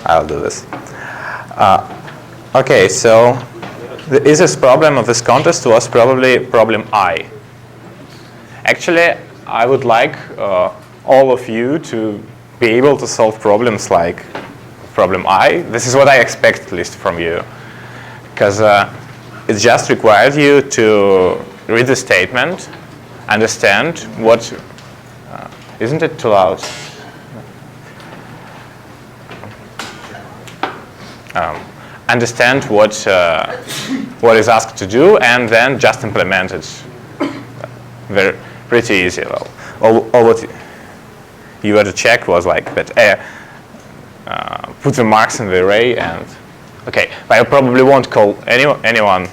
I'll do this. Okay, so the easiest problem of this contest was probably problem I. Actually, I would like all of you to be able to solve problems like problem I. This is what I expect, at least, from you. Because it just requires you to read the statement, understand what... isn't it too loud? Understand what is asked to do, and then just implement it. Pretty easy. Well, all what you had to check was like that. Put the marks in the array, and okay. I probably won't call anyone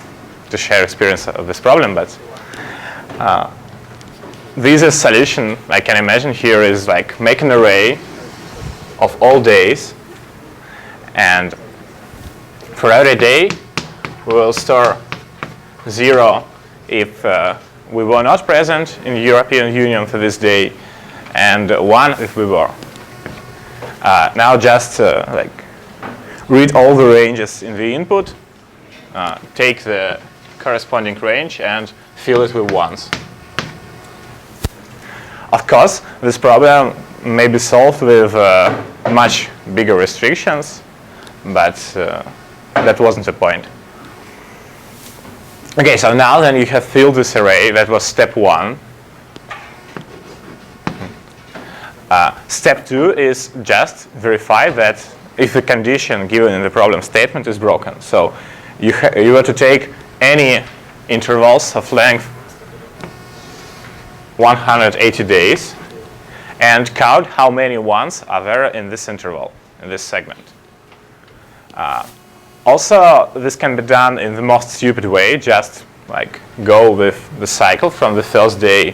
to share experience of this problem, but the easiest solution I can imagine here is like make an array of all days, and for every day we will store 0 if we were not present in the European Union for this day, and 1 if we were. Now just like read all the ranges in the input, take the corresponding range and fill it with 1s. Of course, this problem may be solved with much bigger restrictions, but that wasn't the point. Okay, so now then you have filled this array. That was step 1. Step 2 is just verify that if the condition given in the problem statement is broken. So you have to take any intervals of length 180 days and count how many 1s are there in this interval, in this segment. Also, this can be done in the most stupid way. Just like go with the cycle from the first day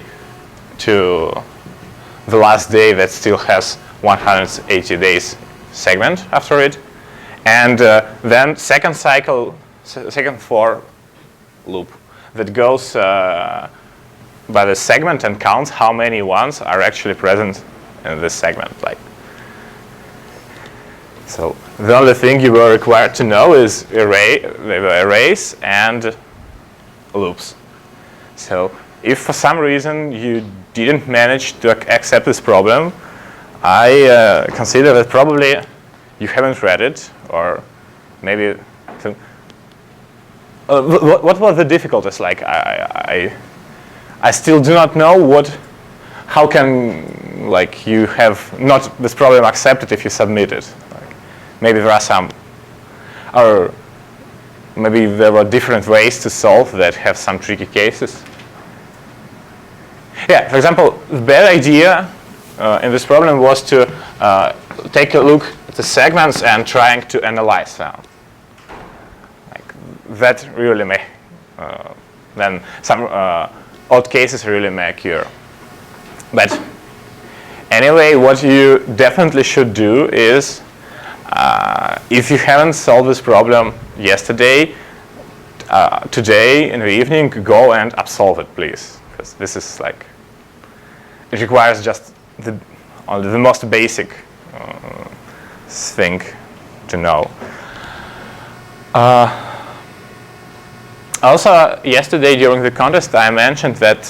to the last day that still has 180 days segment after it, and then second cycle, second for loop that goes by the segment and counts how many 1s are actually present in this segment. Like, so the only thing you were required to know is arrays and loops. So if for some reason you didn't manage to accept this problem, I consider that probably you haven't read it, or maybe what were the difficulties like? I still do not know how can like you have not this problem accepted if you submit it. Like, maybe there are some, or maybe there were different ways to solve that have some tricky cases. Yeah, for example, the bad idea in this problem was to take a look at the segments and trying to analyze them. Like, that really may, then some odd cases really may occur. But anyway, what you definitely should do is, if you haven't solved this problem yesterday, today in the evening, go and solve it, please. Because this is like, it requires just the most basic thing to know. Also, yesterday during the contest, I mentioned that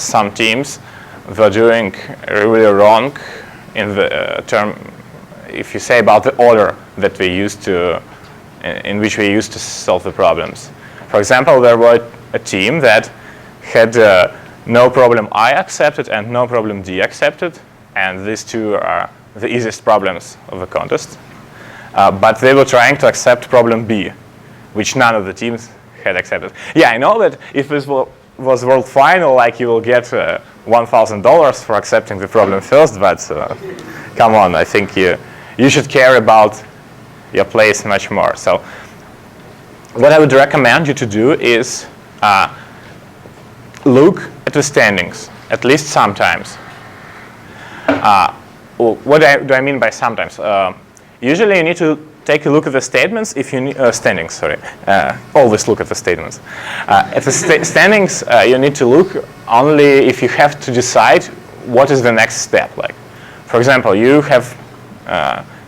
some teams were doing really wrong in the term, if you say about the order that we used to, in which we used to solve the problems. For example, there was a team that had no problem I accepted and no problem D accepted, and these two are the easiest problems of the contest. But they were trying to accept problem B, which none of the teams had accepted. Yeah, I know that if this was world final, like you will get $1,000 for accepting the problem first, but come on, I think you should care about your place much more. So what I would recommend you to do is look at the standings, at least sometimes. What do I mean by sometimes? Usually you need to take a look at the statements if you need, standings, sorry. Always look at the statements. At the standings, you need to look only if you have to decide what is the next step. Like, for example, you have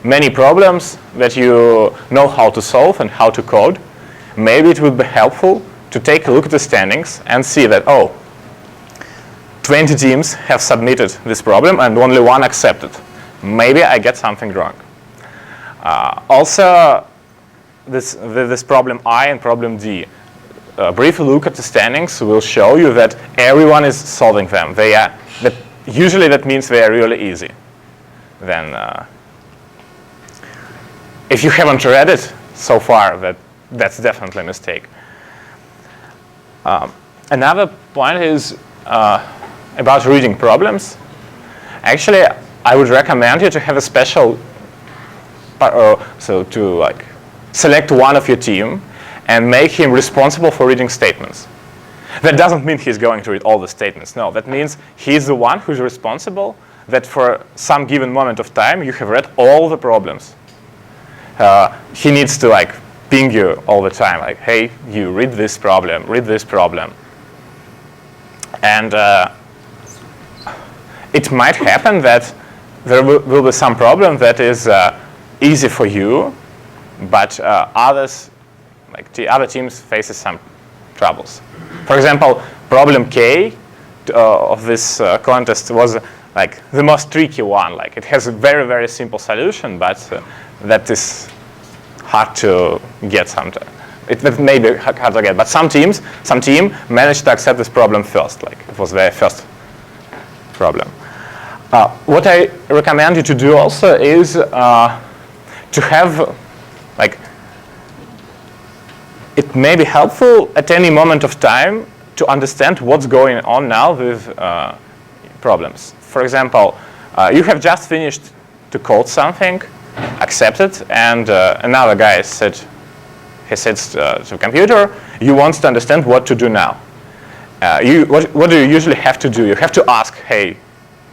many problems that you know how to solve and how to code, maybe it would be helpful to take a look at the standings and see that, oh, 20 teams have submitted this problem and only one accepted. Maybe I get something wrong. Also, this problem I and problem D. A brief look at the standings will show you that everyone is solving them. Usually that means they are really easy. Then, if you haven't read it so far, that's definitely a mistake. Another point is about reading problems. Actually, I would recommend you to have a special, so to like select one of your team and make him responsible for reading statements. That doesn't mean he's going to read all the statements. No, that means he's the one who's responsible that for some given moment of time you have read all the problems. He needs to like ping you all the time, like, hey, you read this problem. And it might happen that there will be some problem that is easy for you, but others, like the other teams, faces some troubles. For example, problem K of this contest was like the most tricky one. Like it has a very, very simple solution, but that is hard to get sometimes. It may be hard to get, but some team managed to accept this problem first. Like it was their first problem. What I recommend you to do also is to have, like, it may be helpful at any moment of time to understand what's going on now with problems. For example, you have just finished to code something, accepted, and another guy sits to the computer. You want to understand what to do now. What do you usually have to do? You have to ask, hey,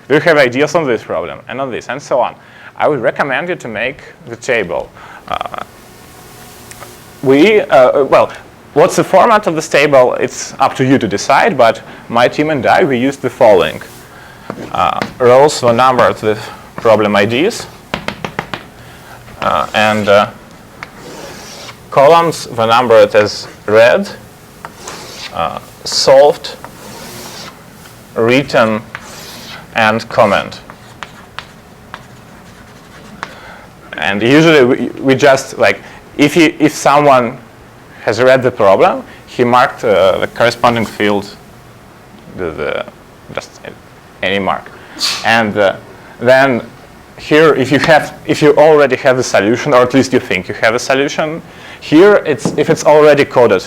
do you have ideas on this problem and on this and so on? I would recommend you to make the table. Well, what's the format of this table? It's up to you to decide, but my team and I, we used the following. Rows were numbered with problem IDs, and columns were numbered as read, solved, written, and comment. And usually we just like, if someone has read the problem, he marked the corresponding field just any mark. And then here, if you already have a solution, or at least you think you have a solution, here if it's already coded.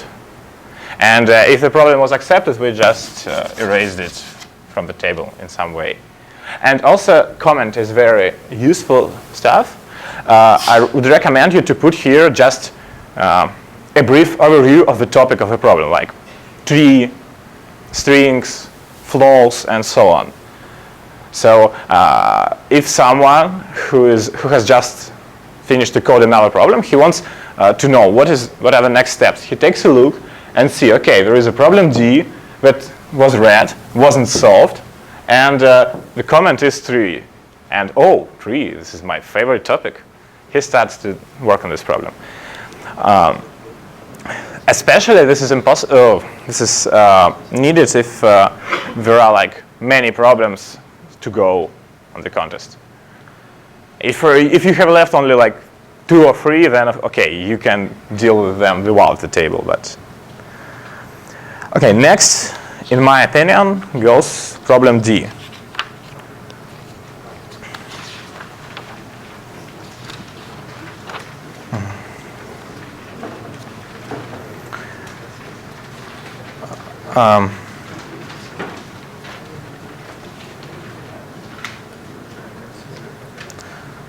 And if the problem was accepted, we just erased it from the table in some way. And also, comment is very useful stuff. I would recommend you to put here just a brief overview of the topic of the problem, like tree, strings, flows, and so on. So if someone who has just finished to code another problem, he wants to know what are the next steps. He takes a look and see, okay, there is a problem D that was read, wasn't solved, and the comment is tree. And oh, tree, this is my favorite topic. He starts to work on this problem. Especially this is needed if there are like many problems to go on the contest. If you have left only like 2 or 3, then okay, you can deal with them without the table. But okay, next, in my opinion, goes problem D.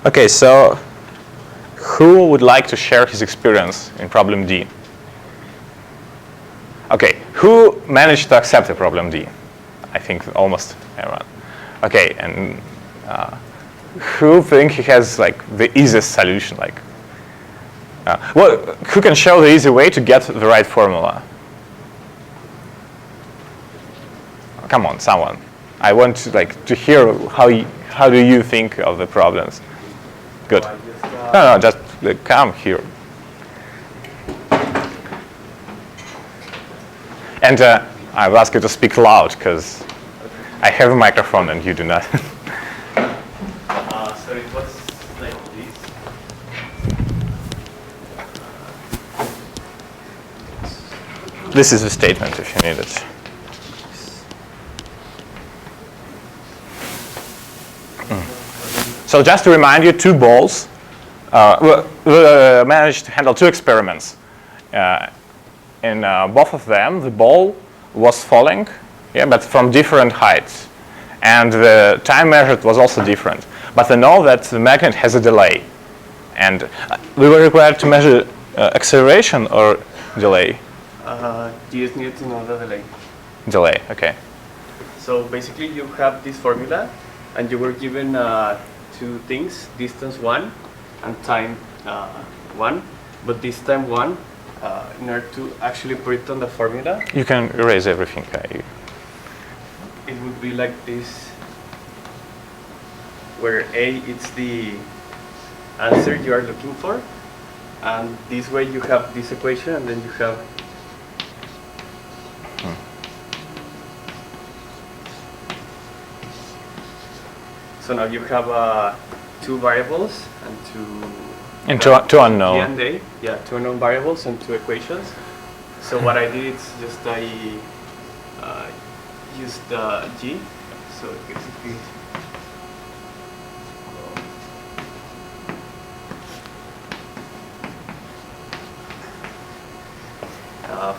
Okay, so who would like to share his experience in problem D? Okay, who managed to accept the problem D? I think almost everyone. Okay, and who think he has like the easiest solution? Like, well, who can show the easy way to get the right formula? Come on, someone. I want to hear how do you think of the problems. Good. So I No, just come here. And I will ask you to speak loud, because I have a microphone and you do not. So it was like this. This is the statement if you need it. So just to remind you, two balls managed to handle two experiments. In both of them, the ball was falling, but from different heights. And the time measured was also different. But they know that the magnet has a delay. And we were required to measure acceleration or delay? You just need to know the delay. Delay, okay. So basically you have this formula and you were given two things, distance 1 and time 1. But this time 1, in order to actually put it on the formula, You can erase everything. it would be like this, where A is the answer you are looking for, and this way you have this equation and then you have so now you have two variables and Two unknown. B and A, yeah, two unknown variables and two equations. So what I did is just I used the G, so basically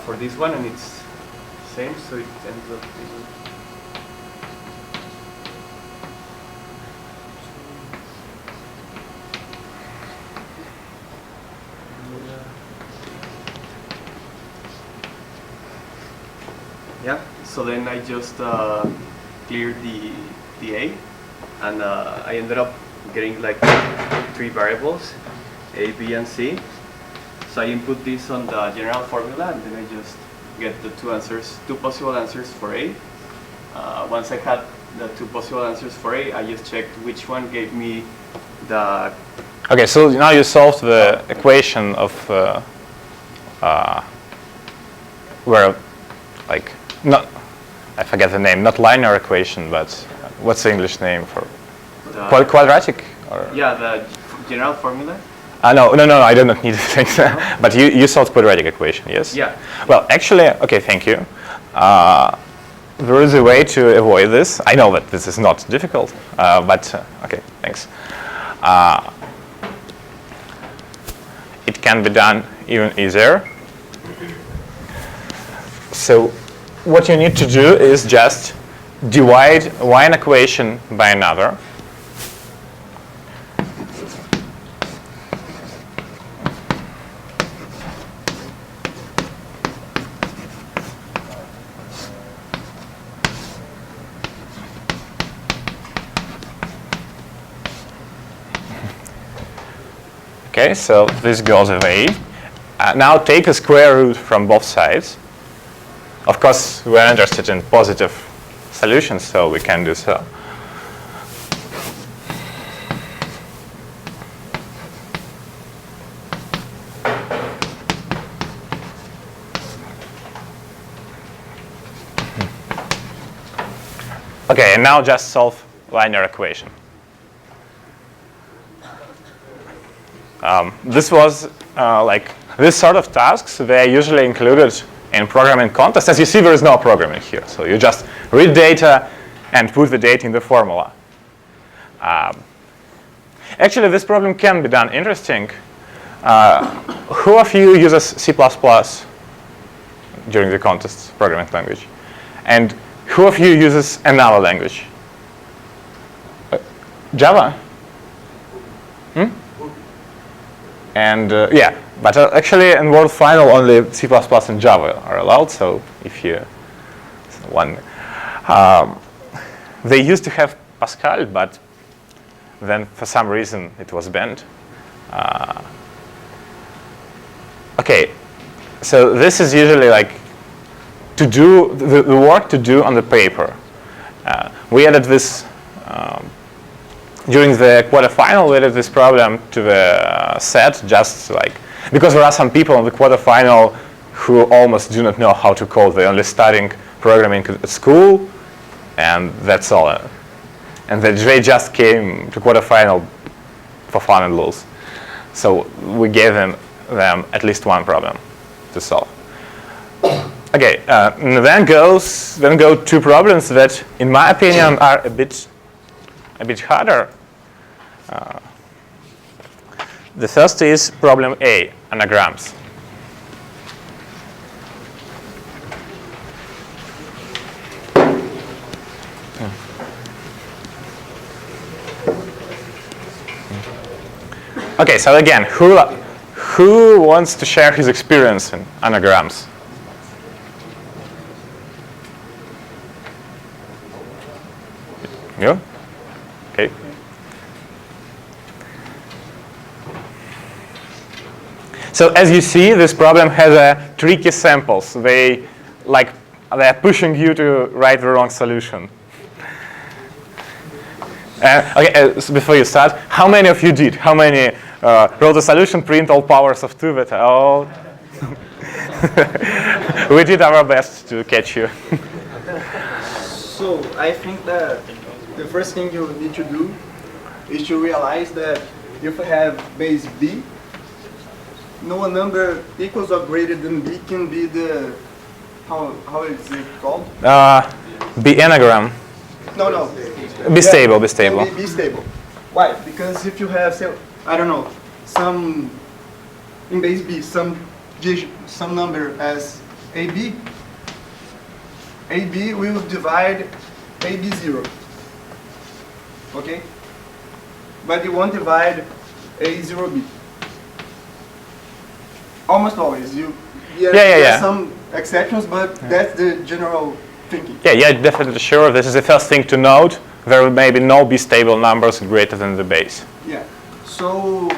for this one, and it's same, so it ends up being yeah. So then I just cleared the A, and I ended up getting like three variables, A, B, and C. So I input this on the general formula, and then I just get the two possible answers for A. Once I had the two possible answers for A, I just checked which one gave me the... Okay, so now you solved the equation of where, like, not, I forget the name, not linear equation, but what's the English name for quadratic? Or? Yeah, the general formula. No, I do not need to think that. But you solved quadratic equation, yes? Yeah. Well, actually, okay, thank you. There is a way to avoid this. I know that this is not difficult, but okay, thanks. It can be done even easier. So what you need to do is just divide one equation by another. Okay, so this goes away. Now take a square root from both sides. Of course, we're interested in positive solutions, so we can do so. Okay, and now just solve linear equation. This was like this sort of tasks. They are usually included in programming contests. As you see, there is no programming here, so you just read data and put the data in the formula. Actually, this problem can be done interesting. Who of you uses C++ during the contest programming language? And who of you uses another language? Java? And yeah, but actually in World Final only C++ and Java are allowed. So if you they used to have Pascal, but then for some reason it was banned. Okay, so this is usually like to do the work to do on the paper. We added this during the quarterfinal. We added this problem to the set, just like, because there are some people in the quarterfinal who almost do not know how to code. They're only studying programming at school, and that's all. And they just came to quarterfinal for fun and lose. So we gave them at least one problem to solve. Okay, then go two problems that, in my opinion, are a bit harder. The first is problem A, anagrams. Okay, so again, who wants to share his experience in anagrams? You? Okay. So as you see, this problem has a tricky samples. They're pushing you to write the wrong solution. Okay, so before you start, how many of you did? How many wrote the solution, print all powers of 2 that are all? We did our best to catch you. So I think that the first thing you need to do is to realize that if you have base B, no number equals or greater than B can be the, how is it called? B anagram. No. Be stable, be stable. Be stable. Why? Because if you have, say, I don't know, some, in base B, some number as AB, AB will divide AB0. Okay? But you won't divide A0B. Almost always. There are some exceptions, but that's the general thinking. Yeah, definitely sure. This is the first thing to note. There may be no B-stable numbers greater than the base. Yeah. So.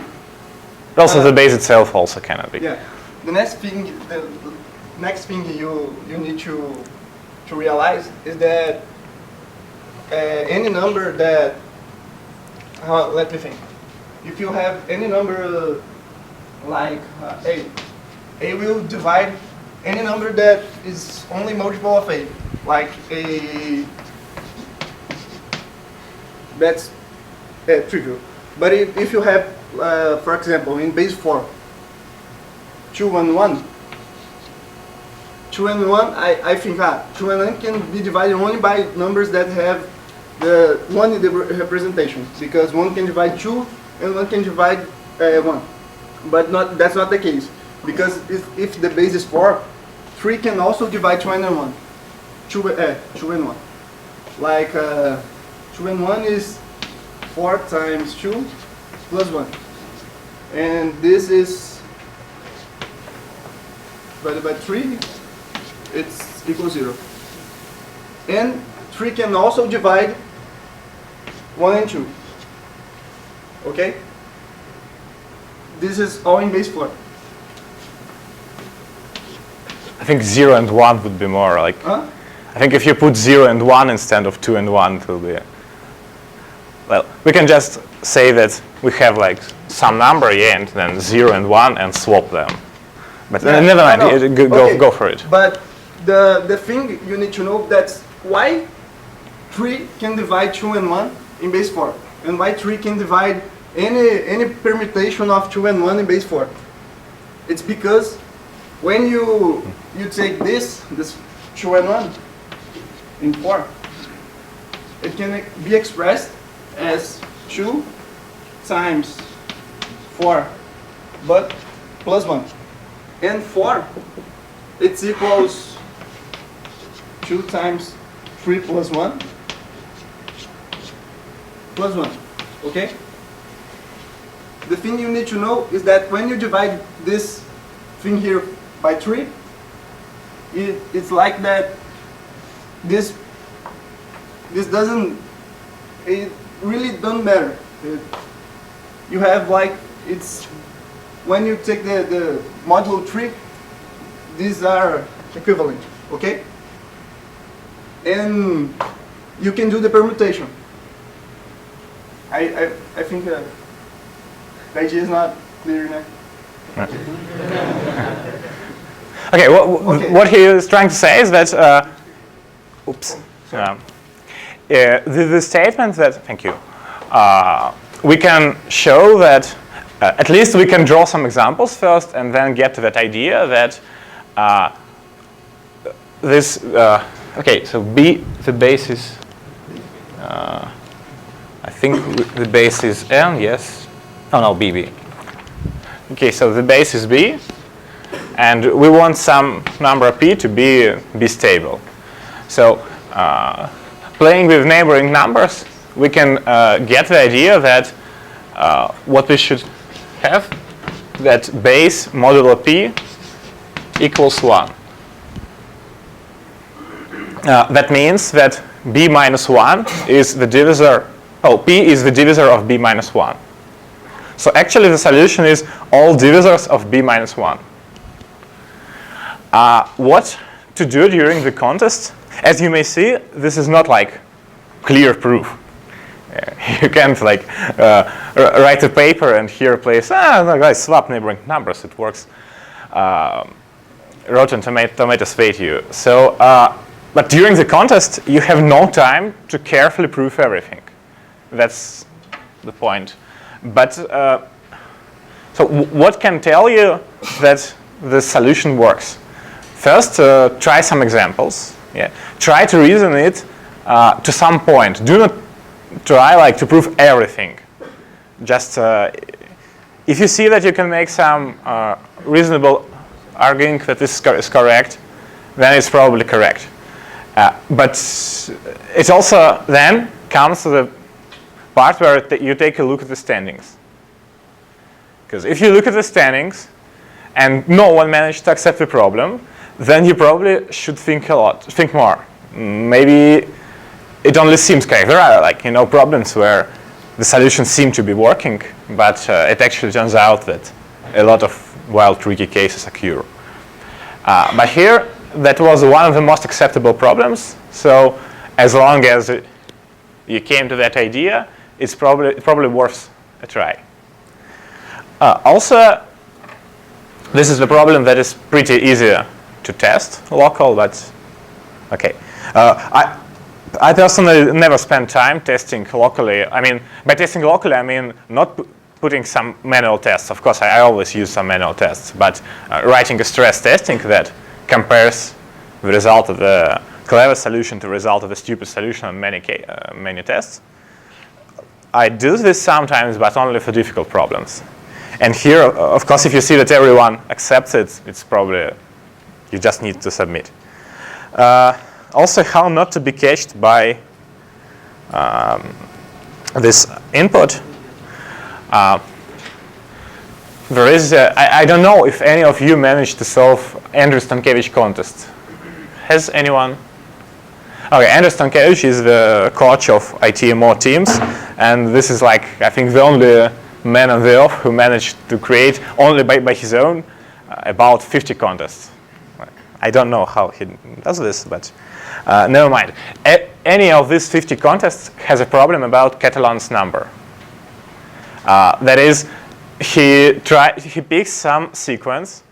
But also the base itself also cannot be. Yeah. The next thing you need to realize is that any number that, let me think. If you have any number like A will divide any number that is only multiple of A, like that's trivial. But if you have, for example, in base 4, 2 and 1, 2 and 1, I think 2 and 1 can be divided only by numbers that have the 1 in the representation, because 1 can divide 2 and 1 can divide 1. But that's not the case, because if the base is 4, 3 can also divide 2 and 1. 2 and 1. Like 2 and 1 is 4 times 2 plus 1. And this is divided by 3, it's equals 0. And 3 can also divide 1 and 2. Okay? This is all in base 4. I think 0 and 1 would be more like. Huh? I think if you put 0 and 1 instead of 2 and 1, it will be. Well, we can just say that we have like some number, and then 0 and 1 and swap them. But never mind, okay. Go for it. But the thing you need to know, that's why 3 can divide 2 and 1 in base 4, and why 3 can divide any permutation of 2 and 1 in base 4. It's because when you take this 2 and 1 in 4, it can be expressed as 2 times 4, but plus 1. And 4, it's equals 2 times 3 plus 1 plus 1. Okay? The thing you need to know is that when you divide this thing here by 3, it's like that this doesn't, it really doesn't matter. You have like, it's, when you take the modulo 3, these are equivalent, okay? And you can do the permutation. I think the idea is not Clear now? Okay, Okay. what he is trying to say is that, the statement that, thank you, we can show that, at least we can draw some examples first and then get to that idea that okay, so B, the base is, I think the base is N, yes. Oh no, BB. Okay, so the base is B, and we want some number P to be stable. So playing with neighboring numbers, we can get the idea that what we should have, that base modulo P equals 1. That means that B minus 1 is the divisor, P is the divisor of B minus 1. So actually the solution is all divisors of B minus 1. What to do during the contest? As you may see, this is not like clear proof. You can't like write a paper and here place, no, guys, swap neighboring numbers, it works. Rotten tomatoes fade you. So, but during the contest, you have no time to carefully prove everything. That's the point. But so what can tell you that the solution works? First, try some examples. Yeah. Try to reason it to some point. Do not try like to prove everything. Just if you see that you can make some reasonable arguing that this is correct, then it's probably correct. But it also then comes to the part where you take a look at the standings. Because if you look at the standings and no one managed to accept the problem, then you probably should think more. Maybe it only seems correct. There are problems where the solutions seem to be working, but it actually turns out that a lot of wild, tricky cases occur. But here, that was one of the most acceptable problems. So as long as you came to that idea, it's probably worth a try. Also, this is the problem that is pretty easy to test local, but okay. I personally never spent time testing locally. I mean, by testing locally, I mean not putting some manual tests. Of course, I always use some manual tests, but writing a stress testing that compares the result of the clever solution to the result of the stupid solution on many tests. I do this sometimes, but only for difficult problems. And here, of course, if you see that everyone accepts it, it's probably you just need to submit. Also, how not to be cached by this input. There is I don't know if any of you managed to solve Andrew Stankiewicz contest. Has anyone? Okay, Andrew Stankiewicz is the coach of ITMO teams, and this is like, I think, the only man on the earth who managed to create, only by his own, about 50 contests. I don't know how he does this, but never mind. Any of these 50 contests has a problem about Catalan's number. That is, he picks some sequence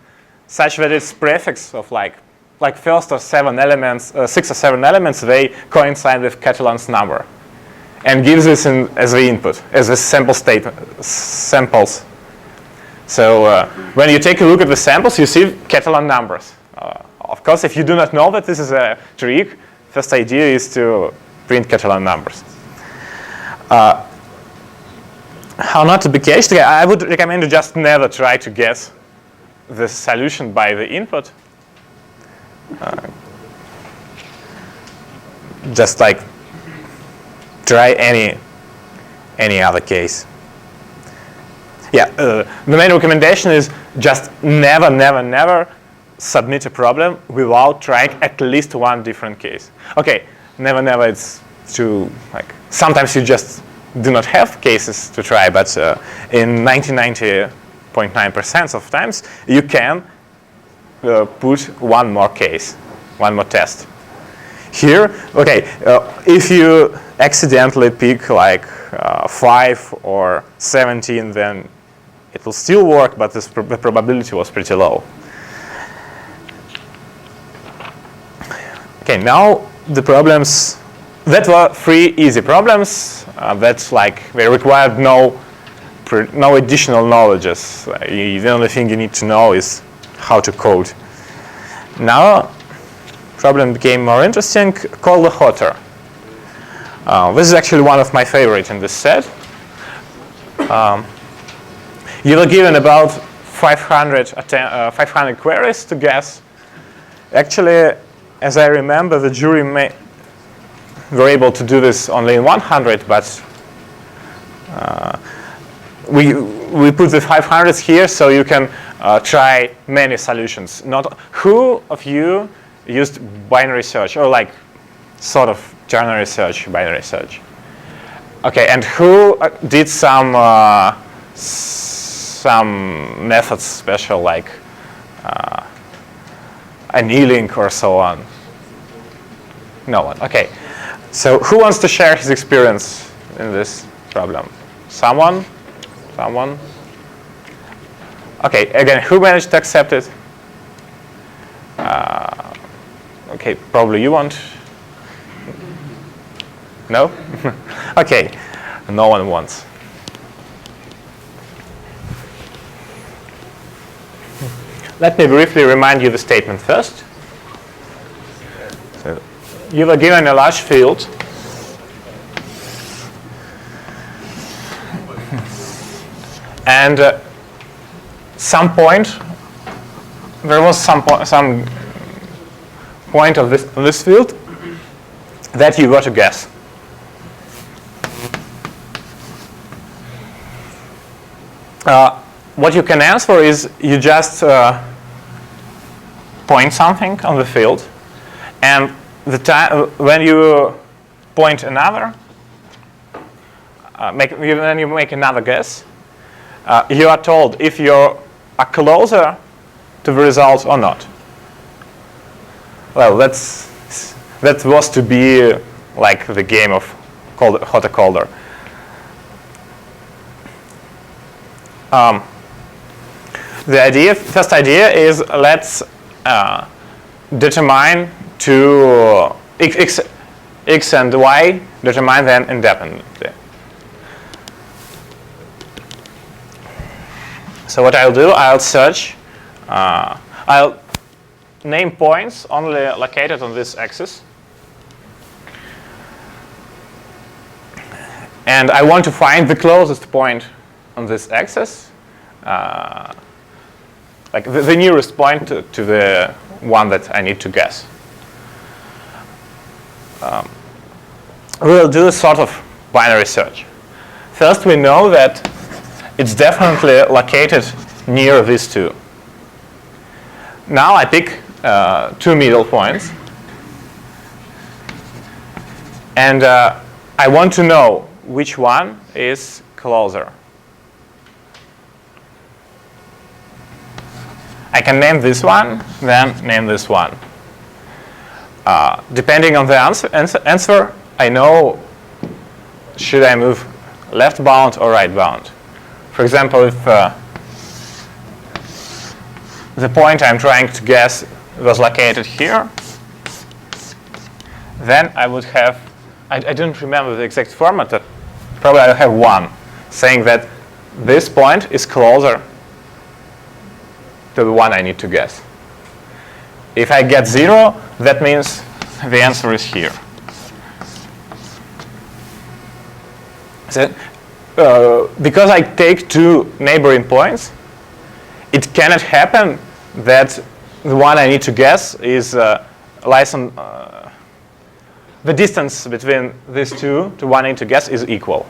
such that its prefix of like first or 7 elements, 6 or 7 elements, they coincide with Catalan's number, and gives this as the input, as the samples. So when you take a look at the samples, you see Catalan numbers. Of course, if you do not know that this is a trick, first idea is to print Catalan numbers. How not to be cached? I would recommend to just never try to guess the solution by the input. Just like try any other case. Yeah, the main recommendation is just never submit a problem without trying at least one different case. Okay, never it's too, sometimes you just do not have cases to try, but in 99.9% of times you can put one more case, one more test. Here, okay, if you accidentally pick 5 or 17, then it will still work, but the probability was pretty low. Okay, now the problems, that were 3 easy problems. That's like, they required no additional knowledges. The only thing you need to know is how to code. Now, problem became more interesting, called the hotter. This is actually one of my favorites in this set. You were given about 500 queries to guess. Actually, as I remember, the jury were able to do this only in 100, but we put the 500s here so you can try many solutions. Not who of you used binary search or like sort of ternary search, binary search? Okay, and who did some methods special like annealing or so on? No one. Okay. So who wants to share his experience in this problem? Someone? Someone? Okay, again, who managed to accept it? Okay, probably you want. No? Okay, no one wants. Let me briefly remind you the statement first. So, you were given a large field. And some point, there was some point of this field that you got to guess. What you can answer is you just point something on the field, and the time when you point another, when you make another guess, you are told if you are closer to the result or not. Well, that was to be like the game of hot or colder. The first idea is let's determine two x and y, determine them independently. So what I'll do, I'll search, I'll name points only located on this axis. And I want to find the closest point on this axis, like the nearest point to the one that I need to guess. We'll do a sort of binary search. First, we know that it's definitely located near these two. Now I pick 2 middle points, and I want to know which one is closer. I can name this one, then name this one. Depending on the answer, I know should I move left bound or right bound. For example, if the point I'm trying to guess was located here, then I would have, I don't remember the exact format, but probably I'll have 1 saying that this point is closer to the one I need to guess. If I get 0, that means the answer is here. So, because I take 2 neighboring points, it cannot happen that the one I need to guess is lies on the distance between these two to one I need to guess is equal.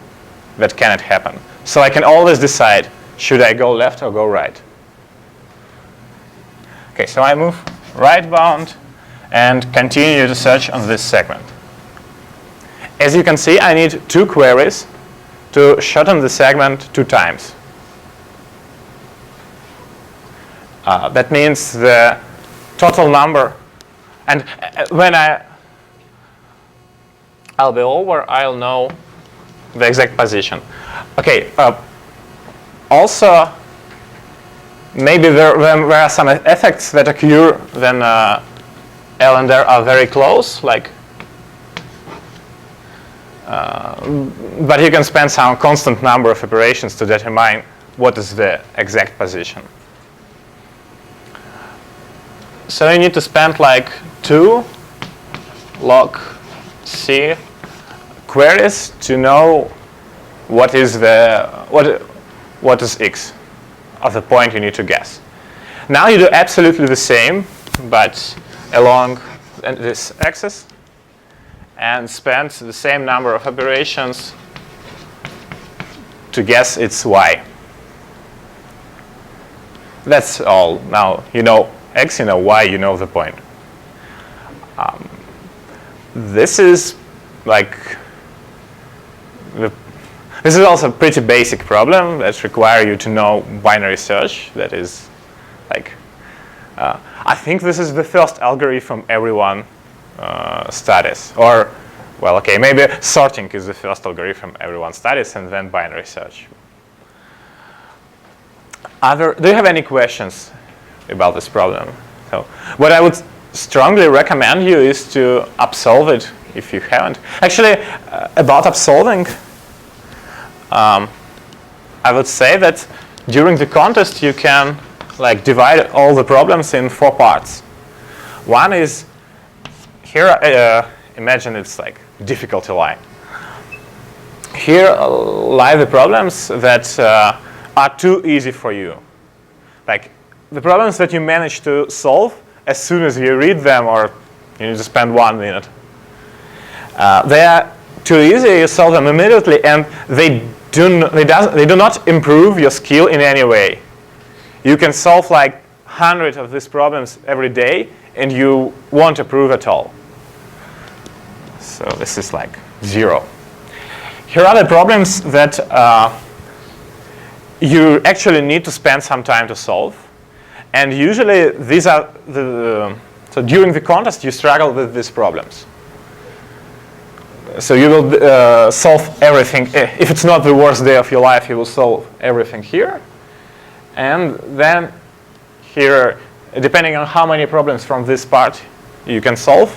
That cannot happen. So I can always decide, should I go left or go right? Okay, so I move right bound and continue to search on this segment. As you can see, I need 2 queries to shorten the segment 2 times. That means the total number, and when I'll be over, I'll know the exact position. Okay, also maybe there are some effects that occur when L and R are very close, like. But you can spend some constant number of operations to determine what is the exact position. So you need to spend like 2 log C queries to know what is x of the point you need to guess. Now you do absolutely the same, but along this axis, and spend the same number of operations to guess its y. That's all. Now you know x, you know y, you know the point. This is like this is also a pretty basic problem that requires you to know binary search. That is like I think this is the first algorithm everyone studies, or well, okay, maybe sorting is the first algorithm everyone studies, and then binary search. Do you have any questions about this problem? So, what I would strongly recommend you is to upsolve it if you haven't. Actually, about upsolving, I would say that during the contest you can like divide all the problems in 4 parts. One is here. Imagine it's like difficulty line. Here lie the problems that are too easy for you, like the problems that you manage to solve as soon as you read them, or you need to spend 1 minute. They are too easy. You solve them immediately, and they do not improve your skill in any way. You can solve like 100 of these problems every day, and you won't improve at all. So this is like 0. Here are the problems that you actually need to spend some time to solve. And usually these are so during the contest you struggle with these problems. So you will solve everything. If it's not the worst day of your life, you will solve everything here. And then here, depending on how many problems from this part you can solve,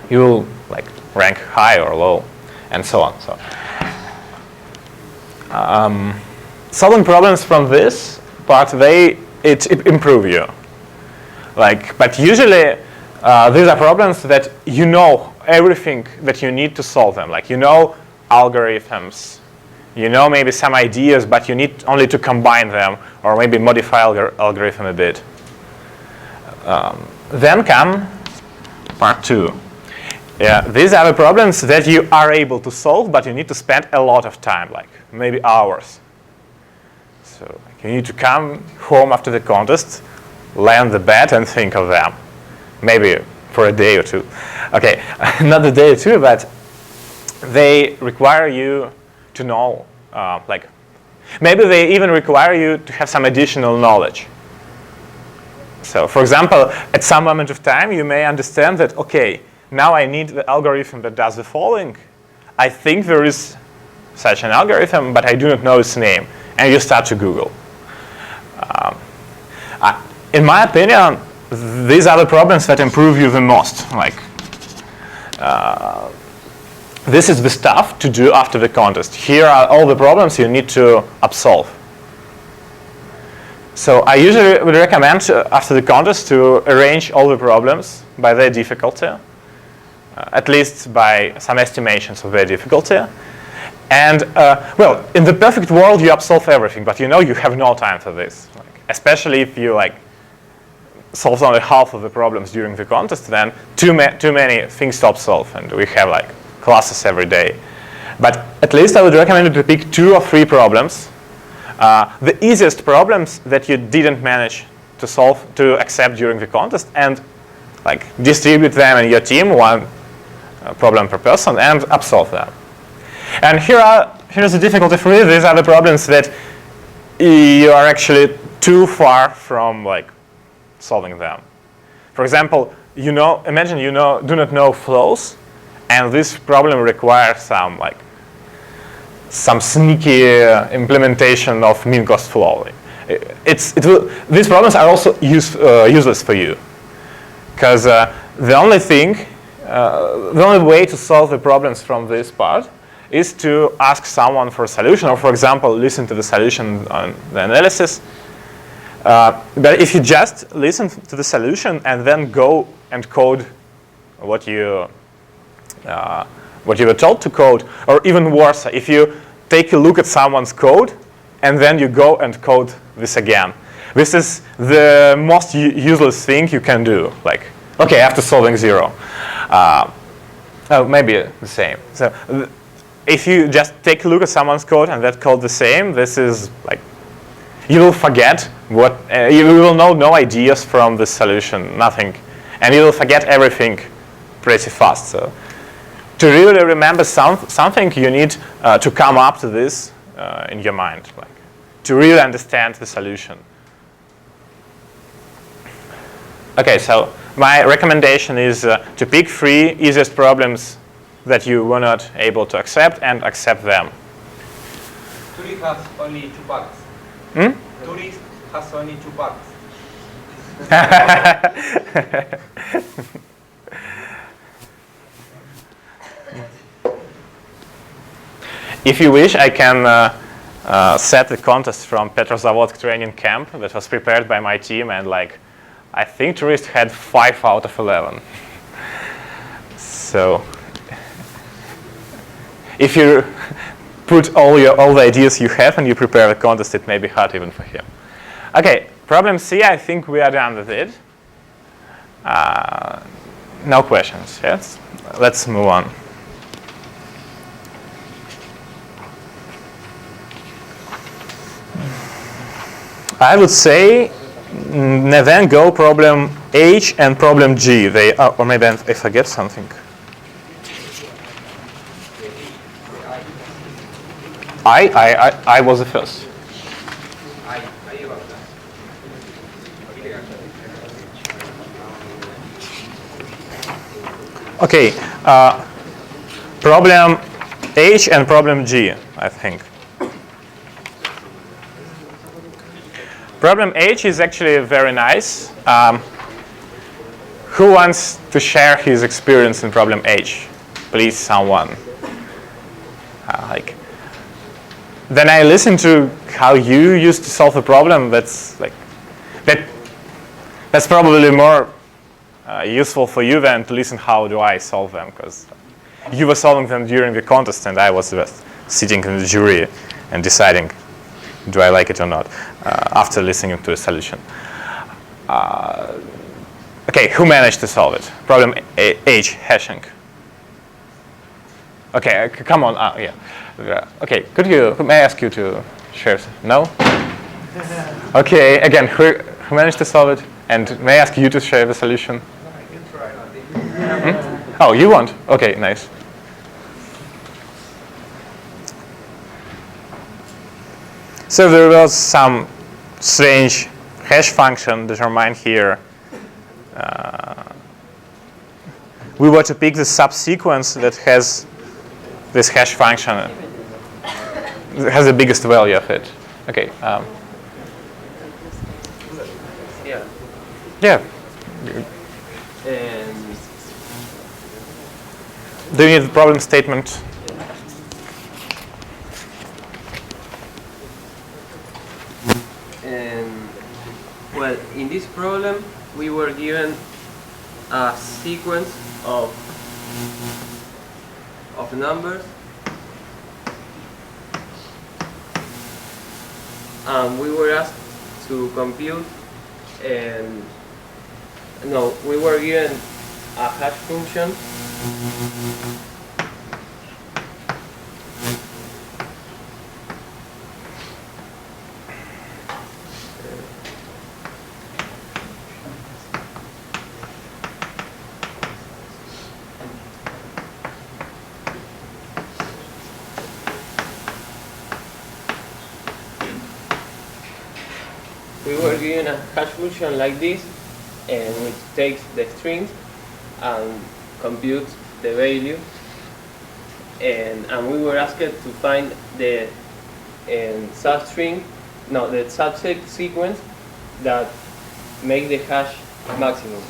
you will like rank high or low, and so on. So solving problems from this part, it improve you. Like, but usually these are problems that you know everything that you need to solve them. Like you know algorithms, you know maybe some ideas, but you need only to combine them or maybe modify algorithm a bit. Then come part 2. Yeah, these are the problems that you are able to solve, but you need to spend a lot of time, like maybe hours. So like, you need to come home after the contest, lay on the bed, and think of them. Maybe for a day or 2. Okay, not a day or 2, but they require you to know, like, maybe they even require you to have some additional knowledge. So, for example, at some moment of time, you may understand that, okay, now I need the algorithm that does the following. I think there is such an algorithm, but I do not know its name. And you start to Google. In my opinion, these are the problems that improve you the most. Like, this is the stuff to do after the contest. Here are all the problems you need to upsolve. So I usually would recommend after the contest to arrange all the problems by their difficulty, at least by some estimations of their difficulty. And well, in the perfect world, you upsolve everything, but you know you have no time for this. Like, especially if you like solve only half of the problems during the contest, then too many things to upsolve, and we have like classes every day. But at least I would recommend you to pick 2 or 3 problems. The easiest problems that you didn't manage to solve, to accept during the contest, and like distribute them in your team, 1 problem per person, and upsolve them. And here's the difficulty for you. These are the problems that you are actually too far from like solving them. For example, imagine do not know flows, and this problem requires some like some sneaky implementation of mean cost flow. These problems are also useless for you, because the only way to solve the problems from this part is to ask someone for a solution, or for example, listen to the solution on the analysis. But if you just listen to the solution and then go and code what you were told to code, or even worse, if you take a look at someone's code and then you go and code this again, this is the most useless thing you can do. Like, okay, after solving 0, maybe the same. So if you just take a look at someone's code and that code the same, this is like, you will forget what, you will know no ideas from the solution, nothing. And you will forget everything pretty fast. So to really remember something, you need to come up to this in your mind, like, to really understand the solution. Okay, so my recommendation is to pick 3 easiest problems that you were not able to accept and accept them. Tourist has only 2 bucks. Tourist has only 2 bucks. If you wish, I can set the contest from Petrozavodsk training camp that was prepared by my team, and like, I think tourists had 5 out of 11. So if you put all the ideas you have and you prepare the contest, it may be hard even for him. Okay, problem C, I think we are done with it. No questions, yes? Let's move on. I would say then go problem H and problem G. They are, or maybe I forget something. I was the first. Okay, problem H and problem G, I think. Problem H is actually very nice. Who wants to share his experience in problem H? Please, someone. Then I listen to how you used to solve a problem. That's probably more useful for you than to listen how do I solve them, because you were solving them during the contest and I was just sitting in the jury and deciding do I like it or not after listening to a solution. Okay, who managed to solve it? Problem H, hashing. Okay, come on. Yeah. Okay, may I ask you to share? No? Okay, again, who managed to solve it? And may I ask you to share the solution? I can try. Oh, you want? Okay, nice. So there was some strange hash function determined here. We were to pick the subsequence that has this hash function, that has the biggest value of it. Okay. Yeah. Yeah. And Do you need the problem statement? well, in this problem, we were given a sequence of numbers, and we were asked to compute, and no, we were given a hash function like this, and which takes the string and computes the value and we were asked to find the substring, no, the subset sequence that make the hash maximum.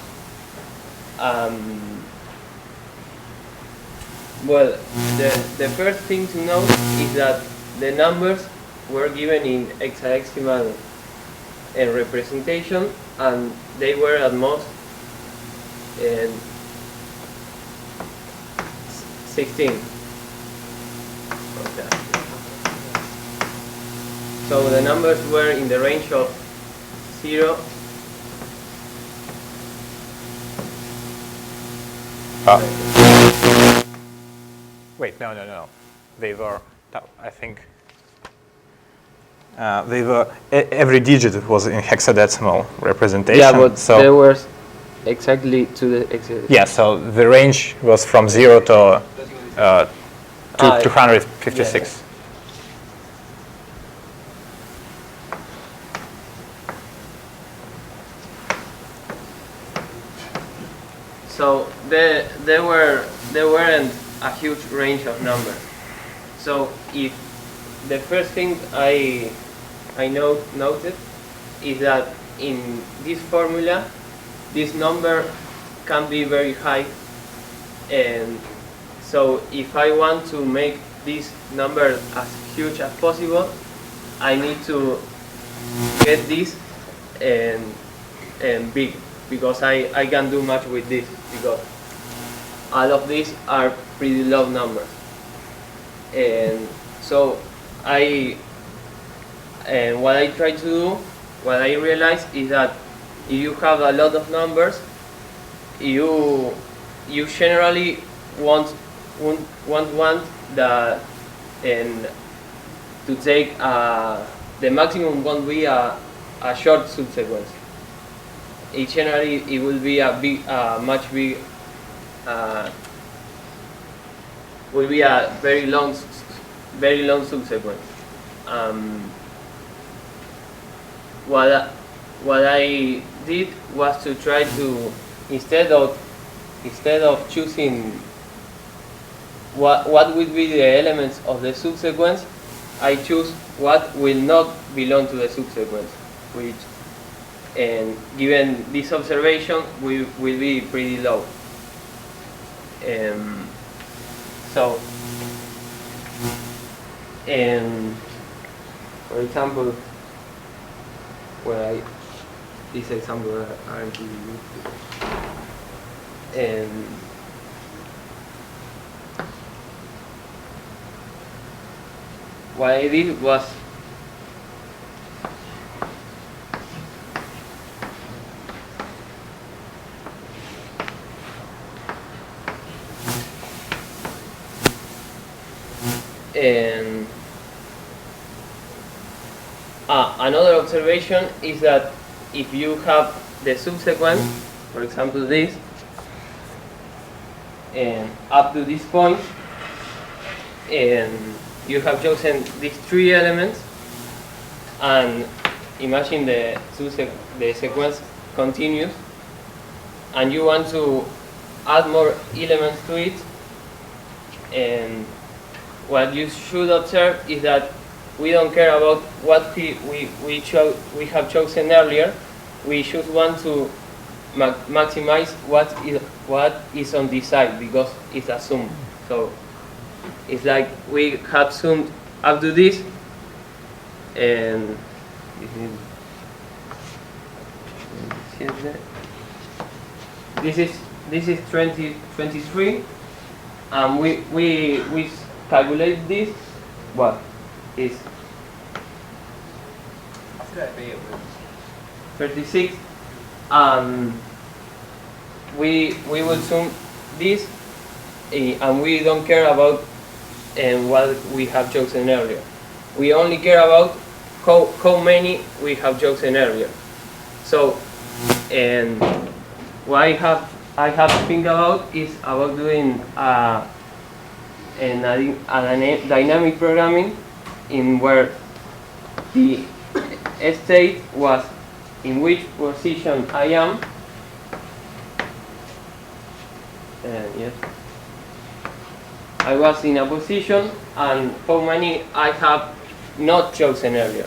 Well, the first thing to note is that the numbers were given in hexadecimal representation, and they were at most 16. Okay. So the numbers were in the range of 0. Wait, no. They were, I think, they were, every digit was in hexadecimal representation. Yeah, but so there was exactly to the hexadecimal. yeah, so the range was from 0 to 256. Yeah. So there weren't a huge range of numbers. So if the first thing I noted is that in this formula, this number can be very high, and so if I want to make this number as huge as possible, I need to get this and big, because I can do much with this, because all of these are pretty low numbers. And so what I try to do, what I realize is that if you have a lot of numbers, you generally won't want that, and to take the maximum won't be a short subsequence. It will be a big, much big, will be a very long subsequence. What I did was to try to, instead of choosing what would be the elements of the subsequence, I choose what will not belong to the subsequence, which, and given this observation, will be pretty low. So, for example, this example aren't really good. What I did was another observation is that if you have the subsequence, for example this, and up to this point, and you have chosen these 3 elements, and imagine the sequence continues, and you want to add more elements to it, and what you should observe is that we don't care about what we have chosen earlier. We just want to maximize what is on this side, because it's a sum. So it's like we have summed up to this, and this is 23, and we calculate this. What is 36, we will sum this, and we don't care about what we have chosen earlier. We only care about how many we have chosen earlier. So, and what I have to think about is about doing a dynamic programming in where the state was in which position I am, and yes, I was in a position and how many I have not chosen earlier.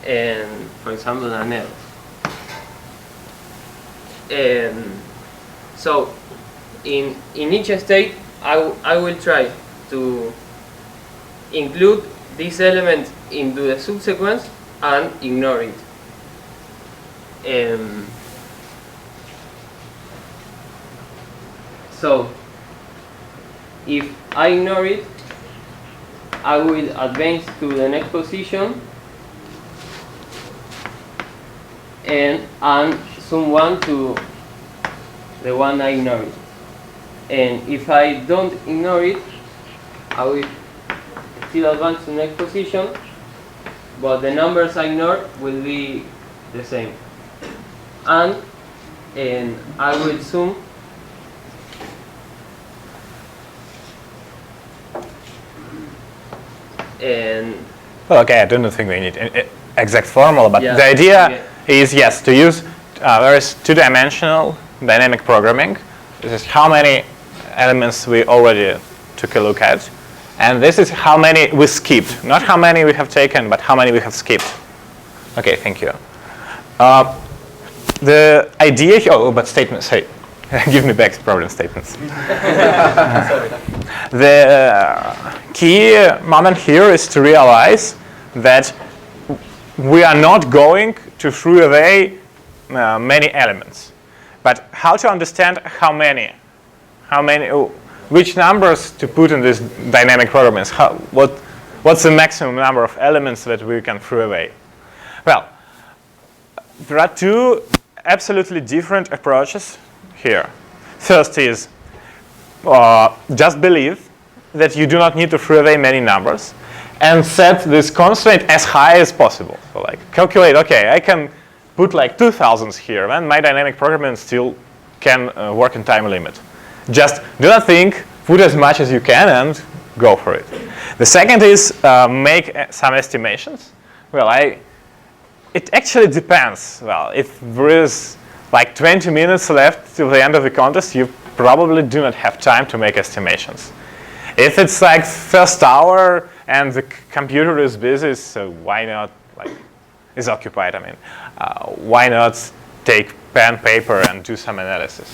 And for example, an else. And so in each state, I will try to include this element into the subsequence and ignore it. So if I ignore it, I will advance to the next position and zoom one to the one I ignored. And if I don't ignore it, I will still advance to the next position, but the numbers I ignored will be the same. And I will zoom and Well, okay, I don't think we need an exact formula, but Yeah, the idea okay. is, yes, to use there is two-dimensional dynamic programming. This is how many elements we already took a look at, and this is how many we skipped. Not how many we have taken, but how many we have skipped. Okay, thank you. The idea here, but statements, hey, give me back problem statements. The key moment here is to realize that we are not going to throw away many elements, but how to understand how many, which numbers to put in this dynamic programming. What's the maximum number of elements that we can throw away? Well, there are two absolutely different approaches here. First is just believe that you do not need to throw away many numbers and set this constraint as high as possible. So like calculate, okay, I can put like 2,000 here and my dynamic programming still can work in time limit. Just do not think, put as much as you can and go for it. The second is make some estimations. Well, it actually depends. Well, if there is like 20 minutes left till the end of the contest, you probably do not have time to make estimations. If it's like first hour and the computer is busy, so why not, like, is occupied, I mean, why not take pen, paper and do some analysis?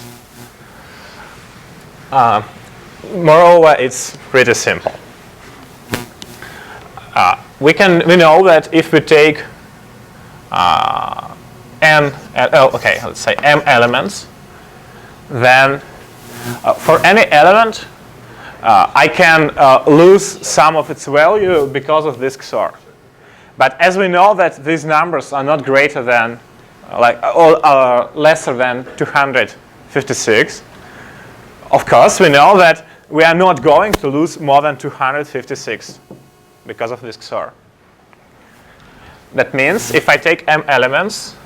Moreover, it's pretty simple. We know that if we take let's say m elements, then for any element, I can lose some of its value because of this XOR. But as we know that these numbers are not greater than, or lesser than 256, of course we know that we are not going to lose more than 256 because of this XOR. That means if I take m elements,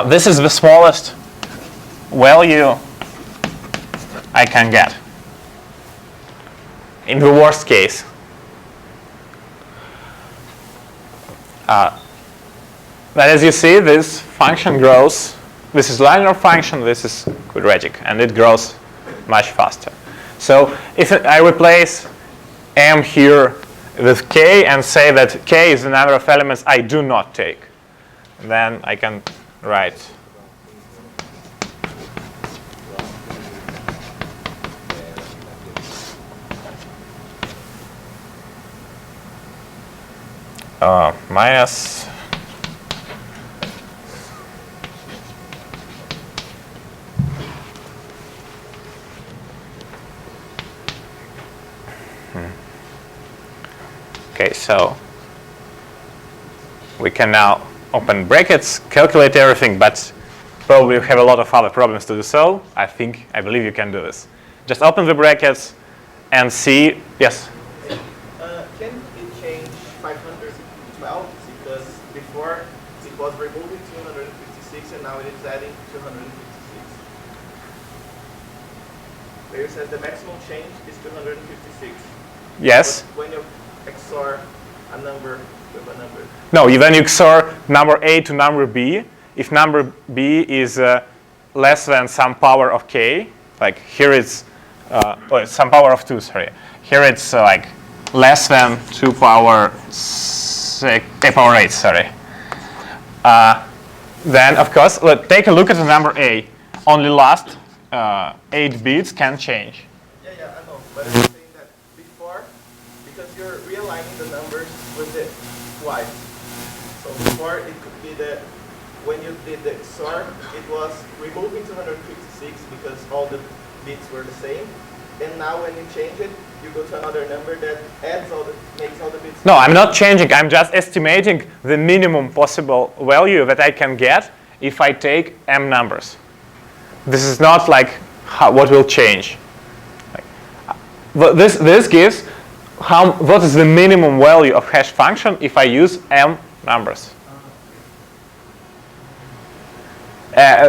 this is the smallest value I can get in the worst case. But as you see, this function grows. This is linear function, this is quadratic, and it grows much faster. So if I replace m here with k and say that k is the number of elements I do not take, then I can write minus Okay, so we can now open brackets, calculate everything, but probably have a lot of other problems to do so. I believe you can do this. Just open the brackets and see, yes? Can it change 512? Because before it was removing 256 and now it is adding 256. There it says the maximum change is 256. Yes? But when you XOR a number with a number. No, then you XOR number A to number B. If number B is less than some power of k, like here it's some power of 2, sorry. Here it's like less than 2 power 8, sorry. Then, of course, let's take a look at the number a. Only last 8 bits can change. Yeah, I know. But I'm saying that before, because you're realigning the numbers with the twice. So before it could be that when you did the XOR, it was removing 256 because all the bits were the same. And now when you change it, you go to another number that makes all the bits. No, I'm not changing. I'm just estimating the minimum possible value that I can get if I take m numbers. This is not like what will change. This gives what is the minimum value of hash function if I use m numbers.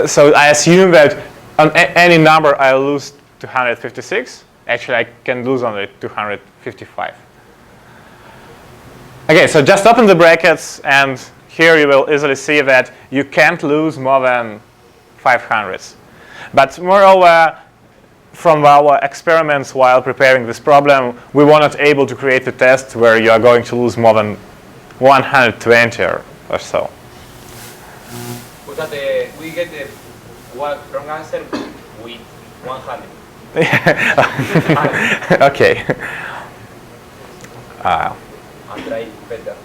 So I assume that on any number I lose 256. Actually, I can lose only 255. Okay, so just open the brackets, and here you will easily see that you can't lose more than 500. But moreover, from our experiments while preparing this problem, we were not able to create a test where you are going to lose more than 120 or so. But we get the wrong answer with 100. Okay. I'll try better.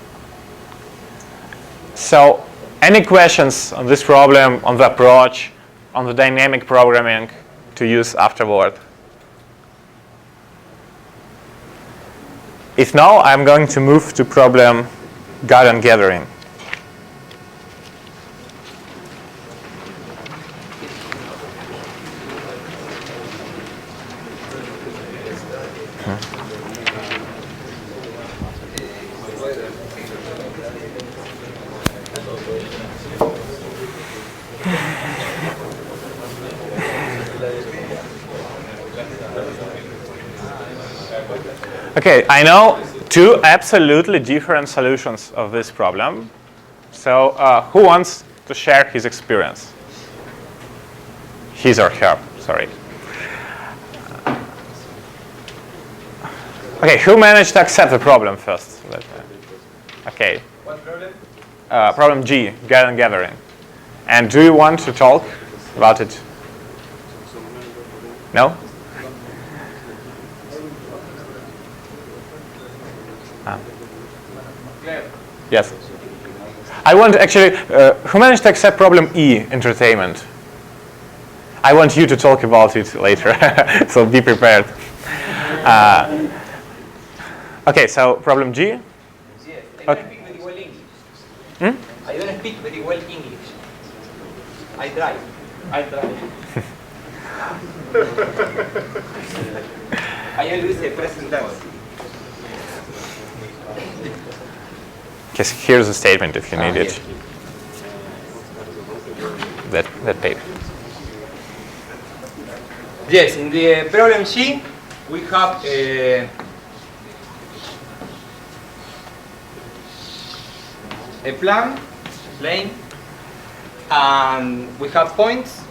So, any questions on this problem, on the approach, on the dynamic programming to use afterward? If no, I'm going to move to problem garden gathering. Okay, I know 2 absolutely different solutions of this problem. So who wants to share his experience? His or her, sorry. Okay, who managed to accept the problem first? Okay. What problem? Problem G, garden gathering. And do you want to talk about it? No? Yes. I want actually, who managed to accept problem E, entertainment? I want you to talk about it later, so be prepared. Okay, so problem G? Yes, I don't speak very well English. I don't speak very well English. I try. I always say present tense. Yes, here's a statement if you need it. That paper. Yes, in the problem G, we have a plane, and we have points,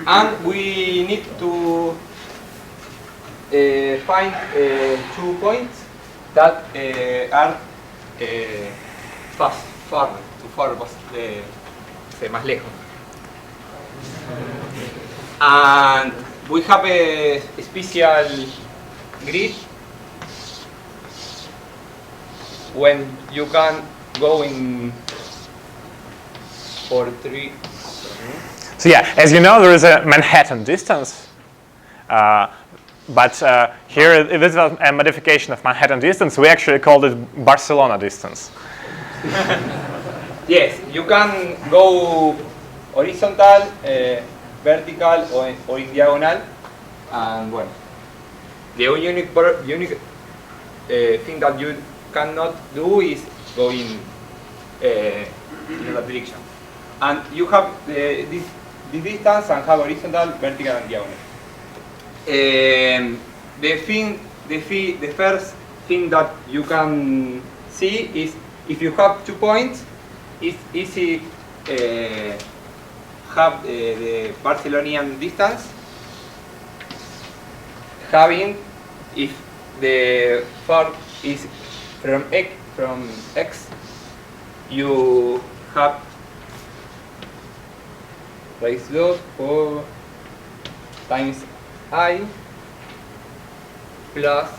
and we need to find 2 points that are más lejos. And we have a special grid when you can go in for 3. So yeah, as you know, there is a Manhattan distance. But here, this is a modification of Manhattan distance. We actually called it Barcelona distance. Yes, you can go horizontal, vertical, or in diagonal. And well, the unique thing that you cannot do is go in that direction. And you have this distance and have horizontal, vertical, and diagonal. The first thing that you can see is if you have 2 points, it's easy have the Barcelonian distance having if the far is from x you have raised dot 4 times I plus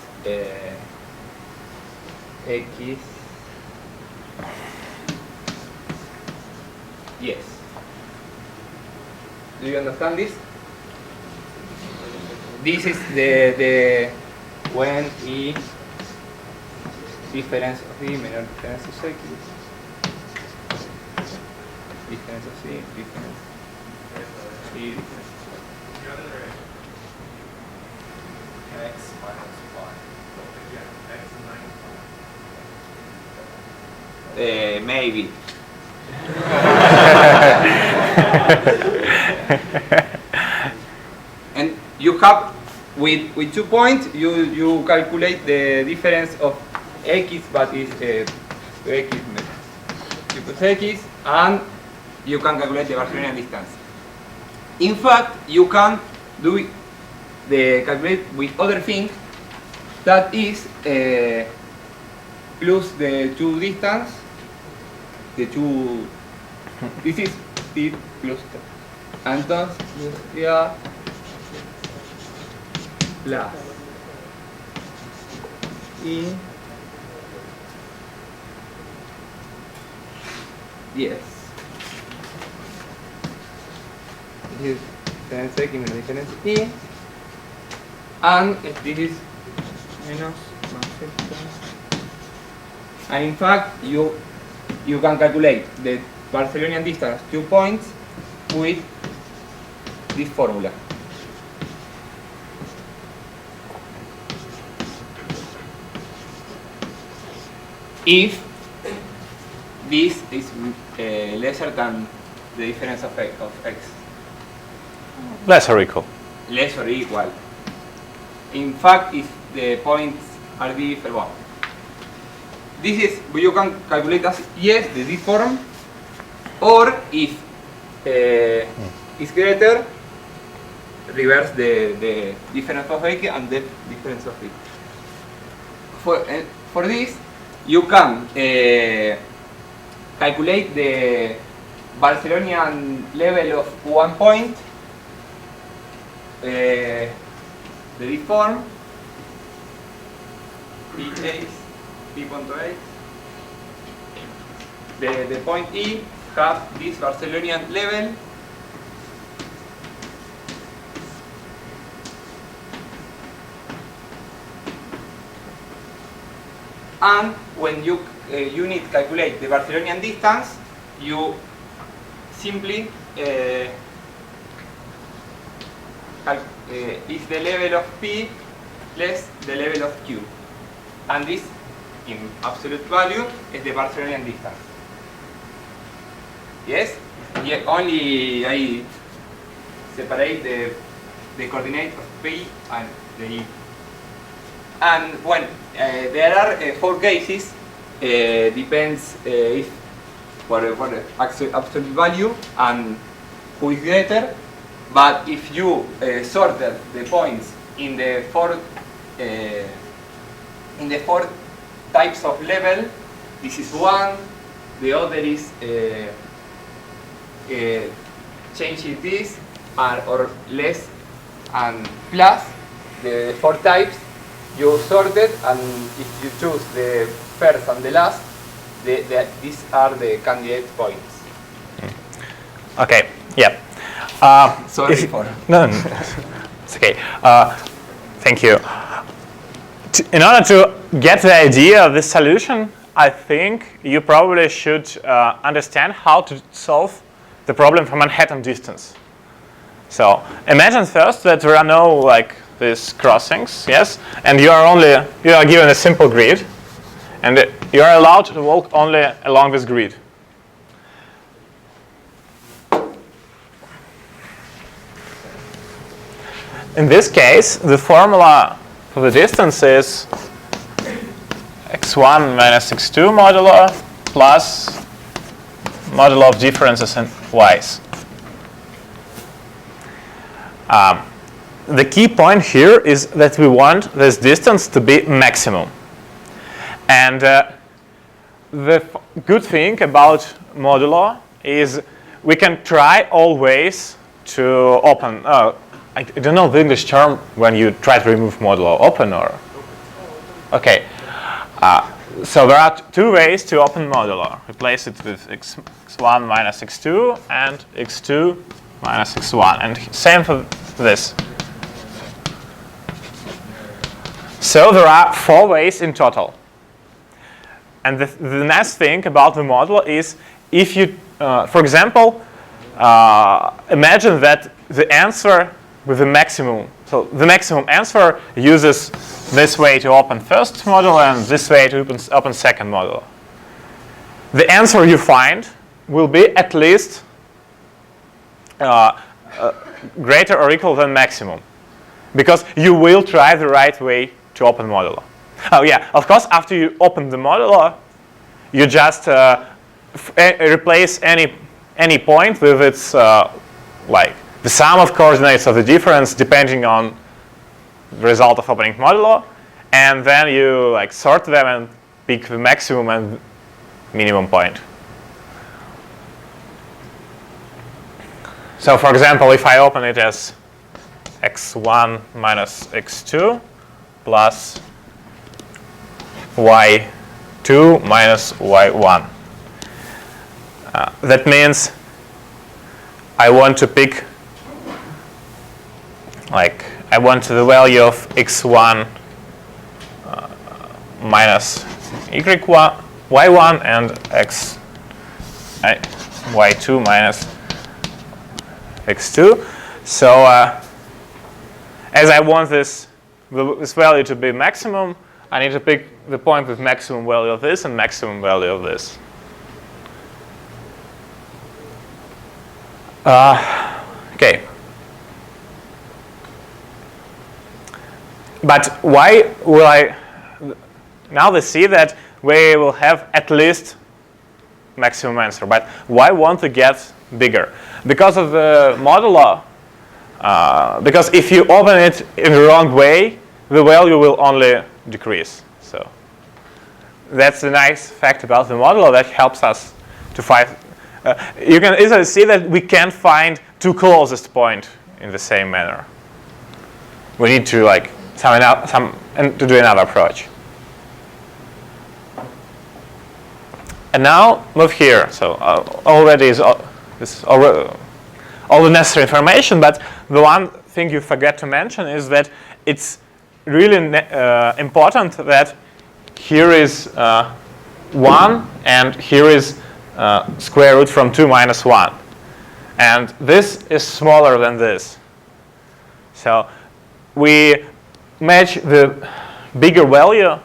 x. Yes. Do you understand this? This is the when E difference of E menor difference of X, difference of C, difference of E, difference X minus y. X minus y. maybe. And you have with 2 points you calculate the difference of x, but is x equals x, and you can calculate the Barcelonian distance. In fact, you can do the calculate with other thing, that is plus the 2 distance, the 2. This is t plus t. Entonces ya plus y yes. This is difference x minus difference y, and this is minus and in fact you can calculate the Barcelonian distance 2 points with this formula. If this is lesser than the difference of x. Less or equal. Less or equal. In fact, if the points are different, well, this is, you can calculate as yes, the this form, or if is greater, reverse the difference of x and the difference of y. For this, you can calculate the Barcelonian level of 1 point, the this form, P.8, the point E have this Barcelonian level, and when you need to calculate the Barcelonian distance, you simply is the level of P less the level of Q, and this in absolute value is the Barcelonian distance. Yes? Yeah, only I separate the coordinate of P and the E. And when there are 4 cases, depends if for the absolute value and who is greater. But if you sorted the points in the 4 types of level, this is 1. The other is changing this or less and plus the 4 types. You sort it, and if you choose the first and the last, these are the candidate points. Okay. Yeah. Sorry for. No, it's okay. Thank you. In order to get the idea of this solution, I think you probably should understand how to solve the problem for Manhattan distance. So imagine first that there are no these crossings, yes, and you are given a simple grid, and you are allowed to walk only along this grid. In this case, the formula for the distance is x1 minus x2 modulo plus modulo of differences in y's. The key point here is that we want this distance to be maximum. And the good thing about modulo is we can try always to open. I don't know the English term when you try to remove modulo. Open or? Okay. So there are two ways to open modulo. Replace it with x1 minus x2 and x2 minus x1. And same for this. So there are 4 ways in total. And the nice thing about the modulo is if you, for example, imagine that the answer with the maximum, so the maximum answer uses this way to open first modulo and this way to open second modulo. The answer you find will be at least greater or equal than maximum, because you will try the right way to open modulo. Oh yeah, of course, after you open the modulo, you just replace any point with its like the sum of coordinates of the difference depending on the result of opening modulo, and then you like sort them and pick the maximum and minimum point. So for example, if I open it as x1 minus x2 plus y2 minus y1. That means I want to pick, like, I want the value of x1 minus y1 and y2 minus x2. So as I want this value to be maximum, I need to pick the point with maximum value of this and maximum value of this. Okay. But why will I? Now they see that we will have at least maximum answer. But why won't we get bigger? Because of the modulo. Because if you open it in the wrong way, the value will only decrease. So that's the nice fact about the modulo that helps us to find. You can easily see that we can't find two closest points in the same manner. We need to like to do another approach. And now move here. So already is this already all the necessary information. But the one thing you forget to mention is that it's really important that here is 1 and here is square root from 2 minus 1. And this is smaller than this. So we match the bigger value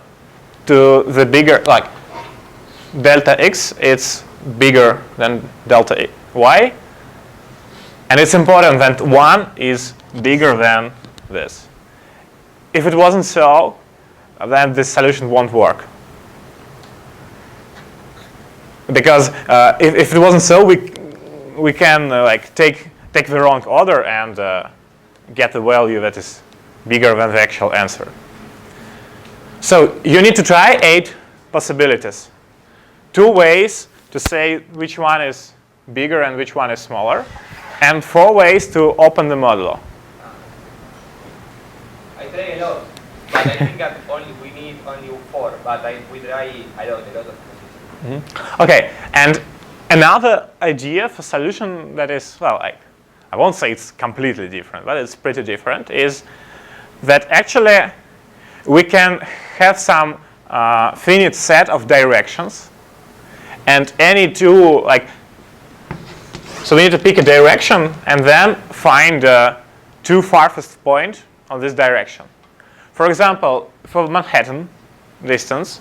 to the bigger, like delta x, it's bigger than delta y. And it's important that 1 is bigger than this. If it wasn't so, then this solution won't work. Because if it wasn't so, we can like take the wrong order and get a value that is bigger than the actual answer. So you need to try 8 possibilities. 2 ways to say which one is bigger and which one is smaller, and 4 ways to open the modulo. I try a lot, but I think that we need only 4, but we try a lot of positions. Mm-hmm. Okay, and another idea for solution that is, well, I won't say it's completely different, but it's pretty different, is that actually we can have some finite set of directions, and any two, like, so we need to pick a direction and then find 2 farthest points on this direction. For example, for Manhattan distance,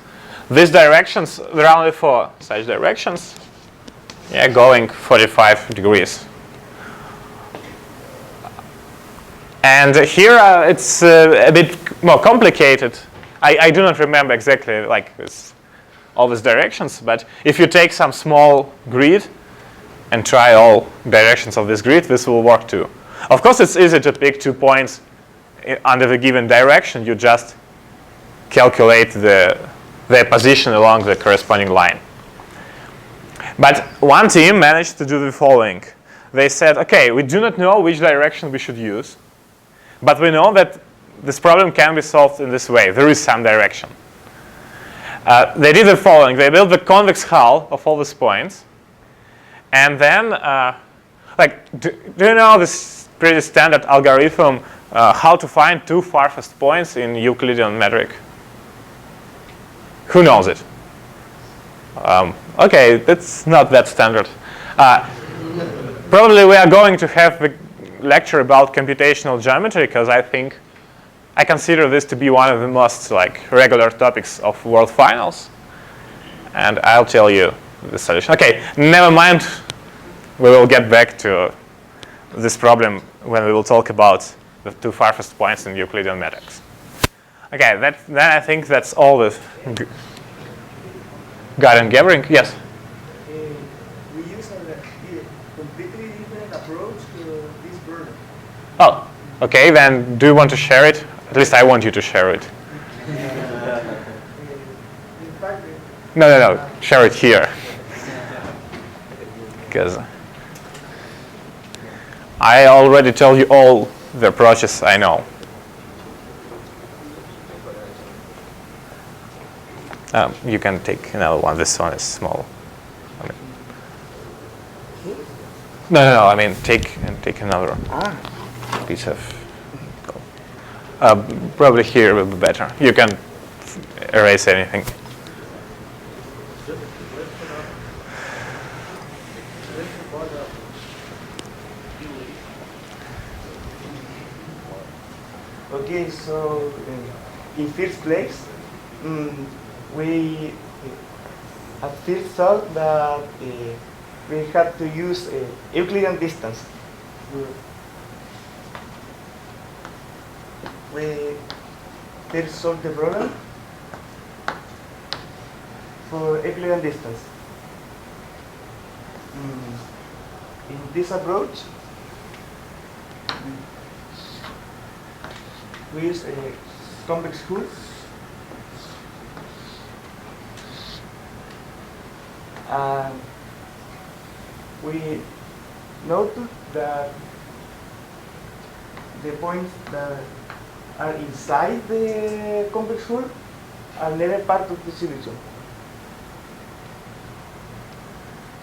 these directions, there are only 4 such directions, yeah, going 45 degrees. And here it's a bit more complicated. I do not remember exactly like all these directions, but if you take some small grid and try all directions of this grid, this will work too. Of course, it's easy to pick 2 points under the given direction. You just calculate their position along the corresponding line. But one team managed to do the following. They said, okay, we do not know which direction we should use, but we know that this problem can be solved in this way. There is some direction. They did the following. They built the convex hull of all these points, and then, do you know this pretty standard algorithm how to find 2 farthest points in Euclidean metric? Who knows it? Okay, that's not that standard. Probably we are going to have a lecture about computational geometry, because I consider this to be one of the most regular topics of World Finals, and I'll tell you the solution. Okay, never mind. We will get back to this problem when we will talk about the 2 farthest points in Euclidean metrics. Okay, then I think that's all with Garen Gebring. Yes. We use a completely different approach to this problem. Oh, okay. Then do you want to share it? At least I want you to share it. In fact, No. Share it here. Because I already told you all the approaches I know. You can take another one. This one is small. No. I mean, take another piece of. Probably here will be better. You can erase anything. okay, so in first place, we at first thought that we had to use Euclidean distance. We first solved the problem for Euclidean distance. In this approach, we use a convex hull and we noted that the points that are inside the convex hull are never part of the solution.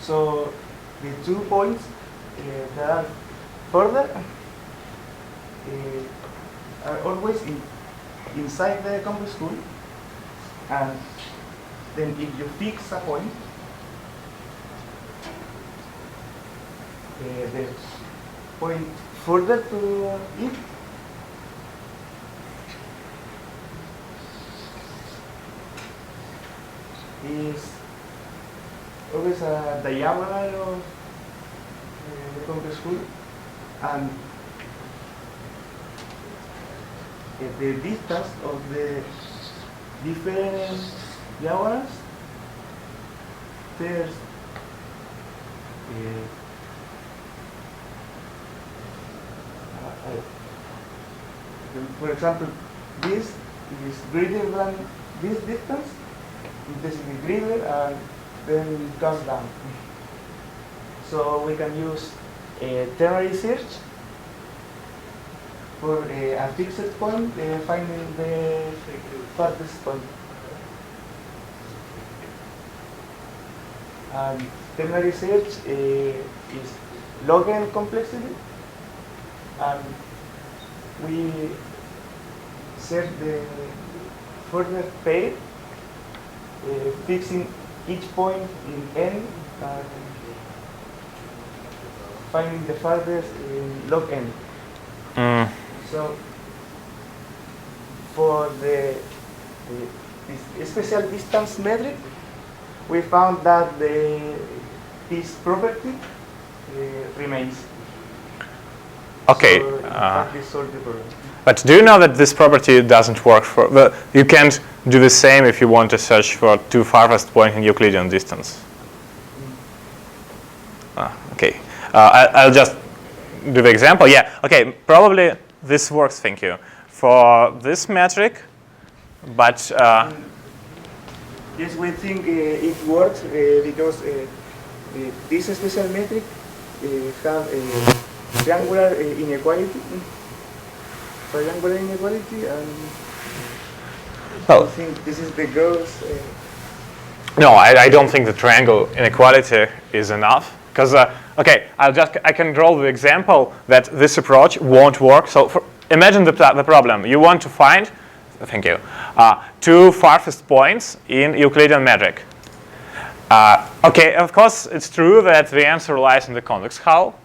So the 2 points that are further are always inside the convex hull, and then if you fix a point, the point further to it is always a diagonal of the convex hull, and the distance of the different diagonals there's for example, this is greater than this distance, this is greater, and then it comes down. So we can use a ternary search for a fixed point, finding the farthest point. And ternary search is log n complexity, and we search the further pair, fixing each point in n and finding the farthest in log n. So for this special distance metric, we found that this property remains. Okay. So in fact, we solved the problem. But do you know that this property doesn't work for? Well, you can't do the same if you want to search for 2 farthest points in Euclidean distance. Okay. I'll just do the example. Yeah, okay, probably this works, thank you, for this metric, but Yes, we think it works because this special metric have a triangular inequality. Triangular inequality, and I think this is the goals. No, I don't think the triangle inequality is enough. Because, okay, I can draw the example that this approach won't work. So imagine the problem. You want to find, thank you, two farthest points in Euclidean metric. Okay, of course, it's true that the answer lies in the convex hull,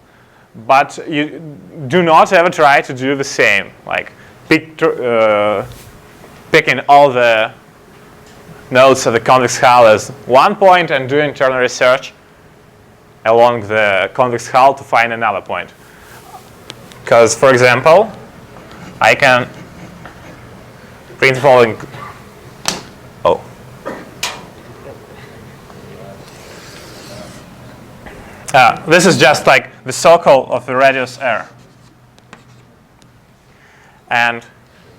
but you do not ever try to do the same, like picking all the nodes of the convex hull as one point and doing ternary search along the convex hull to find another point. Because, for example, I can print the following. Oh. This is just like the circle of the radius r. And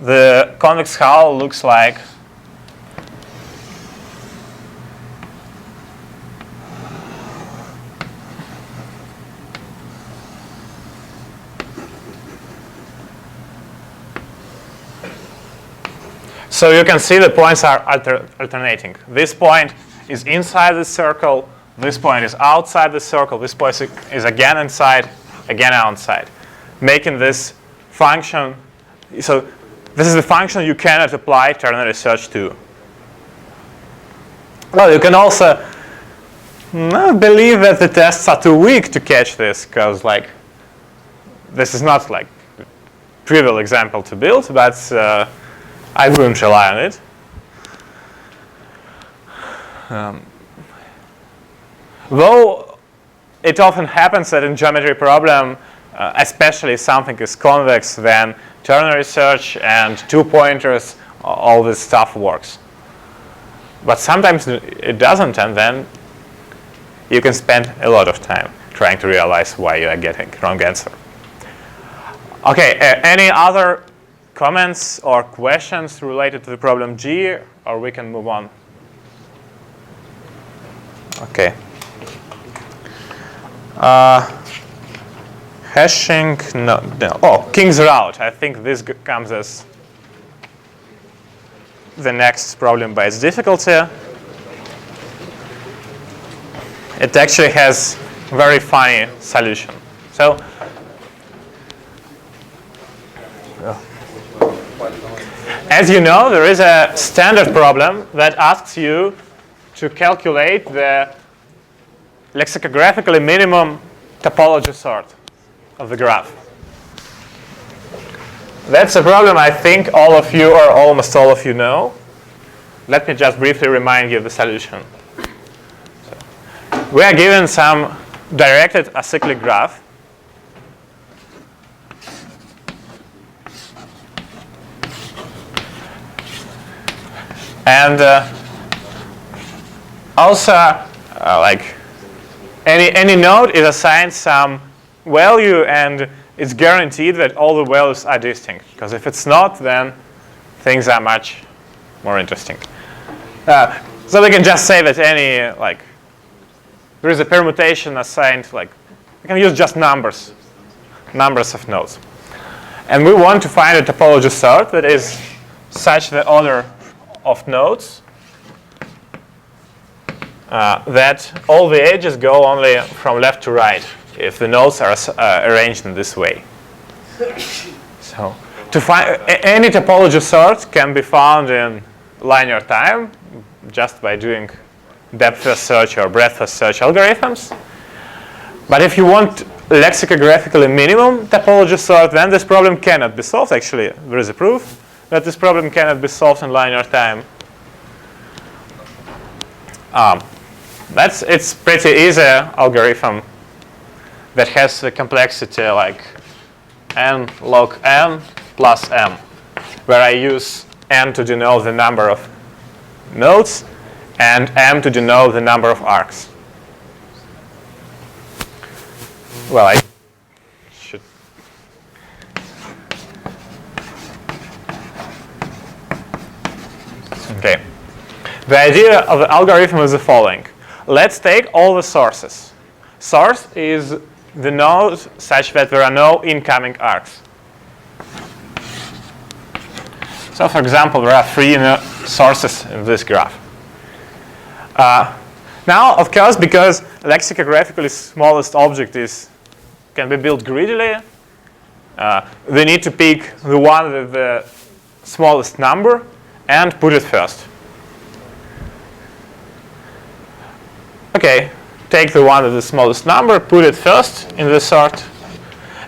the convex hull looks like so you can see the points are alternating. This point is inside the circle. This point is outside the circle. This point is again inside, again outside, making this function. So this is the function you cannot apply ternary search to. Well, you can also believe that the tests are too weak to catch this, because like this is not like a trivial example to build, but I wouldn't rely on it. Though it often happens that in geometry problem, especially if something is convex, then ternary search and two pointers, all this stuff works. But sometimes it doesn't, and then you can spend a lot of time trying to realize why you are getting wrong answer. Okay, any other comments or questions related to the problem G, or we can move on? Okay. Hashing, no. Oh, King's route. I think this comes as the next problem by its difficulty. It actually has a very funny solution. So, as you know, there is a standard problem that asks you to calculate the lexicographically minimum topology sort of the graph. That's a problem I think all of you or almost all of you know. Let me just briefly remind you of the solution. So, we are given some directed acyclic graph. And also, like any node is assigned some value, and it's guaranteed that all the values are distinct. Because if it's not, then things are much more interesting. So we can just say that there is a permutation assigned, we can use just numbers of nodes. And we want to find a topology sort that is such the order of nodes that all the edges go only from left to right if the nodes are arranged in this way. So to find any topology sort can be found in linear time just by doing depth first search or breadth first search algorithms. But if you want lexicographically minimum topology sort, then this problem cannot be solved. Actually, there is a proof that this problem cannot be solved in linear time. It's pretty easy algorithm that has the complexity like n log n plus m, where I use n to denote the number of nodes and m to denote the number of arcs. well, I should. Okay. The idea of the algorithm is the following. Let's take all the sources. Source is the node such that there are no incoming arcs. So, for example, there are 3 sources in this graph. Now, of course, because lexicographically smallest object can be built greedily, we need to pick the one with the smallest number and put it first. Okay, take the one with the smallest number, put it first in the sort,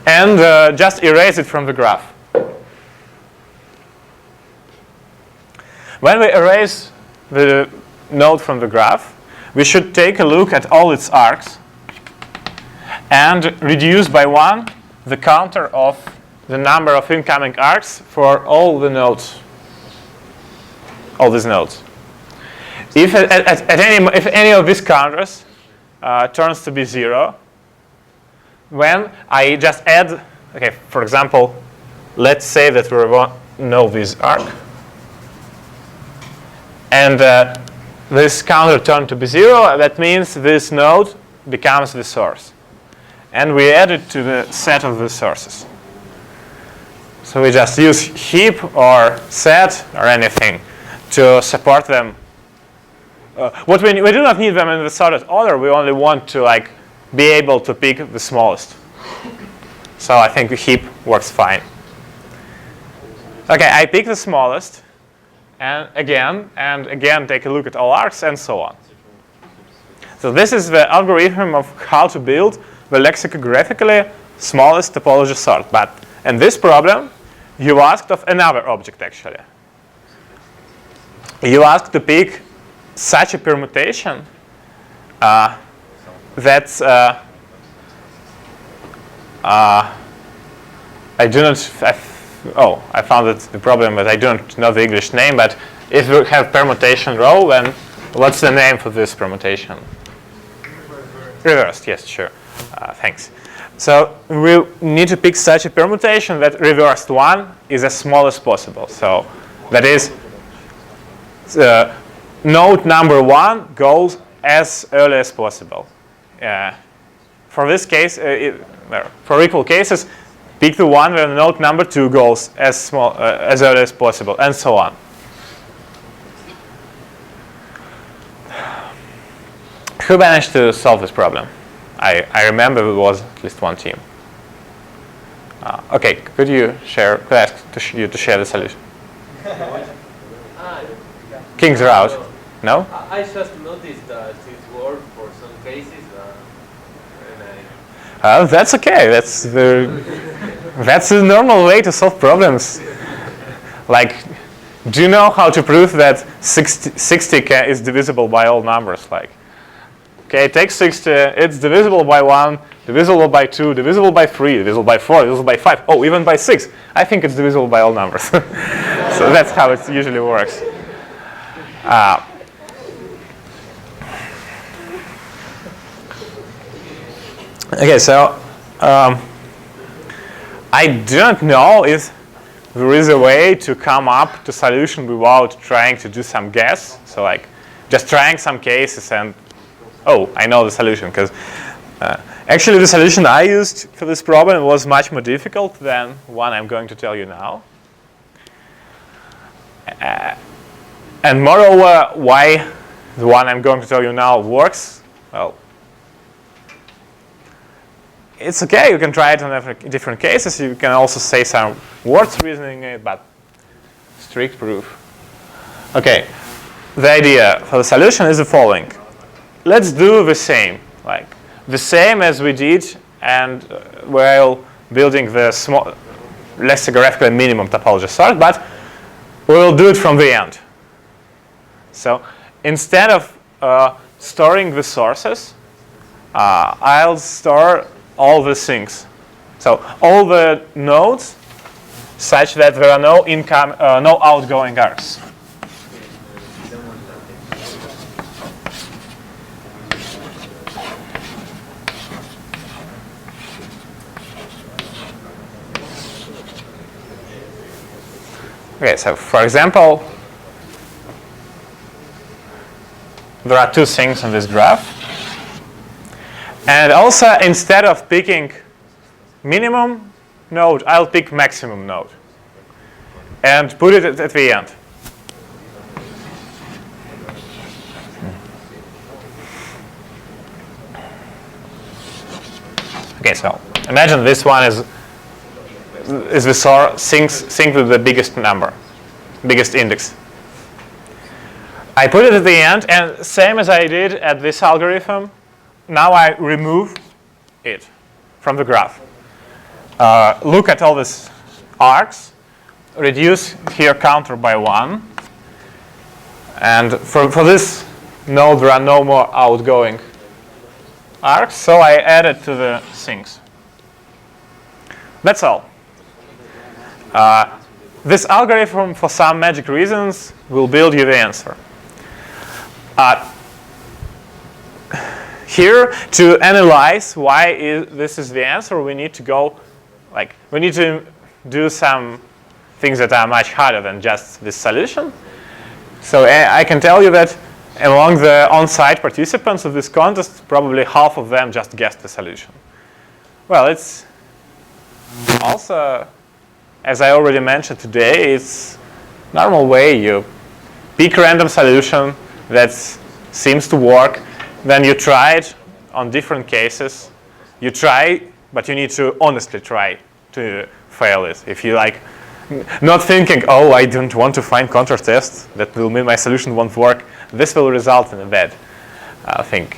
and just erase it from the graph. When we erase the node from the graph, we should take a look at all its arcs and reduce by 1 the counter of the number of incoming arcs for all the nodes, all these nodes. If if any of these counters turns to be 0, when I just add, okay, for example, let's say that we know this arc, and this counter turned to be 0, that means this node becomes the source. And we add it to the set of the sources. So we just use heap or set or anything to support them. We do not need them in the sorted order. We only want to be able to pick the smallest. So I think the heap works fine. Okay, I pick the smallest. And again take a look at all arcs and so on. So this is the algorithm of how to build the lexicographically smallest topology sort. But in this problem, you asked of another object actually. You asked to pick such a permutation that's I do not. I found it the problem, but I don't know the English name. But if we have permutation row, then what's the name for this permutation? Reversed, yes, sure. Thanks. So we need to pick such a permutation that reversed 1 is as small as possible. So that is, node number 1 goes as early as possible. For this case, for equal cases, pick the one where node number 2 goes as early as possible, and so on. Who managed to solve this problem? I remember there was at least one team. Okay, could I ask you to share the solution? King's Route. No? I just noticed that it worked for some cases. That's okay. That's a normal way to solve problems. Do you know how to prove that 60 is divisible by all numbers? Okay, take 60, it's divisible by 1, divisible by 2, divisible by 3, divisible by 4, divisible by 5, oh, even by 6. I think it's divisible by all numbers. So that's how it usually works. Okay, so I don't know if there is a way to come up to solution without trying to do some guess. So just trying some cases and, oh, I know the solution. Because actually the solution I used for this problem was much more difficult than one I'm going to tell you now. And moreover, why the one I'm going to tell you now works, well, it's okay, you can try it on different cases. You can also say some words reasoning it, but strict proof. Okay, the idea for the solution is the following. Let's do the same, the same as we did and while building the small lexicographical minimum topology sort, but we will do it from the end. So instead of storing the sources, I'll store all the things. So all the nodes such that there are no no outgoing arcs. Okay, so for example, there are two things on this graph. And also, instead of picking minimum node, I'll pick maximum node and put it at the end. Okay, so imagine this one is the sync with the biggest number, biggest index. I put it at the end, and same as I did at this algorithm, now I remove it from the graph. Look at all these arcs, reduce here counter by 1, and for this node there are no more outgoing arcs, so I add it to the sinks. That's all. This algorithm, for some magic reasons, will build you the answer. Here, to analyze why this is the answer, we need to go, we need to do some things that are much harder than just this solution. So I can tell you that among the on-site participants of this contest, probably half of them just guessed the solution. Well, it's also, as I already mentioned today, it's normal way you pick a random solution that seems to work, then you try it on different cases. You try, but you need to honestly try to fail it. If you not thinking, oh, I don't want to find counter tests, that will mean my solution won't work, this will result in a bad thing.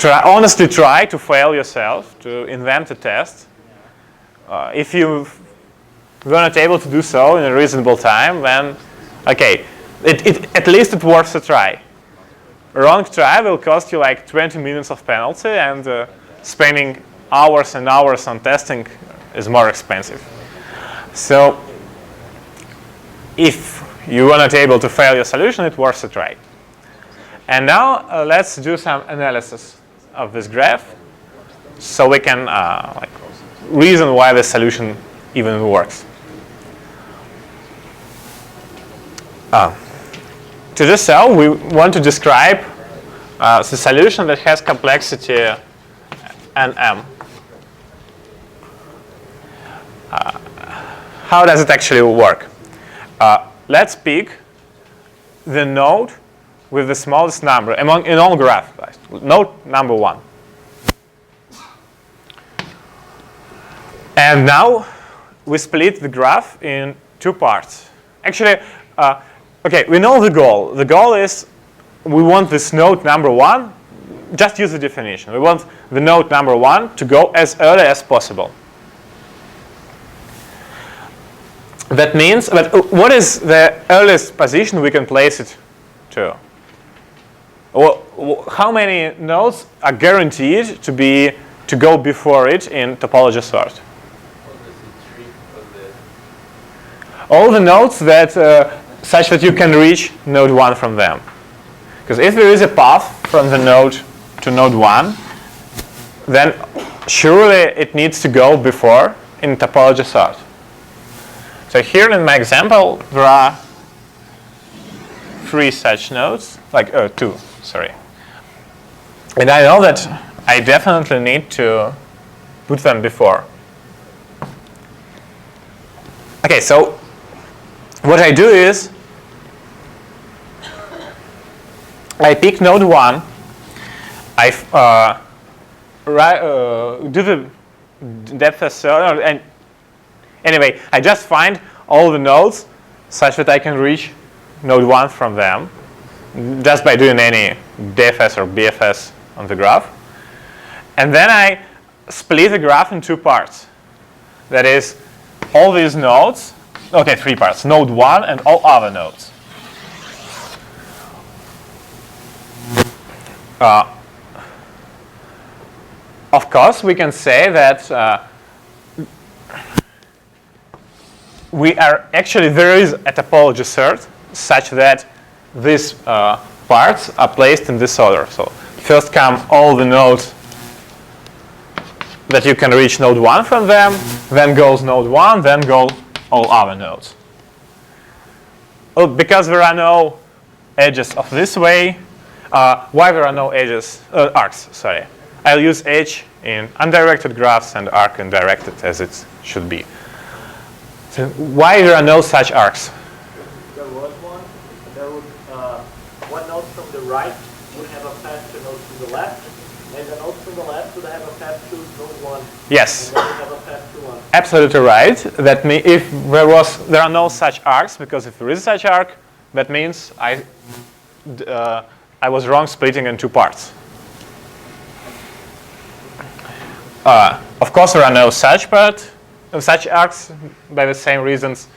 Honestly try to fail yourself, to invent a test. If you were not able to do so in a reasonable time, then, okay, at least it worth a try. A wrong try will cost you 20 minutes of penalty, and spending hours and hours on testing is more expensive. So if you were not able to fail your solution, it's worth a try. And now let's do some analysis of this graph so we can reason why the solution even works. To do so, we want to describe the solution that has complexity nm. How does it actually work? Let's pick the node with the smallest number in all graphs. Node number 1. And now we split the graph in two parts. Actually, okay, we know the goal. The goal is we want this node number 1, just use the definition. We want the node number 1 to go as early as possible. That means, but what is the earliest position we can place it to? How many nodes are guaranteed to go before it in topology sort? All the nodes that such that you can reach node 1 from them. Because if there is a path from the node to node 1, then surely it needs to go before in topology sort. So here in my example, there are 3 such nodes, 2, sorry. And I know that I definitely need to put them before. Okay, so what I do is I pick node 1, I do the depth first search, and anyway, I just find all the nodes such that I can reach node 1 from them just by doing any DFS or BFS on the graph. And then I split the graph in 2 parts. That is, all these nodes, okay, 3 parts, node 1 and all other nodes. Of course, we can say that there is a topology sort such that these parts are placed in this order. So first come all the nodes that you can reach node 1 from them, then goes node 1, then go all other nodes. Oh, because there are no edges of this way. Why there are no edges, arcs, sorry. I'll use edge in undirected graphs and arc in directed as it should be. So why there are no such arcs? There was one. There would one node from the right would have a path to node from the left, and the node from the left would have a path to node 1. Yes. And then would have a path to 1. Absolutely right. That means if there are no such arcs, because if there is such arc, that means I was wrong splitting in two parts. Of course, there are no such arcs by the same reasons,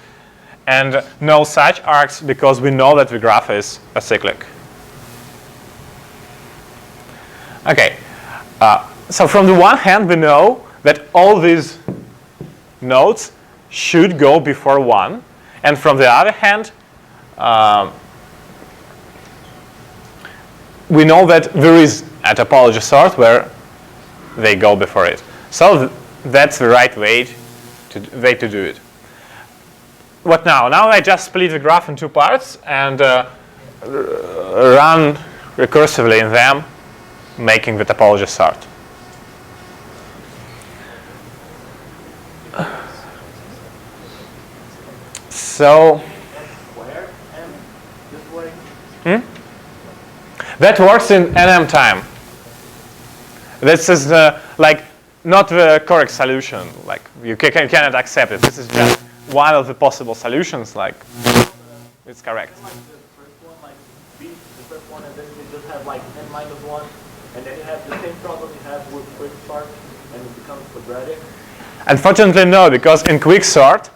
and no such arcs because we know that the graph is acyclic. Okay, so from the one hand, we know that all these nodes should go before 1, and from the other hand, we know that there is a topology sort where they go before it. So that's the right way to do it. What now? Now I just split the graph in two parts and run recursively in them, making the topology sort. So Square m this way. that works in NM time. This is like not the correct solution. Like you cannot accept it. This is just one of the possible solutions. Like it's correct. Like the first one, like B, the first one, and then you just have like n minus 1, and then you have the same problem you have with quick sort, and it becomes quadratic. Unfortunately, no, because in quicksort,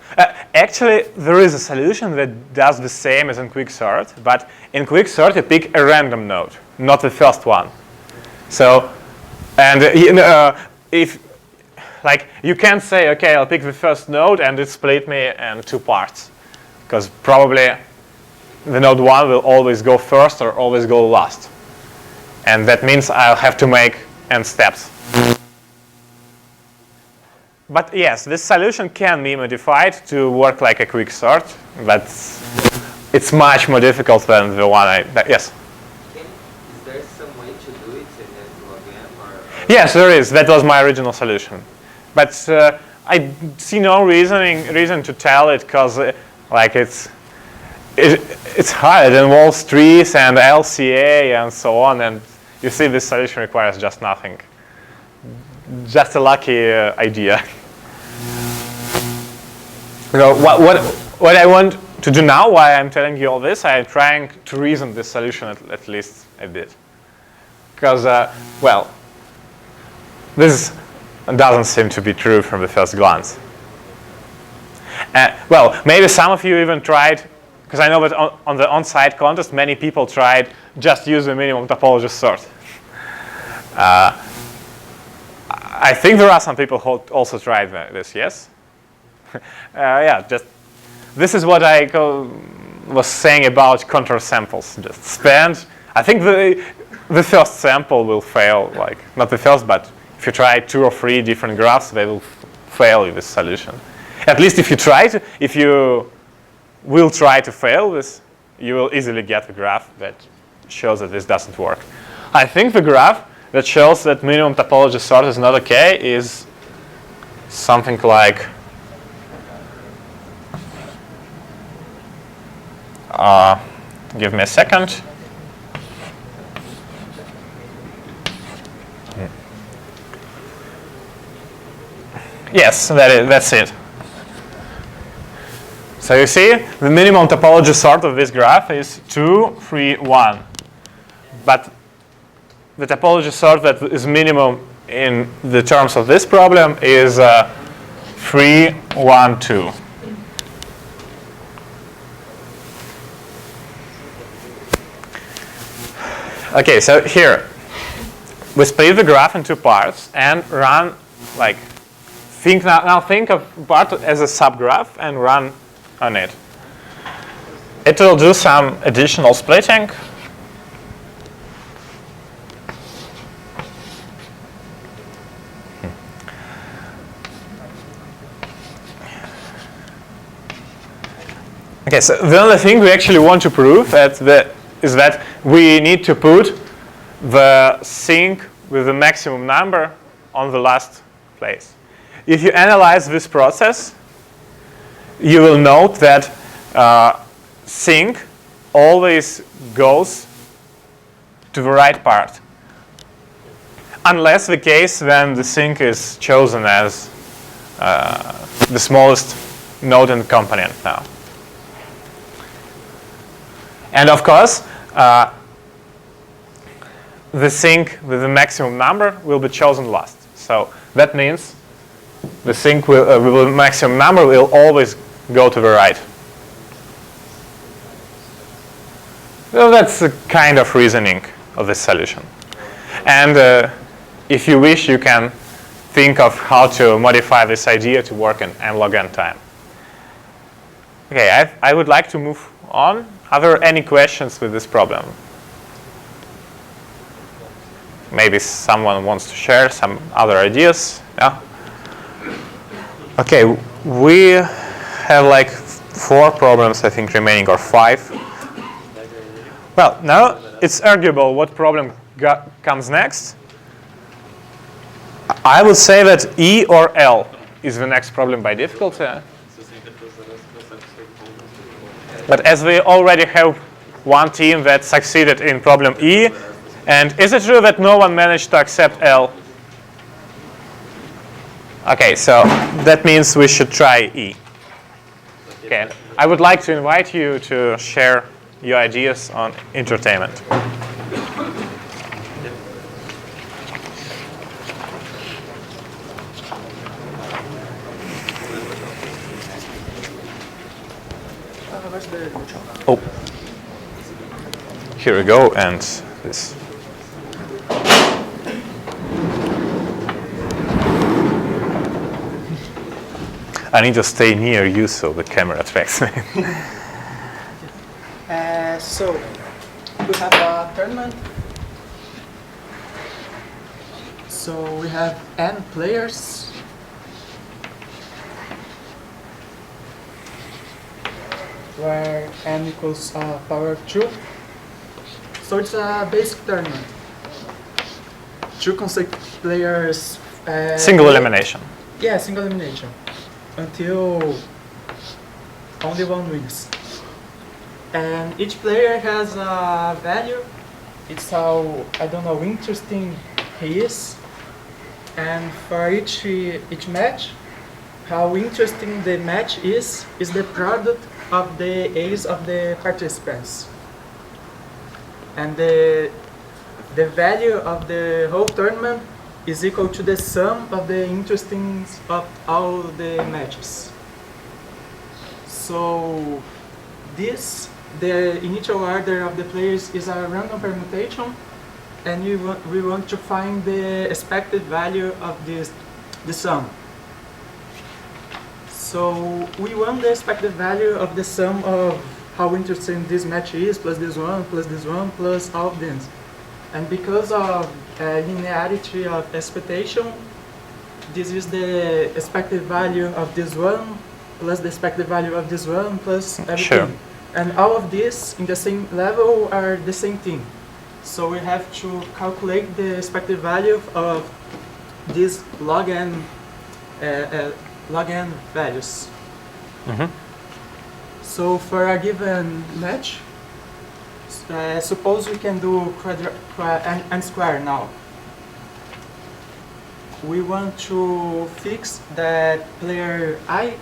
actually there is a solution that does the same as in quicksort, but in quicksort you pick a random node, not the first one. So, and if like you can't say, okay, I'll pick the first node and it split me in two parts, because probably the node 1 will always go first or always go last, and that means I'll have to make n steps. But yes, this solution can be modified to work like a quicksort, but it's much more difficult than the one yes? Is there some way to do it in log or? Yes, there is. That was my original solution. But I see no reason to tell it, because like it's hard. It involves trees and LCA and so on, and you see this solution requires just nothing. Just a lucky idea. So what I want to do now, why I'm telling you all this, I'm trying to reason this solution at least a bit. Because, well, this doesn't seem to be true from the first glance. Well, maybe some of you even tried, because I know that on the on-site contest, many people tried just use the minimum topology sort. I think there are some people who also tried this, yes? Yeah, just this is what I was saying about contour samples. Just spend. I think the first sample will fail. Like not the first, but if you try 2 or 3 different graphs, they will fail with this solution. At least if you will try to fail this, you will easily get the graph that shows that this doesn't work. I think the graph that shows that minimum topology sort is not okay is something like give me a second. Yes, that's it. So you see, the minimum topology sort of this graph is 2, 3, 1. But the topology sort that is minimum in the terms of this problem is 3, 1, 2. Okay, so here we split the graph in 2 parts and run like think of part as a subgraph and run on it. It will do some additional splitting. Okay, so the only thing we actually want to prove is that we need to put the sync with the maximum number on the last place. If you analyze this process, you will note that sync always goes to the right part. Unless the case when the sync is chosen as the smallest node and component now. And of course, the sync with the maximum number will be chosen last. So that means the sync with the maximum number will always go to the right. Well, that's the kind of reasoning of this solution. And if you wish, you can think of how to modify this idea to work in n log n time. Okay, I would like to move on. Are there any questions with this problem? Maybe someone wants to share some other ideas. Yeah? Okay, we have like 4 problems, I think, remaining, or 5. Well, now it's arguable what problem comes next. I would say that E or L is the next problem by difficulty. But as we already have one team that succeeded in problem E, and is it true that no one managed to accept L? Okay, so that means we should try E. Okay, I would like to invite you to share your ideas on entertainment. Oh, here we go, and this. I need to stay near you so the camera tracks me. So we have a tournament. So we have n players. Where n equals power of 2. So it's a basic tournament. 2 consecutive players. Single elimination. Yeah, single elimination. Until only one wins. And each player has a value. It's how, I don't know, interesting he is. And for each match, how interesting the match is the product of the A's of the participants. And the value of the whole tournament is equal to the sum of the interesting of all the matches. So the initial order of the players is a random permutation, and we want to find the expected value of the sum. So we want the expected value of the sum of how interesting this match is, plus this one, plus all of this. And because of linearity of expectation, this is the expected value of this one, plus the expected value of this one, plus everything. Sure. And all of this in the same level are the same thing. So we have to calculate the expected value of these log n values. Mm-hmm. So for a given match, suppose we can do n square now. We want to fix that player I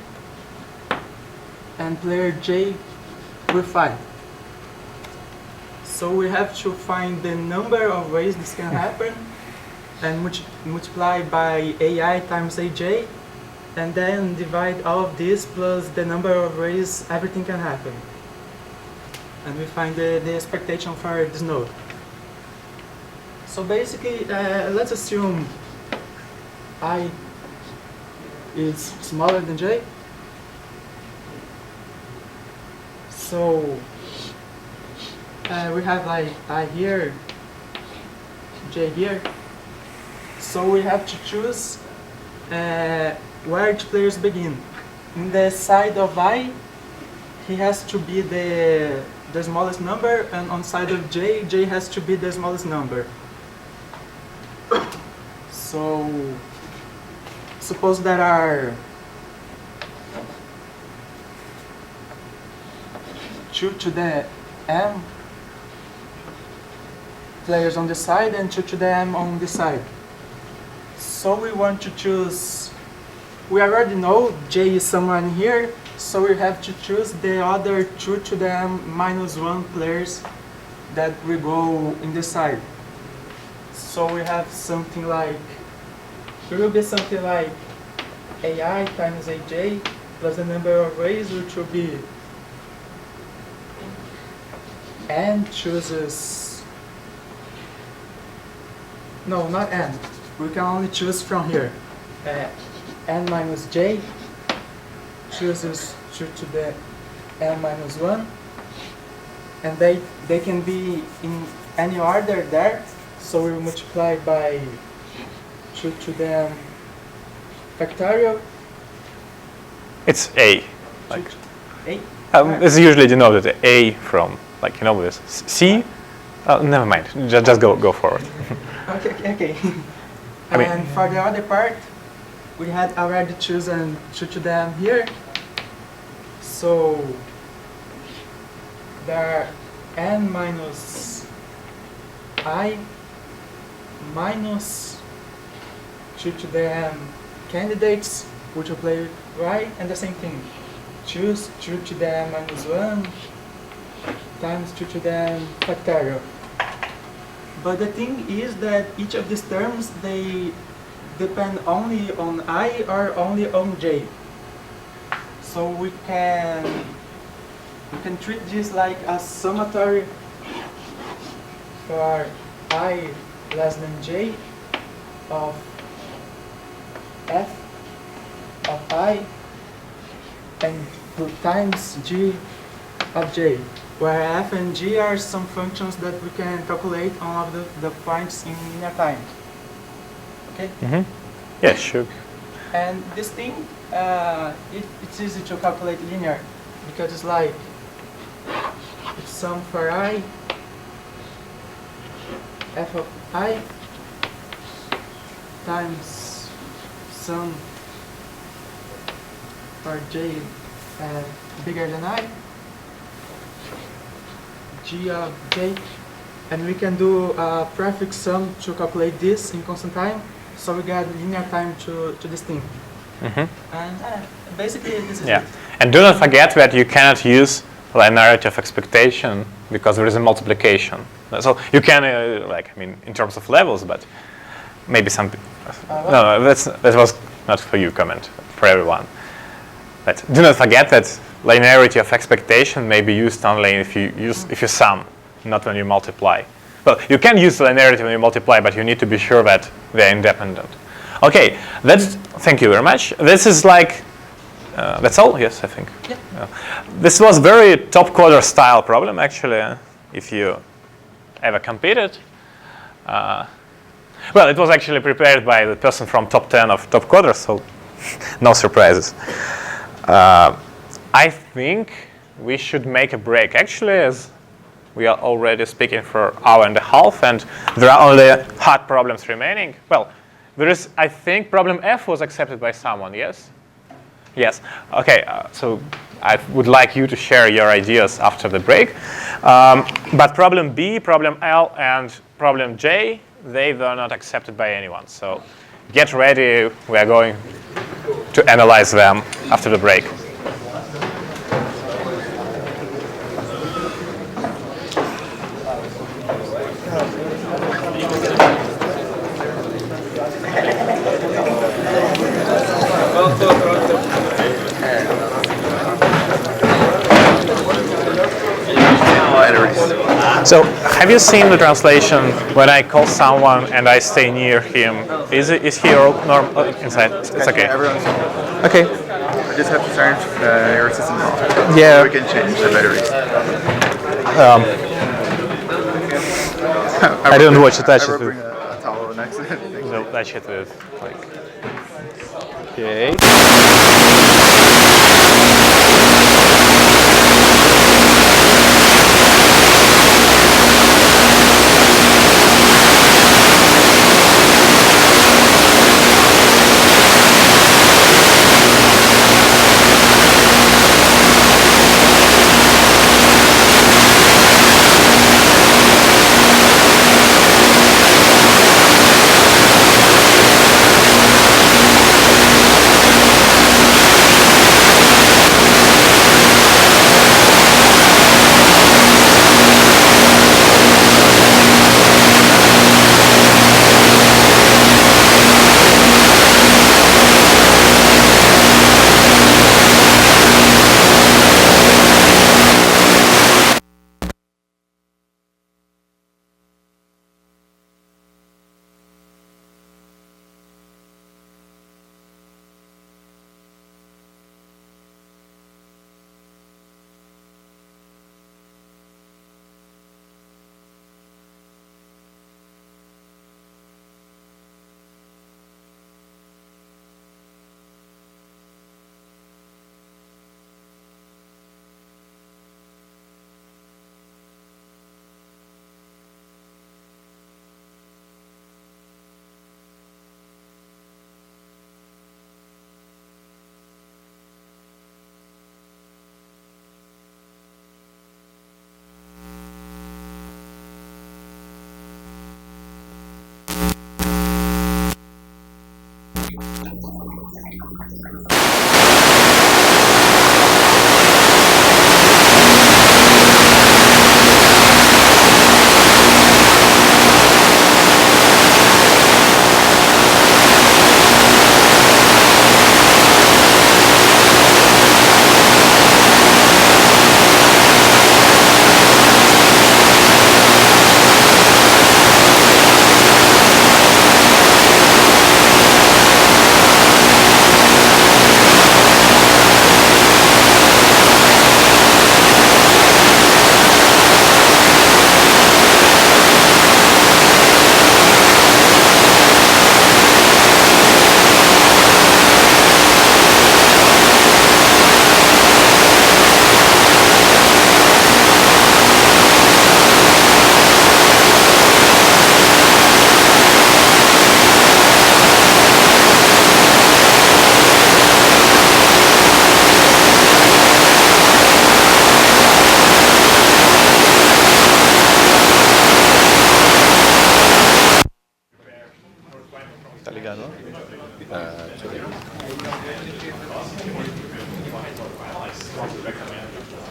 and player J will find. So we have to find the number of ways this can happen and multiply by AI times AJ, and then divide all of this plus the number of ways everything can happen. And we find the expectation for this node. So basically, let's assume I is smaller than J. So we have like I here, J here. So we have to choose where each players begin. In the side of I, he has to be the smallest number, and on side of J, J has to be the smallest number. So suppose there are 2 to the m players on the side and 2 to the m on the side. So we want to choose, we already know J is someone here, so we have to choose the other 2 to the m minus 1 players that will go in the side. So we have something like, it will be something like AI times AJ plus the number of ways, which will be n chooses, no, not n, we can only choose from here. N minus j chooses 2 to the n minus 1, and they can be in any order there, so we multiply by 2 to the n factorial. It's A. Like, A? it's usually denoted A from, like, you know, this C. Never mind. Just go forward. Okay. I mean- And for the other part, we had already chosen 2 to the m here. So there are n minus I minus 2 to the m candidates, which will play y, and the same thing. Choose 2 to the m minus 1 times 2 to the m factorial. But the thing is that each of these terms, they depend only on I or only on j. So we can treat this like a summatory for I less than j of f of I and times g of j, where f and g are some functions that we can calculate on all of the points in linear time. Okay? Mm-hmm. Yeah, sure. And this thing, it's easy to calculate linear, because it's like, it's sum for I, f of I, times sum for j bigger than I, g of j, and we can do a prefix sum to calculate this in constant time, so we get linear time to this thing. Mm-hmm. And basically this is Yeah. it. And do not forget that you cannot use linearity of expectation because there is a multiplication. So you can, in terms of levels, but maybe some. No, that was not for you comment, for everyone. But do not forget that linearity of expectation may be used only if you sum, not when you multiply. Well, you can use linearity when you multiply, but you need to be sure that they're independent. Okay, thank you very much. This is like, that's all? Yes, I think. Yeah. This was very top coder style problem, actually, if you ever competed. Well, it was actually prepared by the person from top 10 of top coders, so no surprises. I think we should make a break, actually, as we are already speaking for an hour and a half, and there are only hard problems remaining. Well, there is, I think, problem F was accepted by someone, yes? Yes. Okay, so I would like you to share your ideas after the break. But problem B, problem L, and problem J, they were not accepted by anyone. So get ready. We are going to analyze them after the break. So, have you seen the translation when I call someone and I stay near him? Is he inside? It's okay. Everyone's Okay. I just have to turn your system off. Yeah. We can change the batteries. I don't watch it. Touch I it will with. bring a towel next to it. No, touch it with. Like. Okay.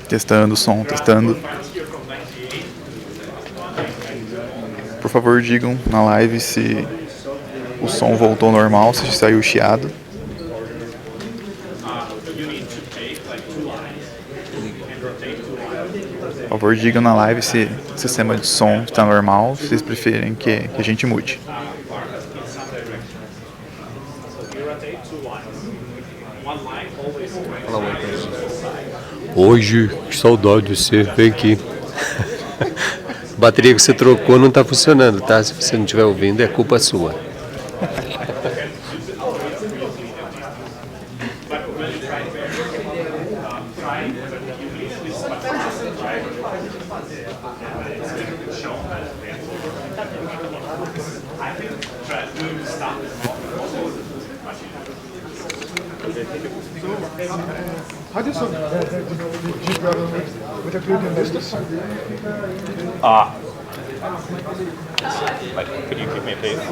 Testando o som, testando. Por favor, digam na live se o som voltou ao normal, se saiu chiado. Por favor, digam na live se o sistema de som está normal, se vocês preferem que a gente mude. Hoje, que saudade de você, vem aqui. A bateria que você trocou não está funcionando, tá? Se você não estiver ouvindo, é culpa sua. How do you solve the G problem with Euclidean distance? Could you give me a please?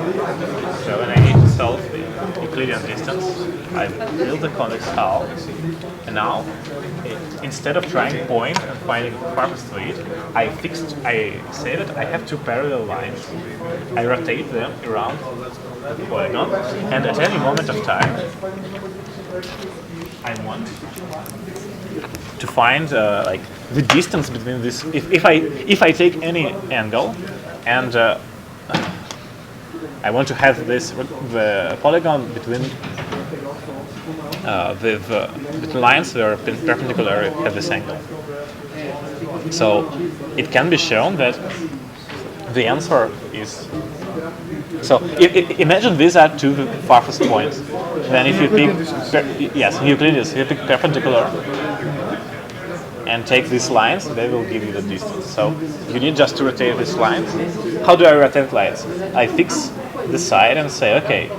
So when I need to solve the Euclidean distance, I build the convex hull, and now instead of trying point and finding the farthest to it, I say that I have two parallel lines. I rotate them around the polygon, and at any moment of time, I want to find like the distance between this. If I take any angle, and I want to have the polygon between the lines that are perpendicular at this angle. So it can be shown that the answer is. So imagine these are two farthest points. Then if you pick Euclidean, you pick perpendicular and take these lines, they will give you the distance. So you need just to rotate these lines. How do I rotate lines? I fix the side and say, okay,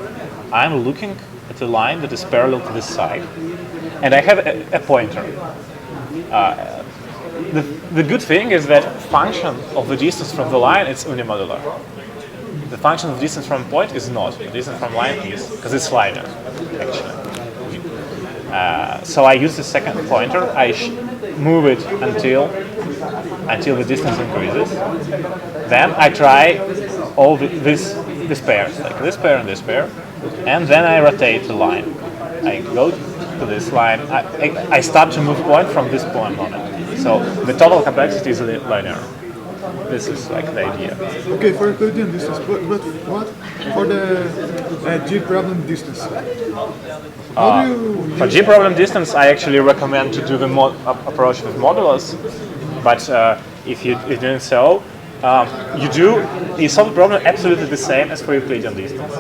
I'm looking at a line that is parallel to this side, and I have a pointer. The good thing is that function of the distance from the line is unimodular. The function of distance from point is not. The distance from line is, because it's linear, actually. So I use the second pointer. I move it until the distance increases. Then I try all these pairs, like this pair and this pair, and then I rotate the line. I go to this line. I start to move point from this point on it. So the total complexity is linear. This is like the idea. Okay, for Euclidean distance, but what for the G problem distance? How do you For G problem distance, I actually recommend to do the approach with modulus. But if you're doing so, you solve the problem absolutely the same as for Euclidean distance.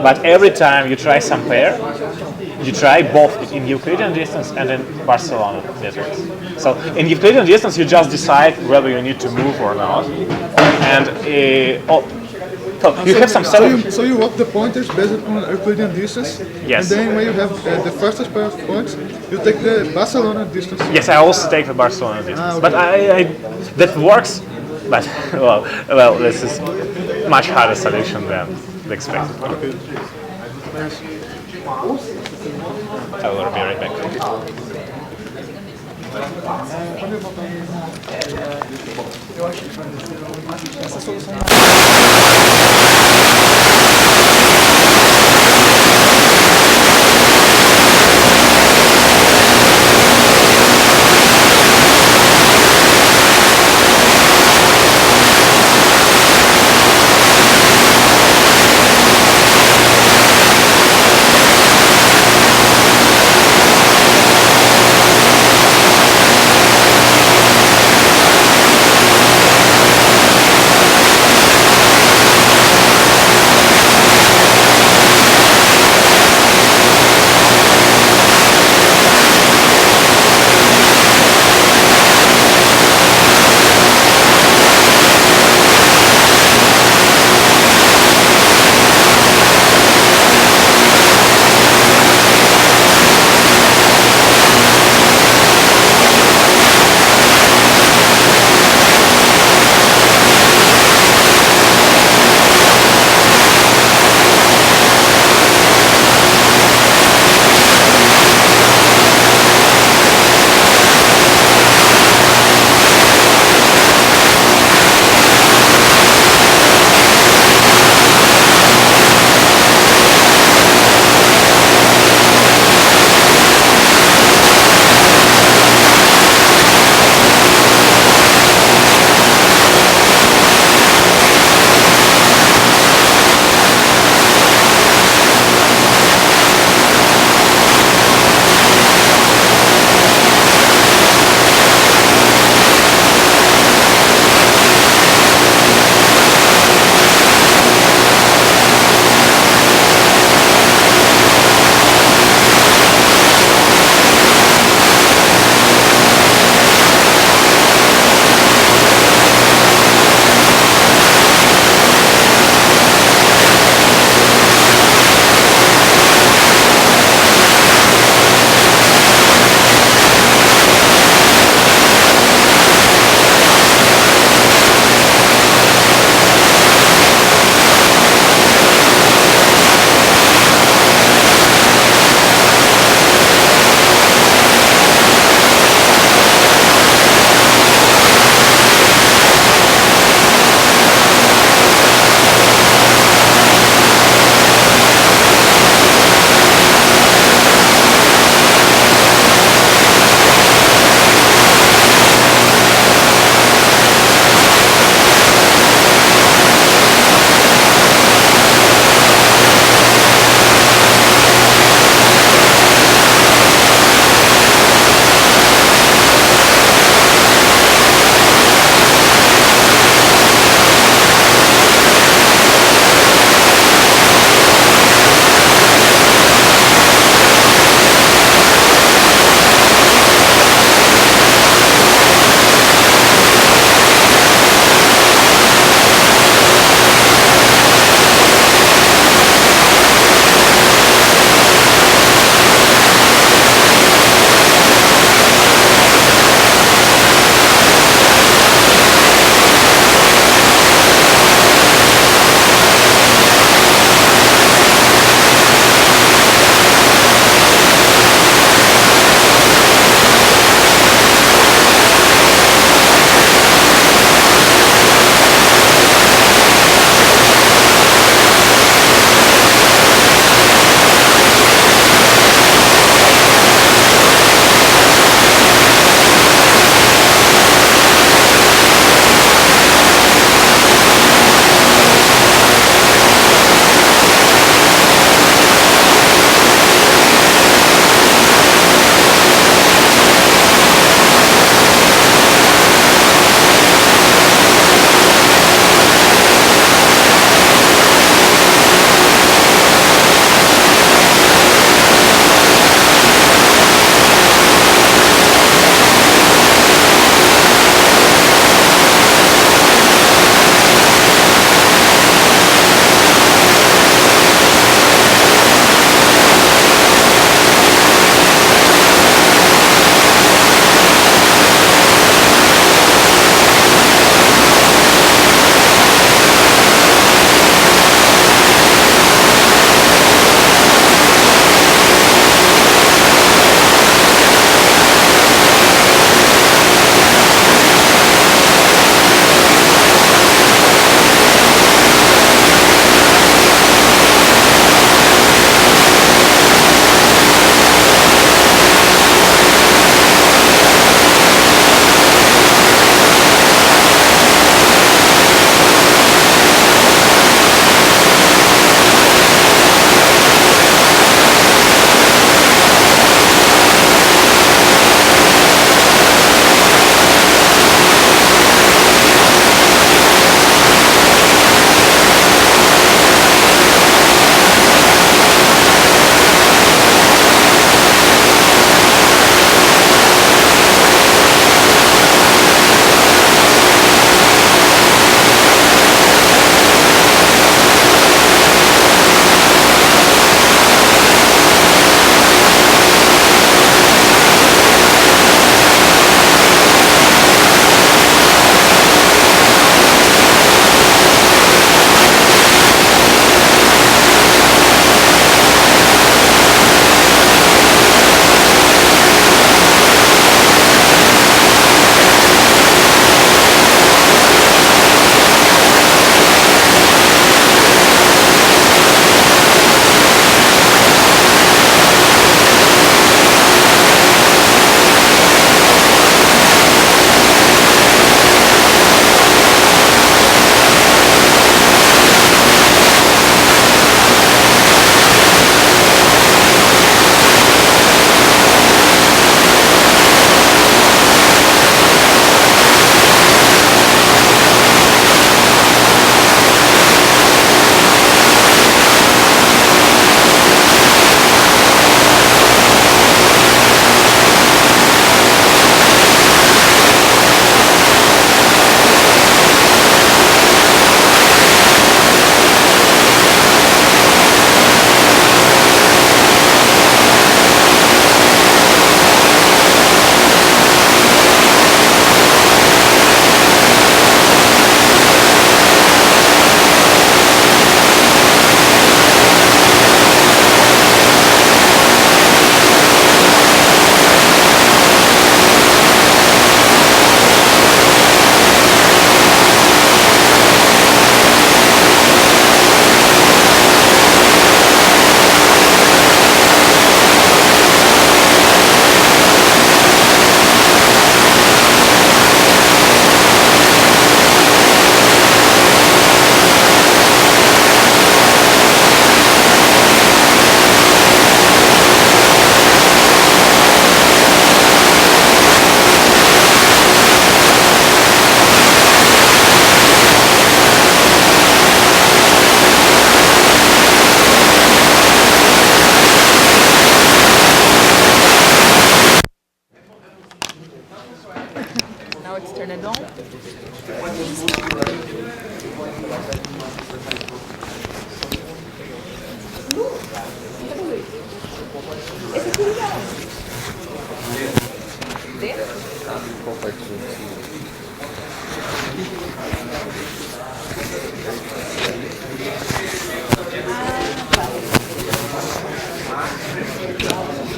But every time you try some pair, you try both in Euclidean distance and in Barcelona distance. So in Euclidean distance, you just decide whether you need to move or not. And so you have some So you walk the pointers based on Euclidean distance. Yes. And then when you have the fastest pair of points, you take the Barcelona distance. Yes, I also take the Barcelona distance. Okay. But I that works. But well, this is much harder solution than the expected one. I will be right back.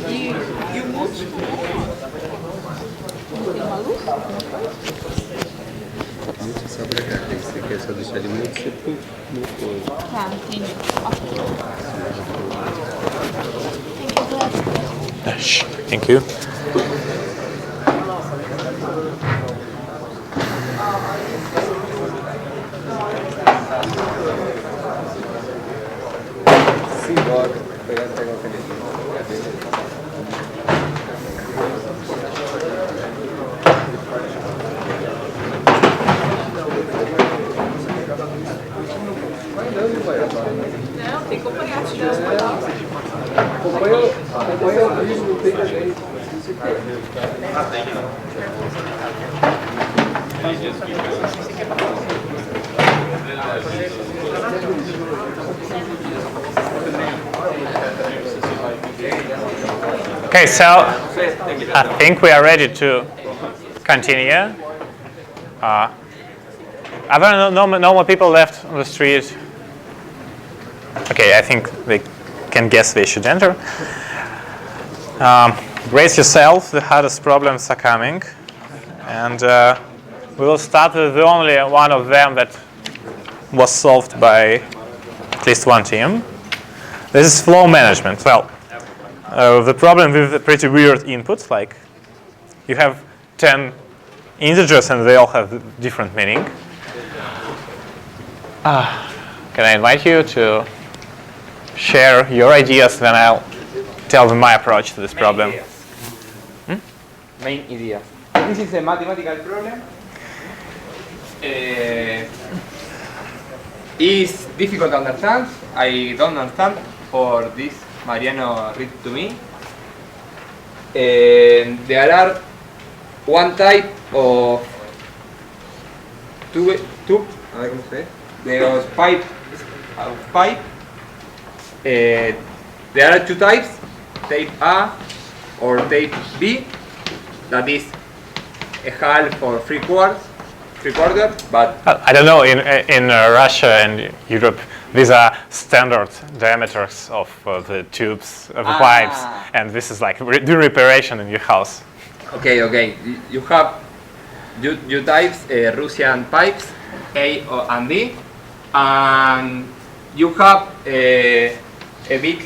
E o múltiplo? Tem uma luz? Você sabe que você quer só deixar ele muito sempre muito. Tá, entendi. Thank you. Simbora, pegar o canetinho. Não, tem que acompanhar as crianças. Acompanha o vídeo, não tem também. Okay, so I think we are ready to continue. Are there no more people left on the street? Okay, I think they can guess they should enter. Brace yourself, the hardest problems are coming. And we will start with the only one of them that was solved by at least one team. This is flow management. Well, the problem with pretty weird inputs, like you have 10 integers and they all have different meaning. Can I invite you to share your ideas, then I'll tell them my approach to this problem. Main idea. This is a mathematical problem. It's difficult to understand. I don't understand. For this, Mariano read to me. There are one type of tube. There was pipe. There are two types, tape A or tape B. That is a half or three quarter. But I don't know, in Russia and Europe, these are standard diameters of the tubes, of the pipes, and this is like do reparation in your house. Okay. You have two types, Russian pipes, A and B, and you have a big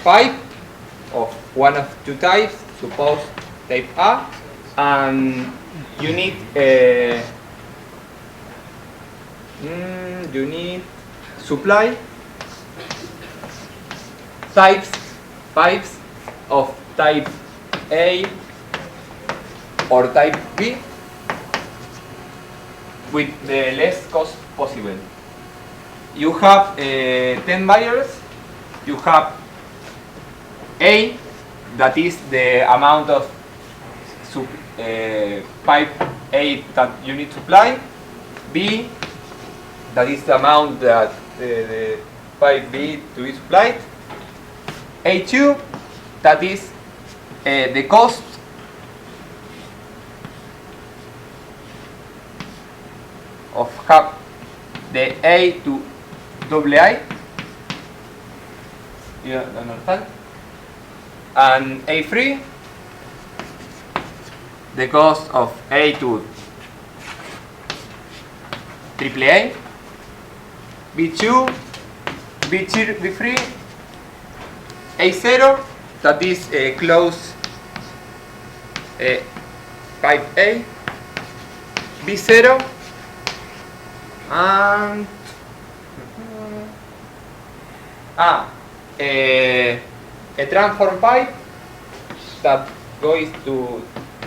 pipe of one of two types, suppose type A, and you need supply pipes of type A or type B with the less cost possible. You have 10 wires. You have A, that is the amount of pipe A that you need to supply. B, that is the amount that the pipe B to be supplied. A2, that is the cost of have the A to AA. You understand? And A3, the cost of A to AAA. B2, B3, A0, that is a closed pipe A. B0, and a transform pipe that goes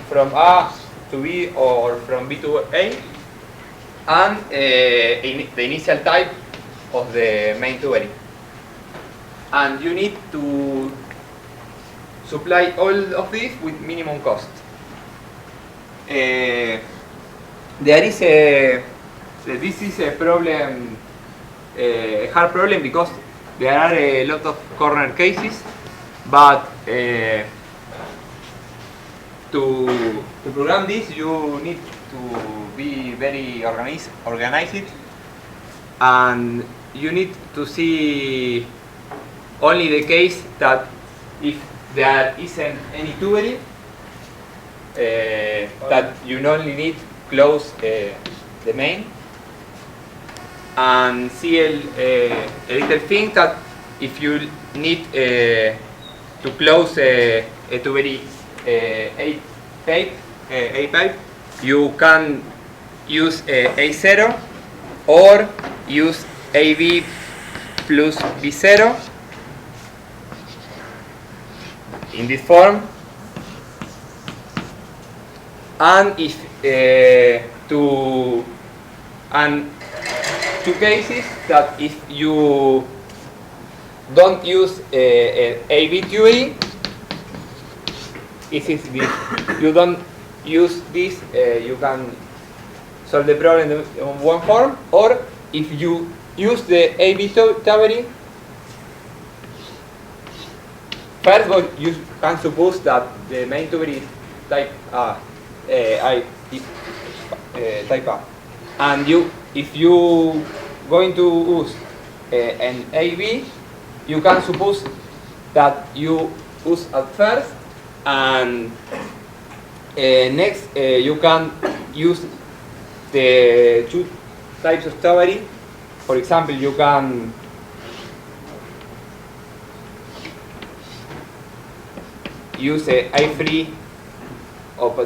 from A to B or from B to A, and the initial type of the main tubeling. And you need to supply all of this with minimum cost. There is a this is a problem, a hard problem, because there are a lot of corner cases, but to program this you need to be very organized, and you need to see only the case that if there isn't any tubeling, that you only need close the main, and see a little thing that if you need to close a tubery A pipe, you can use A0 or use AB plus B0 in this form, and if two cases that if you don't use AB tubery, if you don't use this, you can solve the problem in one form, or if you use the AB tubery, first you can suppose that the main tubery is type type A, and if you going to use an AB, you can suppose that you use at first, and next you can use the two types of tubery. For example, you can use A3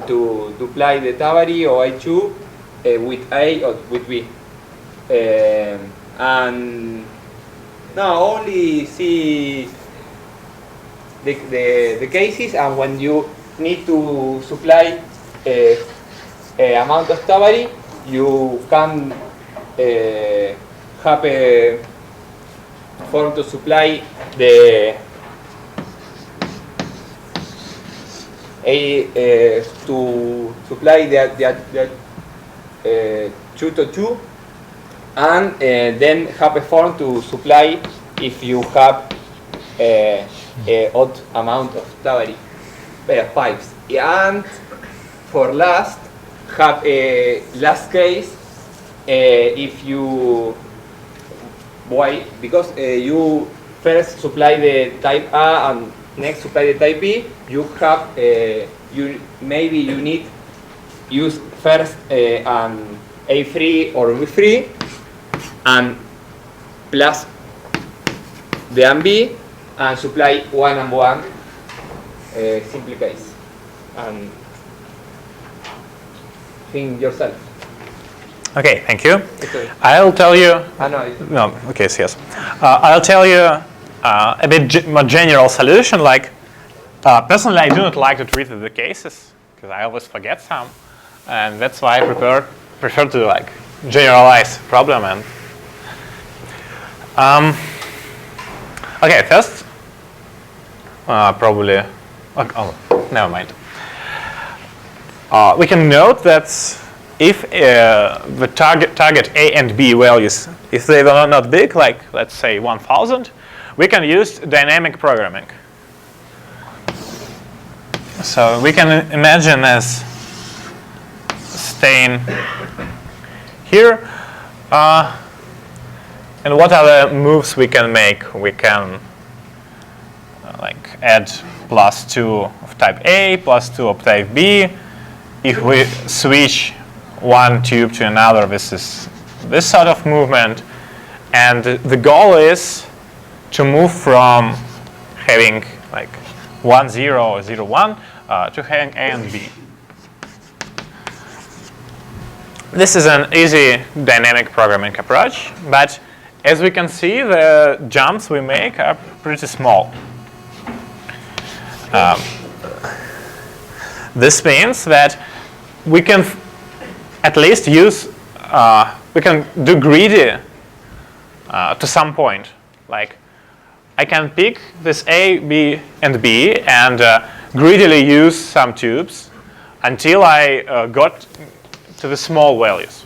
to apply the tubery, or A2 with A or with B. And now only see the cases, and when you need to supply a amount of tubery, you can have a form to supply the to supply the 2 to 2, and then have a form to supply if you have a odd amount of tubery pipes. And for last, have a last case if you because you first supply the type A and next supply the type B, you have maybe you need use first an A3 or B3 and plus the MB and supply 1 and 1 simple case, and think yourself. Okay, thank you. Okay. I'll tell you. No. Okay, so yes. I'll tell you a bit more general solution. Like, personally, I do not like to treat the cases because I always forget some, and that's why I prefer to like generalize problem. And okay, first, probably. Oh, never mind. We can note that if the target A and B values, if they are not big, like let's say 1000, we can use dynamic programming. So we can imagine as staying here. And what are the moves we can make? We can like add +2 of type A, +2 of type B. If we switch one tube to another, this is this sort of movement. And the goal is to move from having like 1, 0, 0, 1 to having A and B. This is an easy dynamic programming approach, but as we can see, the jumps we make are pretty small. This means that we can at least use, we can do greedy to some point. Like, I can pick this A, B, and B and greedily use some tubes until I got to the small values.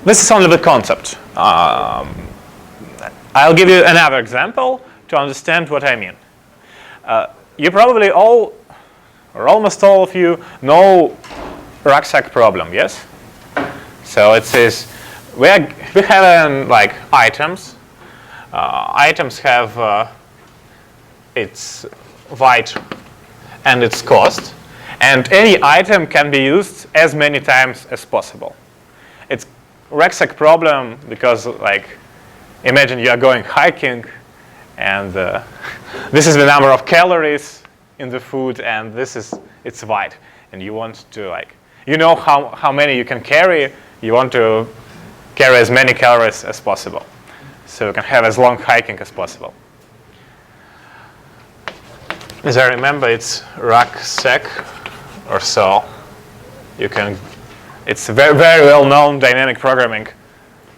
this is only the concept. I'll give you another example to understand what I mean. You probably all, or almost all of you, know rucksack problem, yes? So it says we have like items. Items have its weight and its cost, and any item can be used as many times as possible. It's rucksack problem because, like, imagine you are going hiking, and this is the number of calories in the food, and this is its weight, and you want to, like, you know how many you can carry. You want to carry as many calories as possible, so you can have as long hiking as possible. As I remember, it's rucksack or so. You can. It's very, very well-known dynamic programming.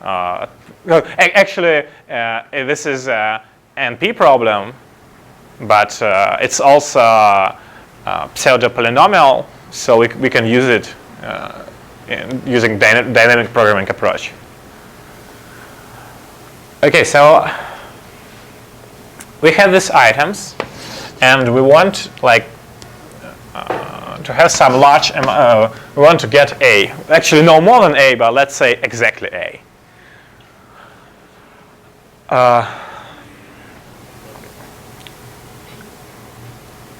Actually, this is an NP problem, but it's also pseudo-polynomial, so we can use it using dynamic programming approach. Okay, so we have these items, and we want, like, to have some large we want to get A. Actually, no more than A, but let's say exactly A.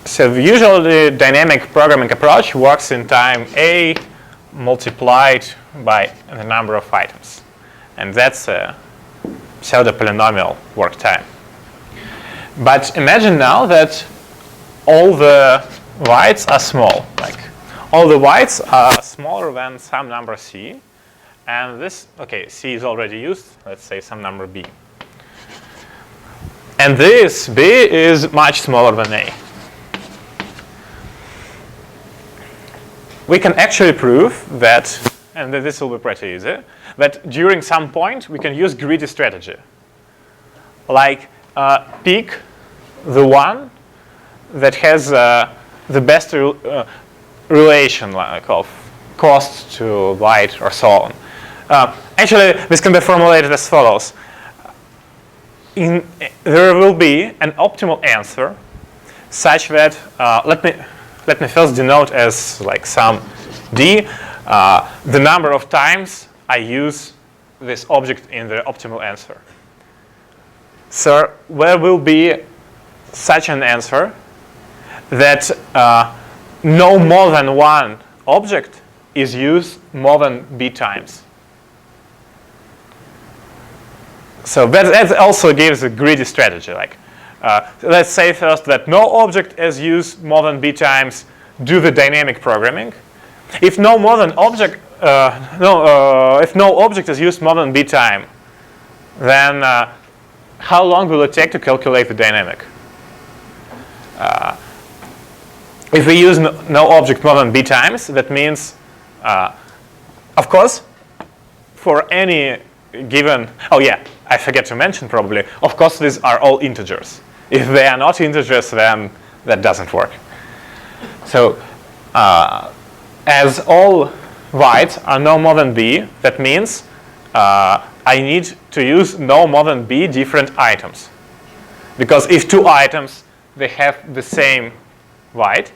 So usually the dynamic programming approach works in time A multiplied by the number of items. And that's a pseudo-polynomial work time. But imagine now that all the weights are small. Like, all the weights are smaller than some number C. And this, okay, C is already used. Let's say some number B. And this B is much smaller than A. We can actually prove that, and this will be pretty easy, that during some point we can use greedy strategy. Like, pick the one that has the best relation, like, of cost to weight or so on. Actually, this can be formulated as follows. There will be an optimal answer such that, let me first denote as, like, some D, the number of times I use this object in the optimal answer. So there will be such an answer that no more than one object is used more than B times. So that also gives a greedy strategy. Like, let's say first that no object is used more than B times, do the dynamic programming. If no more than object, if no object is used more than B time, then how long will it take to calculate the dynamic? If we use no object more than B times, that means, of course, for any given, oh yeah, I forget to mention probably, of course these are all integers. If they are not integers, then that doesn't work. So as all weights are no more than B, that means I need to use no more than B different items. Because if two items, they have the same weight,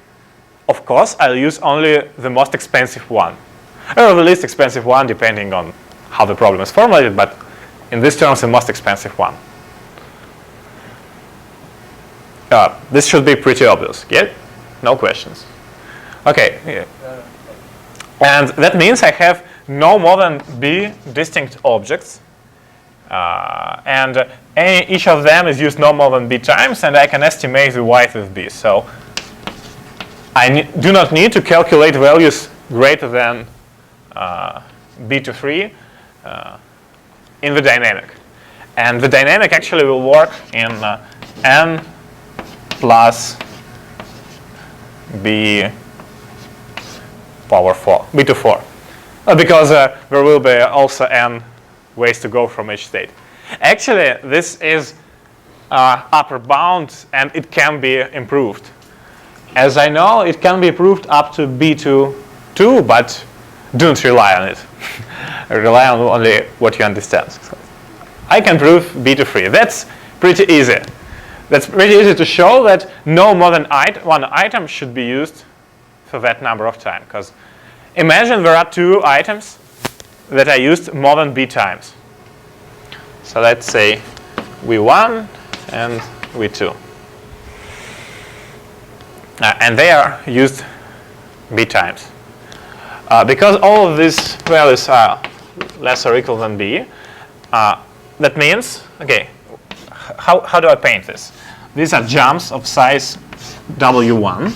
of course I'll use only the most expensive one. Or the least expensive one, depending on how the problem is formulated, but in these terms, the most expensive one. This should be pretty obvious. Yeah? No questions. Okay. Yeah. And that means I have no more than B distinct objects. And each of them is used no more than B times, and I can estimate the weight of B. So I do not need to calculate values greater than B to 3 in the dynamic. And the dynamic actually will work in n plus B power 4, B to 4. Because there will be also n ways to go from each state. Actually, this is upper bound, and it can be improved. As I know, it can be improved up to B to 2, but don't rely on it. rely on only what you understand. I can prove beta free. That's pretty easy. That's pretty easy to show that no more than one item should be used for that number of time. Because imagine there are two items that are used more than b times. So let's say v1 and v2. And they are used b times. Because all of these values are less or equal than b, that means, okay, how do I paint this? These are jumps of size w1,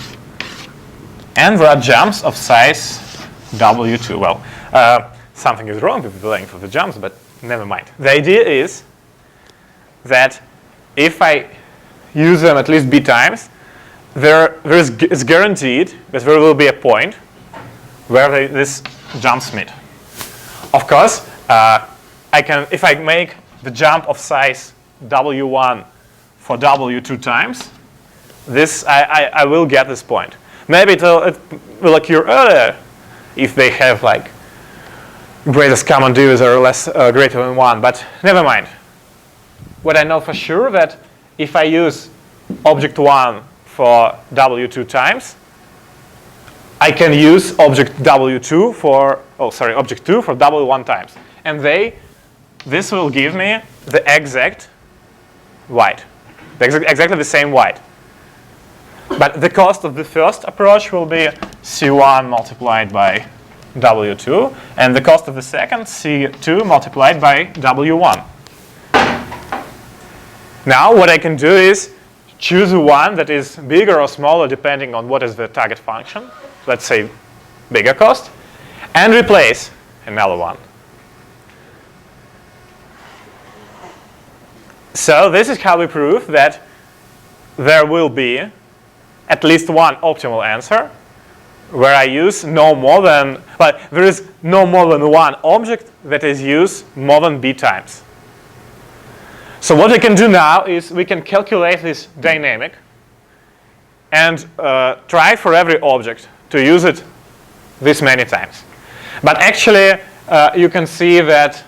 and there are jumps of size w2. Well, something is wrong with the length of the jumps, but never mind. The idea is that if I use them at least b times, it's guaranteed that there will be a point where these jumps meet. Of course, if I make the jump of size w1 for w2 times, I will get this point. Maybe it will occur earlier if they have like greatest common divisor less greater than 1, but never mind. What I know for sure that if I use object 1 for w2 times, I can use object w2 for object 2 for w1 times, and this will give me the exact weight, exactly the same weight. But the cost of the first approach will be c1 multiplied by w2, and the cost of the second c2 multiplied by w1. Now what I can do is choose one that is bigger or smaller depending on what is the target function. Let's say bigger cost, and replace another one. So this is how we prove that there will be at least one optimal answer where I use no more than, well, there is no more than one object that is used more than b times. So what we can do now is we can calculate this dynamic and try for every object to use it this many times. But actually, you can see that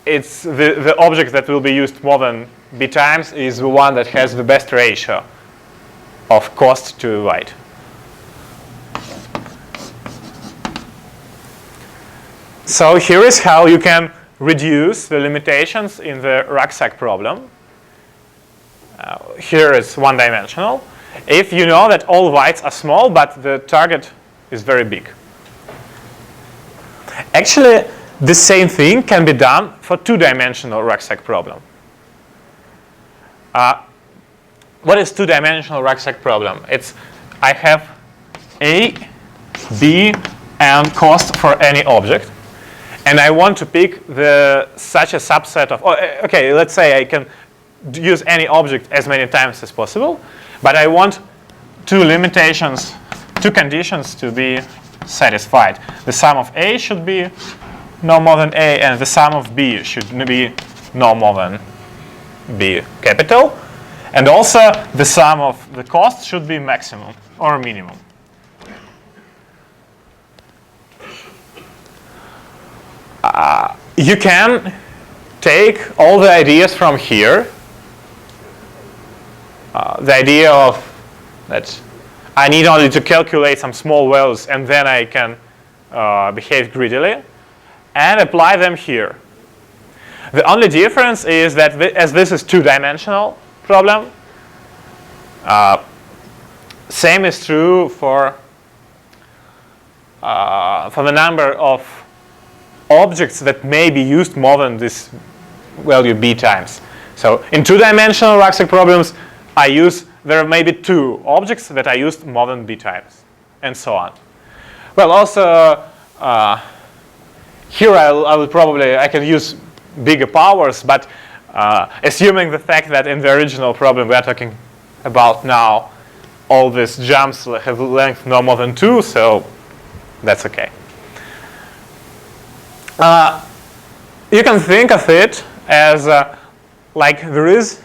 it's the object that will be used more than b times is the one that has the best ratio of cost to weight. So here is how you can reduce the limitations in the rucksack problem. Here is one-dimensional. If you know that all weights are small, but the target is very big. Actually, the same thing can be done for two-dimensional rucksack problem. What is two-dimensional rucksack problem? It's I have A, B, and cost for any object, and I want to pick such a subset of. Okay, let's say I can use any object as many times as possible, but I want two conditions to be satisfied. The sum of A should be no more than A, and the sum of B should be no more than B capital. And also, the sum of the cost should be maximum or minimum. You can take all the ideas from here. The idea of that I need only to calculate some small values and then I can behave greedily, and apply them here. The only difference is that as this is two-dimensional problem, same is true for the number of objects that may be used more than this value b times. So in two-dimensional rucksack problems, there may be two objects that are used more than b times, and so on. Well, also here I can use bigger powers, but assuming the fact that in the original problem we are talking about now, all these jumps have length no more than 2, so that's okay. You can think of it as like there is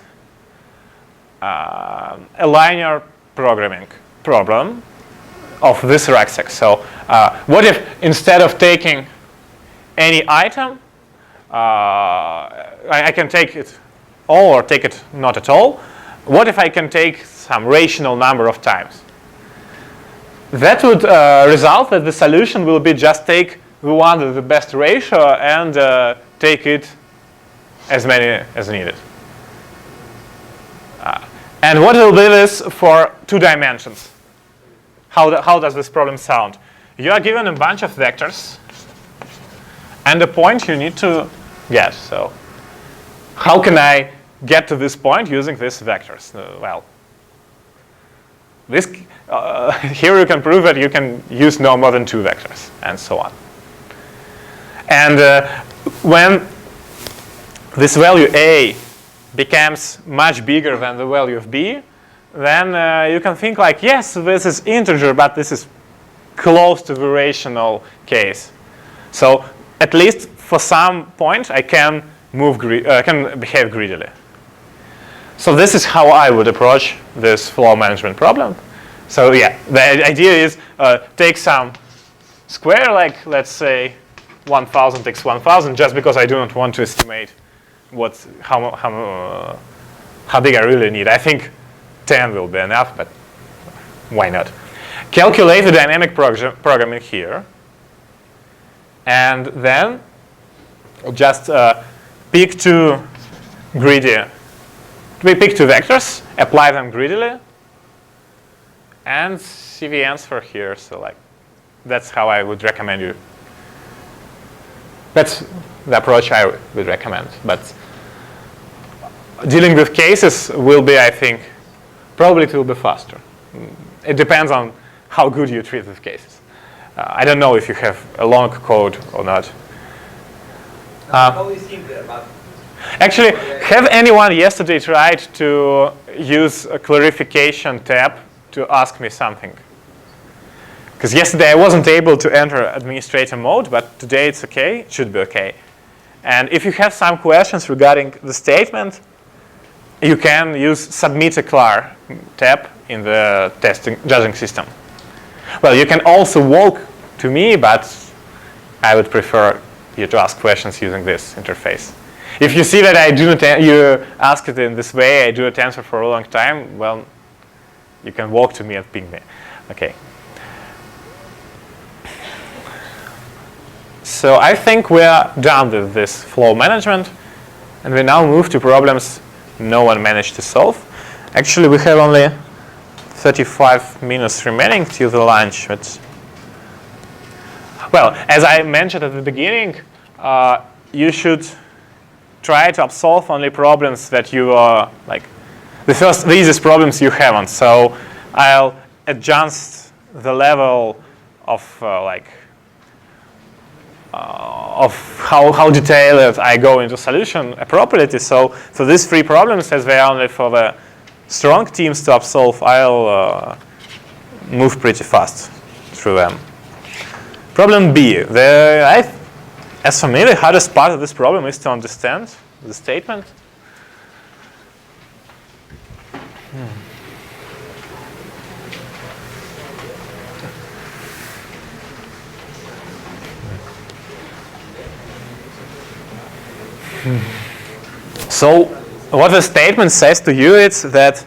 a linear programming problem of this rucksack. So what if instead of taking any item. I can take it all or take it not at all. What if I can take some rational number of times? That would result that the solution will be just take the one with the best ratio and take it as many as needed. And what will be this for 2 dimensions? How does this problem sound? You are given a bunch of vectors and a point you need to get. So how can I get to this point using these vectors? Well, this here you can prove that you can use no more than 2 vectors, and so on. And when this value a becomes much bigger than the value of b, then you can think like, yes, this is integer, but this is close to the rational case. So at least for some point, I can behave greedily. So this is how I would approach this flow management problem. So yeah, the idea is take some square, like let's say 1000 x 1000, just because I do not want to estimate how big I really need. I think 10 will be enough, but why not? Calculate the dynamic programming here, and then just pick 2 vectors, apply them greedily, and see the answer here. So like, that's how I would recommend you. That's the approach I would recommend. But dealing with cases will be, I think, probably it will be faster. It depends on how good you treat with cases. I don't know if you have a long code or not. Actually, have anyone yesterday tried to use a clarification tab to ask me something? Because yesterday I wasn't able to enter administrator mode, but today it's okay. It should be okay. And if you have some questions regarding the statement, you can use submit a clar tab in the judging system. Well, you can also walk to me, but I would prefer you to ask questions using this interface. If you see that I do not you ask it in this way, I do not answer for a long time, well, you can walk to me and ping me. Okay. So I think we are done with this flow management, and we now move to problems no one managed to solve. Actually, we have only 35 minutes remaining till the lunch. But well, as I mentioned at the beginning, you should try to solve only problems that you are like the easiest problems you haven't. So I'll adjust the level of how detailed I go into solution appropriately. So for these 3 problems, as they are only for the strong teams to solve, I'll move pretty fast through them. Problem B. As for me, the hardest part of this problem is to understand the statement. So what the statement says to you is that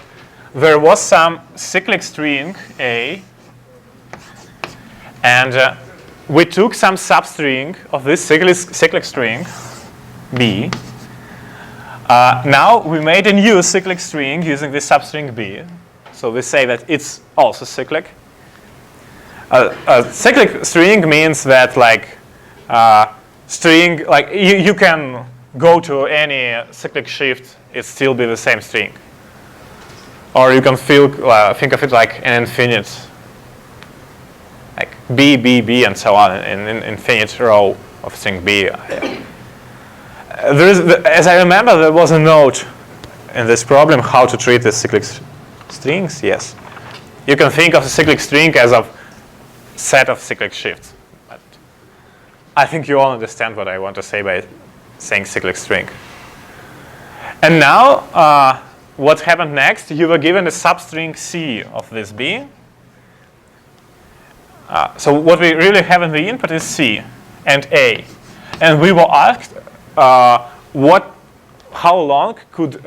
there was some cyclic string A, and we took some substring of this cyclic string B. Now we made a new cyclic string using this substring B. So we say that it's also cyclic. A cyclic string means that string, you can go to any cyclic shift, it still be the same string. Or you can think of it like an infinite, like B, B, B, and so on, an infinite row of string B. As I remember, there was a note in this problem how to treat the cyclic strings. Yes, you can think of a cyclic string as a set of cyclic shifts. But I think you all understand what I want to say by saying cyclic string. And now, what happened next? You were given a substring C of this B. So what we really have in the input is C and A. and we were asked how long could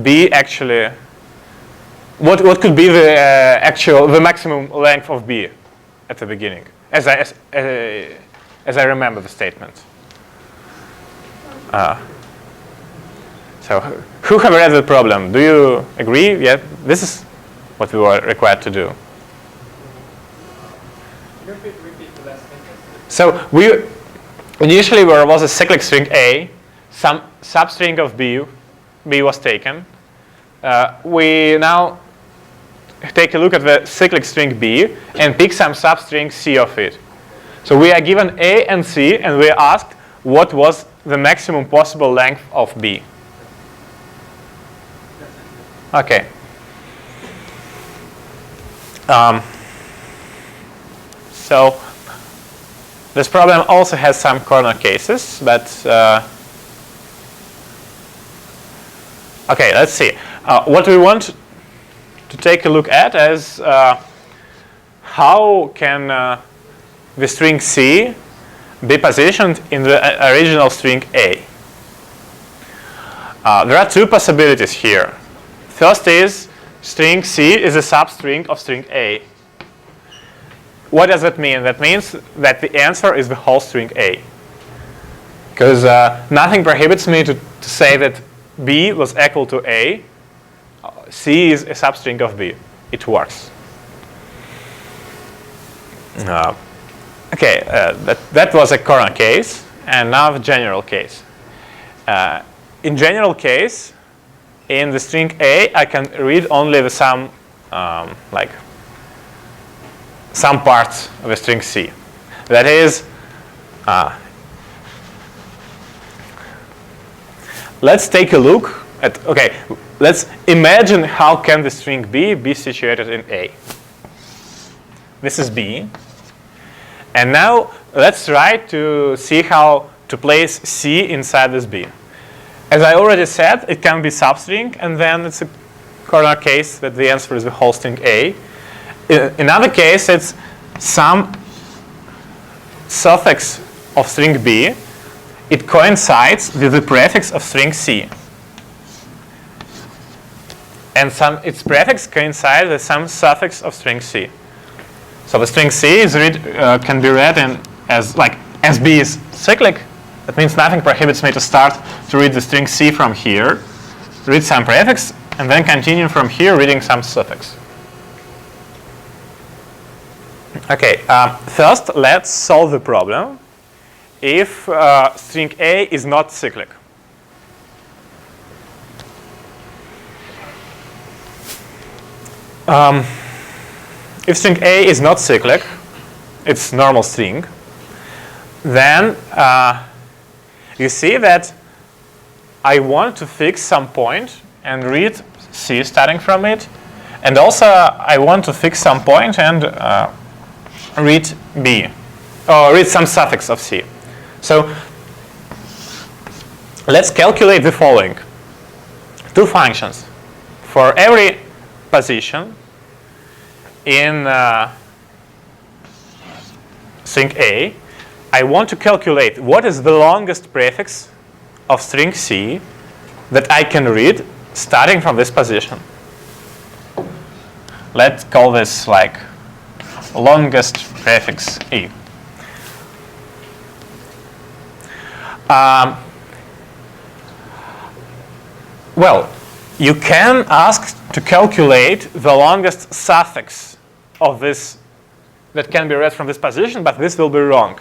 B actually, what could be the maximum length of B at the beginning, as I remember the statement. So who have read the problem? Do you agree? Yeah, this is what we were required to do. Repeat the last sentence. So initially there was a cyclic string A, some substring of B was taken. We now take a look at the cyclic string B and pick some substring C of it. So we are given A and C, and we are asked what was the maximum possible length of B. Okay. So this problem also has some corner cases, but okay, let's see. What we want to take a look at is how can the string C be positioned in the original string A. There are two possibilities here. First is string C is a substring of string A. What does that mean? That means that the answer is the whole string A. Because nothing prohibits me to say that B was equal to A. C is a substring of B. It works. Okay, that was a corner case, and now the general case. In general case, in the string A, I can read only the some parts of the string C. That is, let's take a look at, okay, let's imagine how can the string B be situated in A. This is B. And now let's try to see how to place C inside this B. As I already said, it can be substring, and then it's a corner case that the answer is the whole string A. In another case, it's some suffix of string B. It coincides with the prefix of string C. And its prefix coincides with some suffix of string C. So the string C is can be read as B is cyclic. That means nothing prohibits me to start to read the string C from here, read some prefix, and then continue from here reading some suffix. Okay, first let's solve the problem if string A is not cyclic. If string A is not cyclic, it's normal string, then you see that I want to fix some point and read C starting from it, and also I want to fix some point and read B, or read some suffix of C. So let's calculate the following. Two functions. For every position in string A, I want to calculate what is the longest prefix of string C that I can read starting from this position. Let's call this like longest prefix E. Well, you can ask to calculate the longest suffix of this that can be read from this position, but this will be wrong.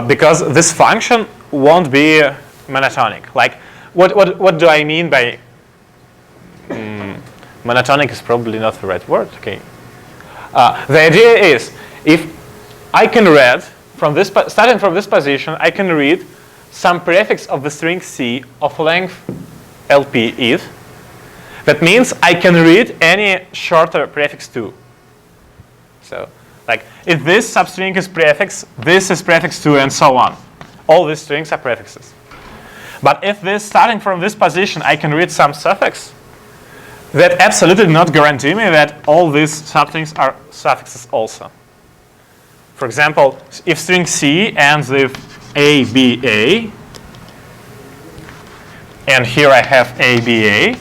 Because this function won't be monotonic. Like, what do I mean by monotonic is probably not the right word. Okay. The idea is, if I can read from this, starting from this position, I can read some prefix of the string C of length LP if. That means I can read any shorter prefix too. So, like, if this substring is prefix, this is prefix too, and so on. All these strings are prefixes. But if starting from this position, I can read some suffix, that absolutely not guarantee me that all these substrings are suffixes also. For example, if string C ends with ABA, and here I have ABA,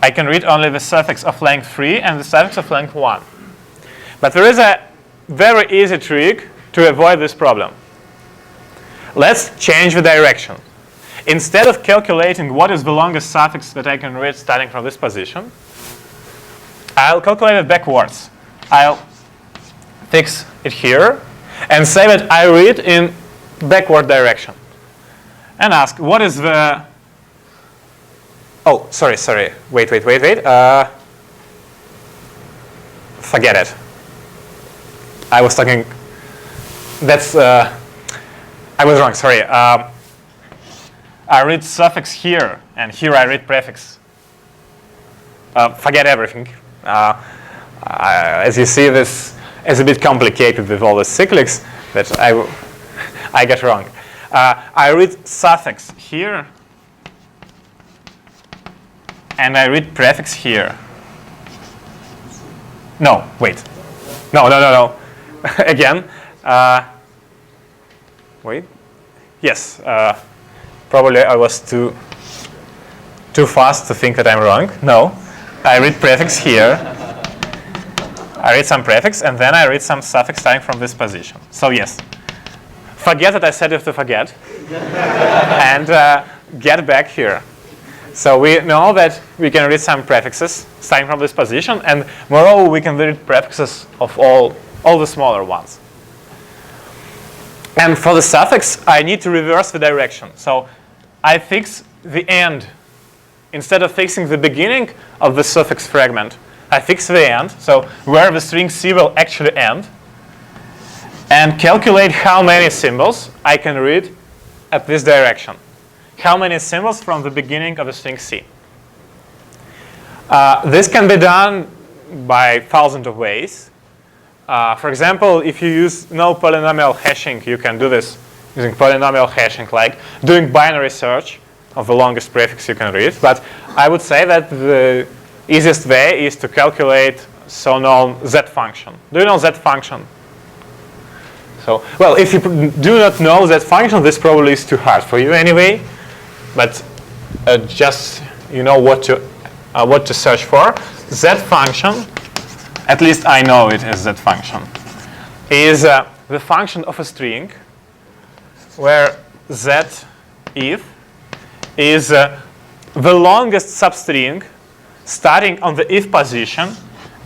I can read only the suffix of length 3 and the suffix of length 1. But there is a very easy trick to avoid this problem. Let's change the direction. Instead of calculating what is the longest suffix that I can read starting from this position, I'll calculate it backwards. I'll fix it here and say that I read in backward direction. And ask, what is the... Oh, sorry. Wait. Forget it. I was talking... That's... I was wrong, sorry. I read suffix here, and here I read prefix. Forget everything. As you see, this is a bit complicated with all the cyclics that I get wrong. I read suffix here, and I read prefix here. No, wait. No. Again. Wait. Yes. Probably I was too fast to think that I'm wrong. No. I read prefix here. I read some prefix, and then I read some suffix starting from this position. So yes. Forget that I said you have to forget. And get back here. So we know that we can read some prefixes starting from this position, and moreover, we can read prefixes of all the smaller ones. And for the suffix, I need to reverse the direction. So I fix the end. Instead of fixing the beginning of the suffix fragment, I fix the end, so where the string C will actually end, and calculate how many symbols I can read at this direction. How many symbols from the beginning of the string C. This can be done by thousands of ways. For example, if you use no polynomial hashing, you can do this using polynomial hashing, like doing binary search of the longest prefix you can read. But I would say that the easiest way is to calculate so-known Z function. Do you know Z function? So, well, if you do not know Z function, this probably is too hard for you anyway. But just you know what to search for. Z function, at least I know it as Z function, is the function of a string where Z if is the longest substring starting on the if position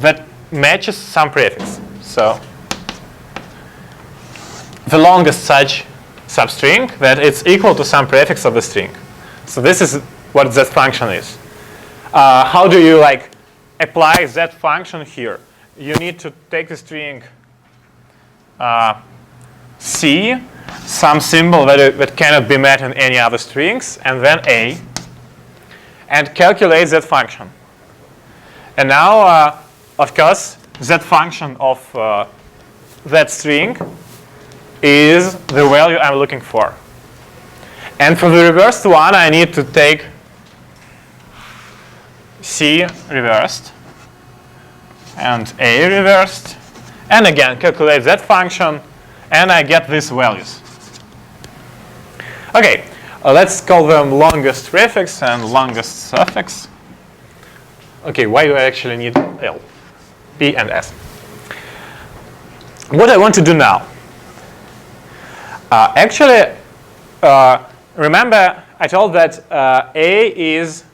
that matches some prefix. So the longest such substring that it's equal to some prefix of the string. So this is what Z function is. How do you apply Z function here? You need to take the string C, some symbol that cannot be met in any other strings, and then A, and calculate Z function. And now, of course, Z function of that string is the value I'm looking for. And for the reversed one, I need to take C reversed and A reversed, and again calculate that function, and I get these values. Okay, let's call them longest prefix and longest suffix. Okay, why do I actually need L, P, and S? What I want to do now? Remember I told that A is,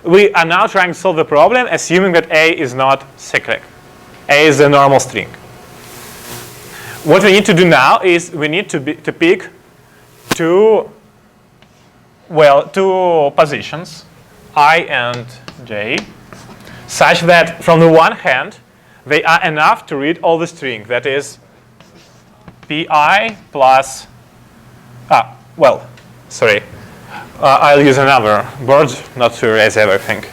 we are now trying to solve the problem assuming that A is not cyclic. A is a normal string. What we need to do now is we need to pick two positions, I and J, such that from the one hand, they are enough to read all the string. That is Pi plus, I'll use another word, not to erase everything.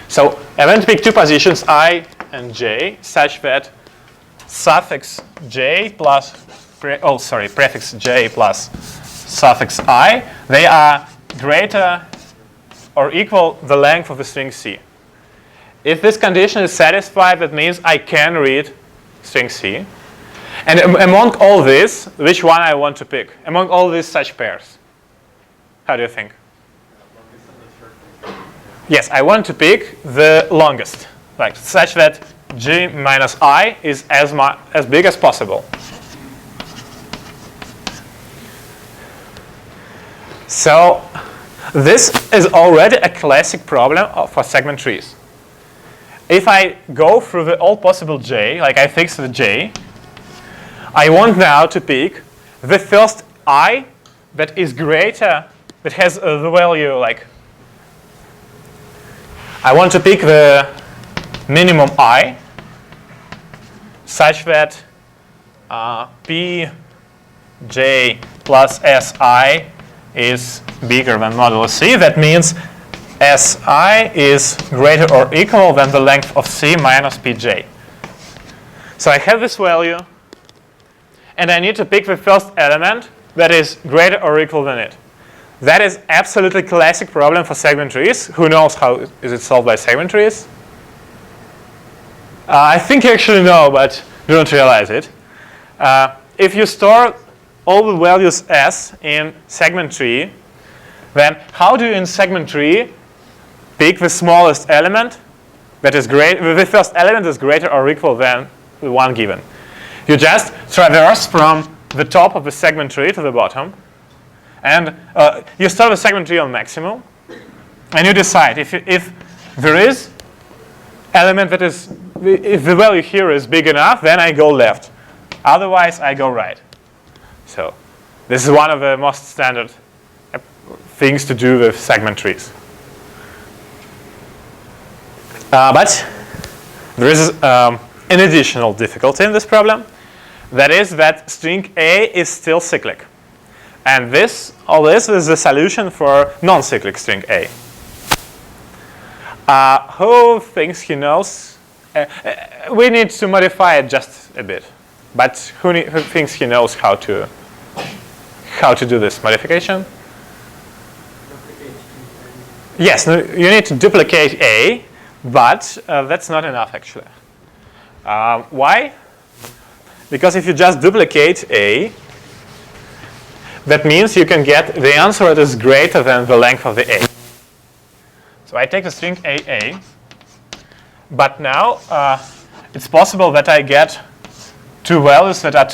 So I want to pick two positions, I and J, such that suffix J plus, prefix J plus suffix I, they are greater or equal the length of the string C. If this condition is satisfied, that means I can read string C. And among all this, which one I want to pick? Among all these such pairs? How do you think? Yes, I want to pick the longest, like such that G minus I is as big as possible. So this is already a classic problem for segment trees. If I go through all possible J, like I fix the J, I want now to pick the first I that is greater, that has the value like, I want to pick the minimum I such that Pj plus Si is bigger than modulo C. That means Si is greater or equal than the length of C minus Pj. So I have this value, and I need to pick the first element that is greater or equal than it. That is absolutely classic problem for segment trees. Who knows how is it solved by segment trees? I think you actually know, but you don't realize it. If you store all the values S in segment tree, then how do you in segment tree pick the smallest element that is the first element is greater or equal than the one given? You just traverse from the top of the segment tree to the bottom, and you start the segment tree on maximum, and you decide if there is element that is, if the value here is big enough, then I go left. Otherwise, I go right. So this is one of the most standard things to do with segment trees. But there is an additional difficulty in this problem. That is that string A is still cyclic. And all this is the solution for non-cyclic string A. Who thinks he knows? We need to modify it just a bit. But who thinks he knows how to do this modification? Yes, you need to duplicate A, but that's not enough actually. Why? Because if you just duplicate A, that means you can get the answer that is greater than the length of the A. So I take the string AA, but now it's possible that I get two values that are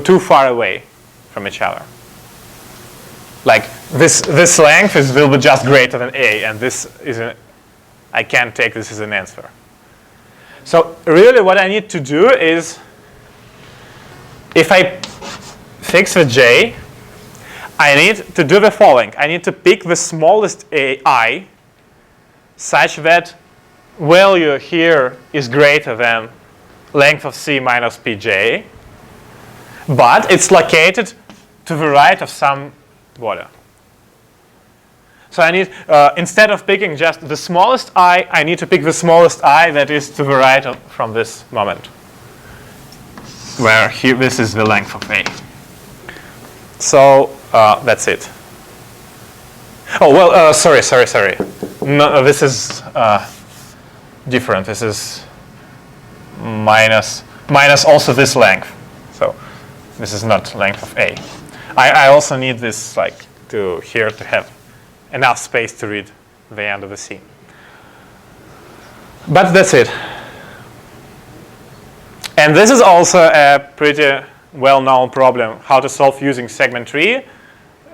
too far away from each other. Like this length will be just greater than A, and I can't take this as an answer. So really what I need to do is, if I fix the J, I need to do the following. I need to pick the smallest I such that value here is greater than length of C minus Pj, but it's located to the right of some border. So I need, instead of picking just the smallest I need to pick the smallest I that is to the right from this moment, where here this is the length of A. So that's it. Oh, well, sorry. No, this is different. This is minus also this length. So this is not length of A. I also need this to have enough space to read the end of the C. But that's it. And this is also a pretty well-known problem, how to solve using segment tree.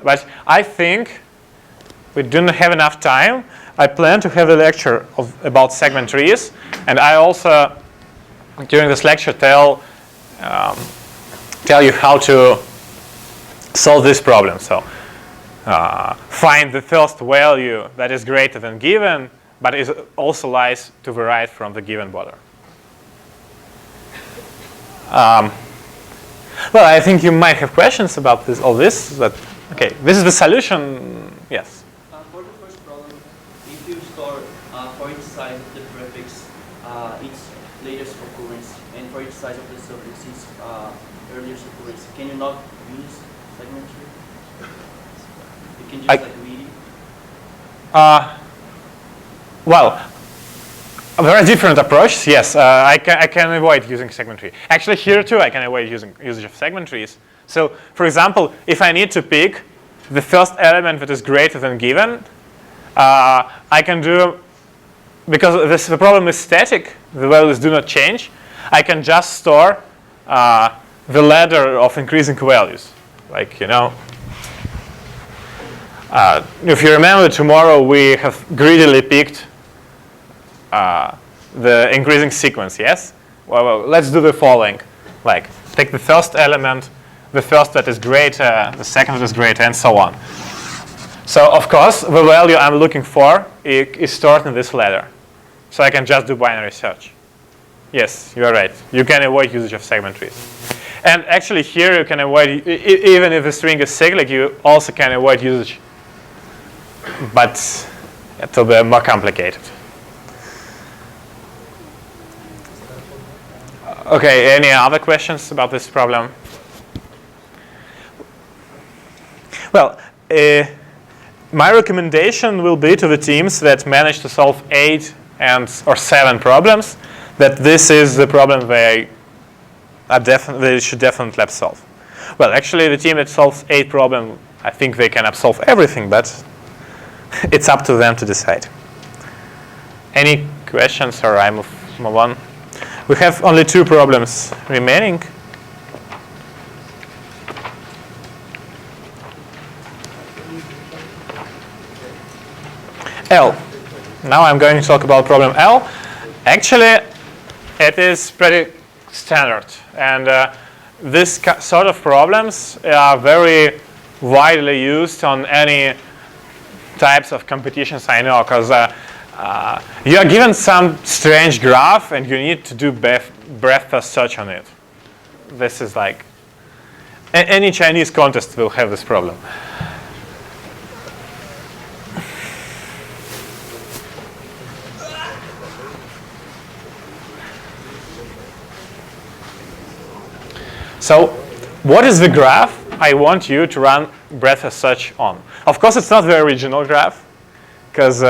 But I think we didn't have enough time. I plan to have a lecture about segment trees, and I also, during this lecture, tell you how to solve this problem. So find the first value that is greater than given, but it also lies to the right from the given border. Well, I think you might have questions about all this. But okay, this is the solution. Yes. For the first problem, if you store for each size of the prefix its latest occurrence, and for each size of the suffix its earliest occurrence, can you not use segment tree? You can use like meaning. Well, There are different approaches. Yes, I can avoid using segment tree. Actually, here too, I can avoid usage of segment trees. So, for example, if I need to pick the first element that is greater than given, I can do, because the problem is static, the values do not change, I can just store the ladder of increasing values. Like, you know, if you remember, tomorrow we have greedily picked the increasing sequence, yes? Well, let's do the following. Like, take the first element, the first that is greater, the second that is greater, and so on. So, of course, the value I'm looking for is stored in this ladder. So I can just do binary search. Yes, you are right. You can avoid usage of segment trees. And actually here you can avoid, even if the string is cyclic, you also can avoid usage. But it will be more complicated. Okay, any other questions about this problem? Well, my recommendation will be to the teams that manage to solve 8 or 7 problems, that this is the problem they should definitely solve. Well, actually, the team that solves 8 problems, I think they can solve everything, but it's up to them to decide. Any questions, or I move on? We have only 2 problems remaining. L. Now I'm going to talk about problem L. Actually, it is pretty standard. And this sort of problems are very widely used on any types of competitions I know, because you are given some strange graph and you need to do breadth first search on it. This is like, any Chinese contest will have this problem. So what is the graph I want you to run breadth first search on? Of course, it's not the original graph, because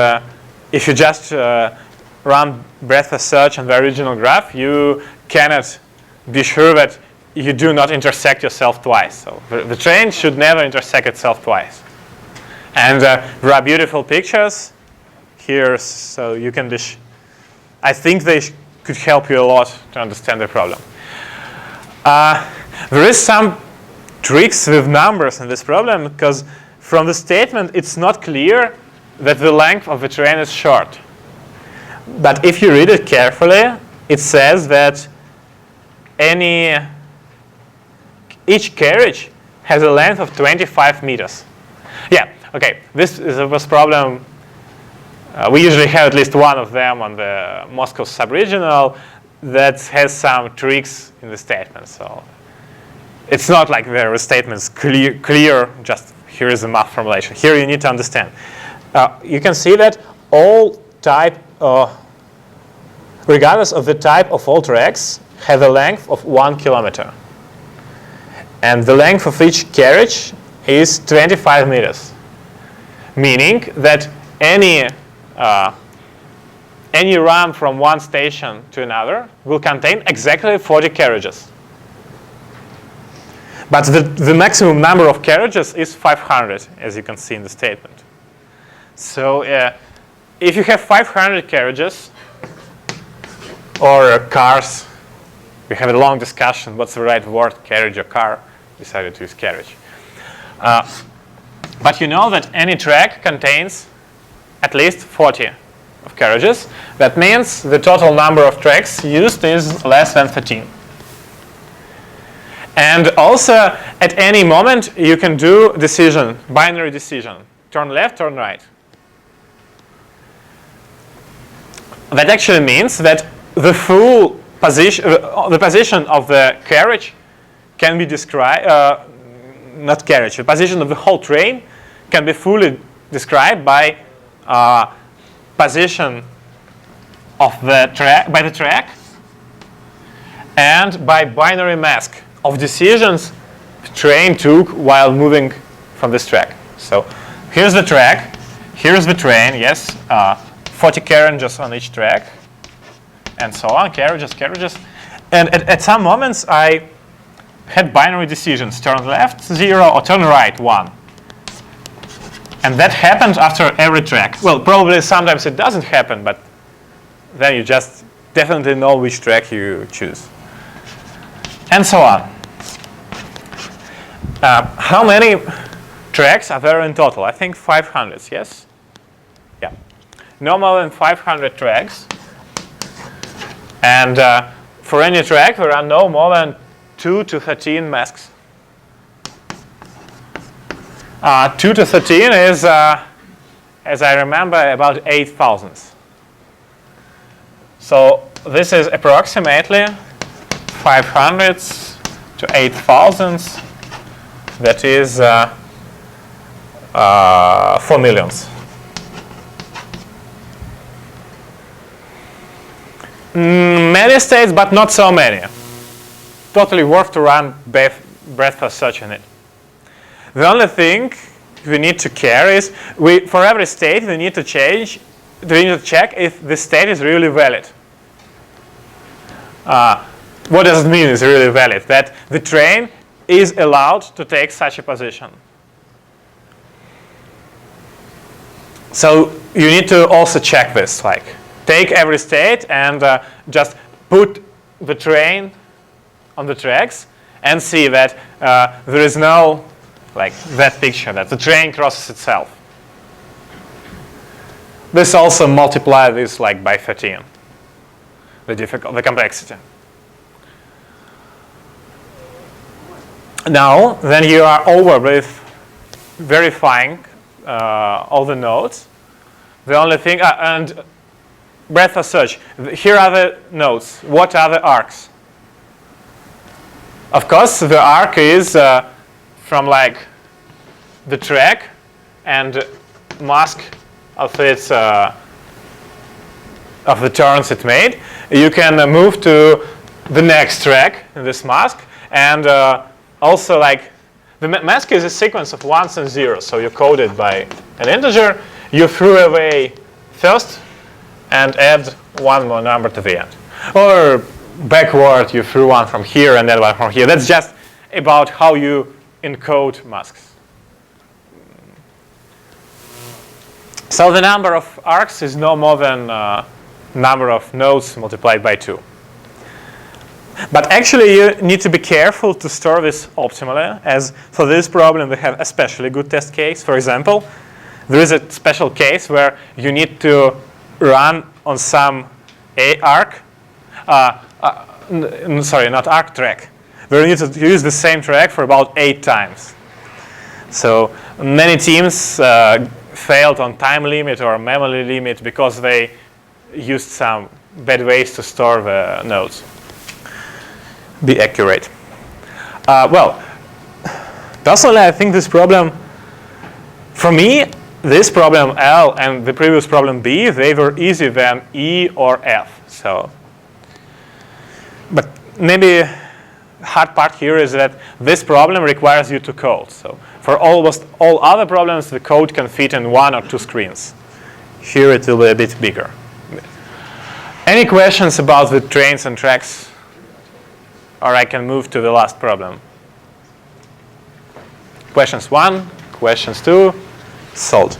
if you just run breadth first search on the original graph, you cannot be sure that you do not intersect yourself twice. So the train should never intersect itself twice. And there are beautiful pictures here, so you can be I think they could help you a lot to understand the problem. There is some tricks with numbers in this problem, because from the statement it's not clear that the length of the train is short. But if you read it carefully, it says that each carriage has a length of 25 meters. Yeah, okay, this is a problem. We usually have at least one of them on the Moscow subregional that has some tricks in the statement. So it's not like there are statements clear, just here is a math formulation. Here you need to understand. You can see that all type, regardless of the type of all tracks, have a length of 1 kilometer. And the length of each carriage is 25 meters. Meaning that any run from one station to another will contain exactly 40 carriages. But the maximum number of carriages is 500, as you can see in the statement. So if you have 500 carriages, or cars, we have a long discussion, what's the right word, carriage or car, decided to use carriage. But you know that any track contains at least 40 of carriages. That means the total number of tracks used is less than 13. And also, at any moment, you can do decision, binary decision. Turn left, turn right. That actually means that the full position, the position of the carriage can be described, not carriage, the position of the whole train can be fully described by position of the track, by the track, and by binary mask of decisions the train took while moving from this track. So here's the track, here's the train, yes, 40 carriages on each track, and so on, carriages. And at some moments, I had binary decisions, turn left 0 or turn right 1. And that happened after every track. Well, probably sometimes it doesn't happen, but then you just definitely know which track you choose. And so on. How many tracks are there in total? I think 500, yes? Yeah. No more than 500 tracks. And for any track, there are no more than 2 to 13 masks. 2 to 13 is, as I remember, about 8 thousandths. So this is approximately 500 to 8 thousandths. That is 4 millions. Many states, but not so many. Totally worth to run breadth first search in it. The only thing we need to care is, for every state, we need to check if the state is really valid. What does it mean is really valid? That the train is allowed to take such a position. So you need to also check this, like take every state and just put the train on the tracks and see that there is no, like that picture, that the train crosses itself. This also multiply this like by 13, the complexity. Now, then you are over with verifying all the nodes. The only thing, and breadth first search. Here are the nodes. What are the arcs? Of course, the arc is from like the track and mask of its of the turns it made. You can move to the next track in this mask, and also like the mask is a sequence of ones and zeros. So you code it by an integer. You threw away first and add one more number to the end. Or backward, you threw one from here and then one from here. That's just about how you encode masks. So the number of arcs is no more than number of nodes multiplied by 2. But actually, you need to be careful to store this optimally, as for this problem we have especially good test case. For example, there is a special case where you need to run on some arc, sorry, not arc track, where you need to use the same track for about 8 times. So many teams failed on time limit or memory limit because they used some bad ways to store the nodes. Be accurate. Well, personally, I think this problem, for me, this problem L and the previous problem B, they were easier than E or F. So, but maybe hard part here is that this problem requires you to code. So for almost all other problems, the code can fit in 1 or 2 screens. Here it will be a bit bigger. Any questions about the trains and tracks? Or I can move to the last problem. Questions 1, questions 2, solved.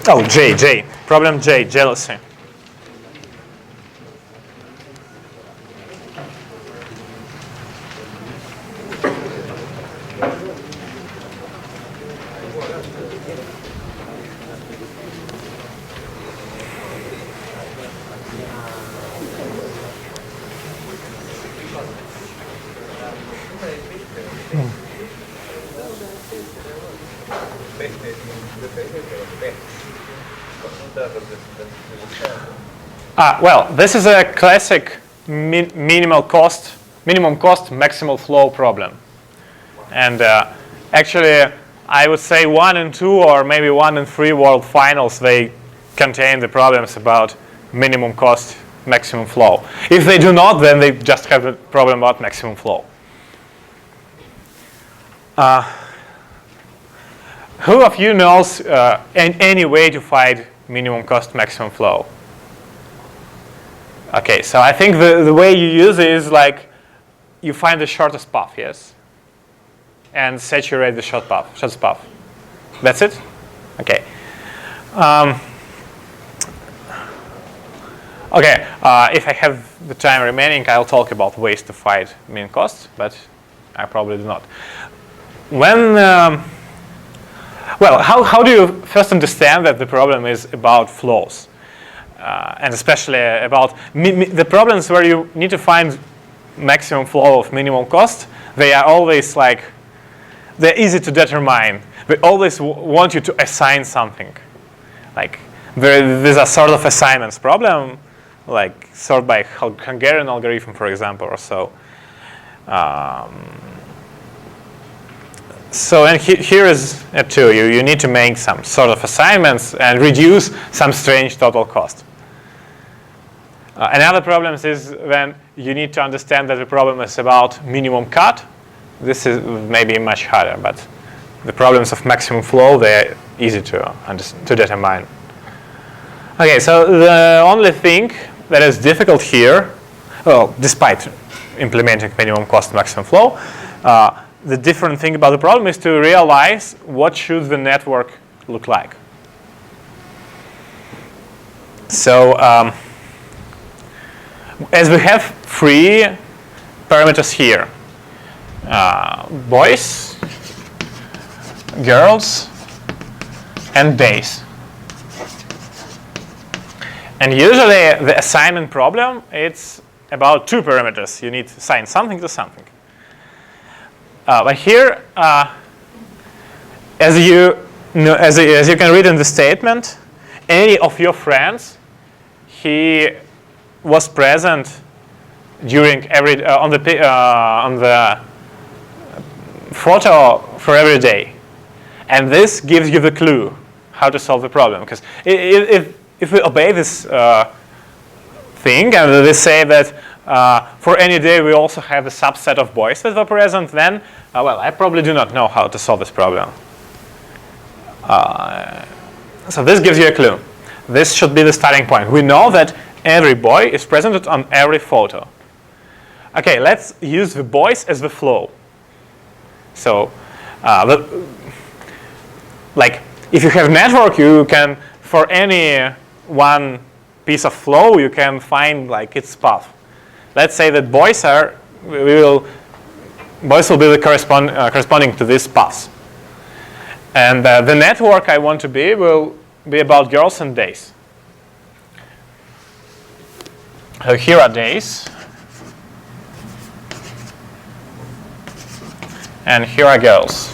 Oh, J. Problem J, jealousy. Well, this is a classic minimum cost, maximal flow problem. And actually, I would say 1 and 2 or maybe 1 and 3 world finals, they contain the problems about minimum cost, maximum flow. If they do not, then they just have a problem about maximum flow. Who of you knows any way to find minimum cost, maximum flow? Okay, so I think the way you use it is like you find the shortest path, yes? And saturate the shortest path. That's it? Okay. Okay, if I have the time remaining, I'll talk about ways to find mean cost, but I probably do not. When, well, how do you first understand that the problem is about flows? And especially about the problems where you need to find maximum flow of minimum cost, they are always like, they're easy to determine. They always want you to assign something. Like, there's a sort of assignments problem, like sort by Hungarian algorithm, for example, or so. And here is it too. You need to make some sort of assignments and reduce some strange total cost. Another problem is when you need to understand that the problem is about minimum cut. This is maybe much harder, but the problems of maximum flow, they're easy to determine. Okay, so the only thing that is difficult here, well, despite implementing minimum cost, maximum flow, the different thing about the problem is to realize what should the network look like. So, as we have three parameters here, boys, girls, and days. And usually the assignment problem, it's about two parameters. You need to assign something to something. But here, as you can read in the statement, any of your friends, he was present during on the photo for every day, and this gives you the clue how to solve the problem. Because if we obey this thing and they say that for any day we also have a subset of boys that were present, then well, I probably do not know how to solve this problem. So this gives you a clue. This should be the starting point. We know that every boy is present on every photo. Okay, let's use the boys as the flow. So, like, if you have network, you can, for any one piece of flow, you can find like its path. Let's say that boys will be the corresponding to this path. And the network I want to be will be about girls and days. So here are days. And here are girls.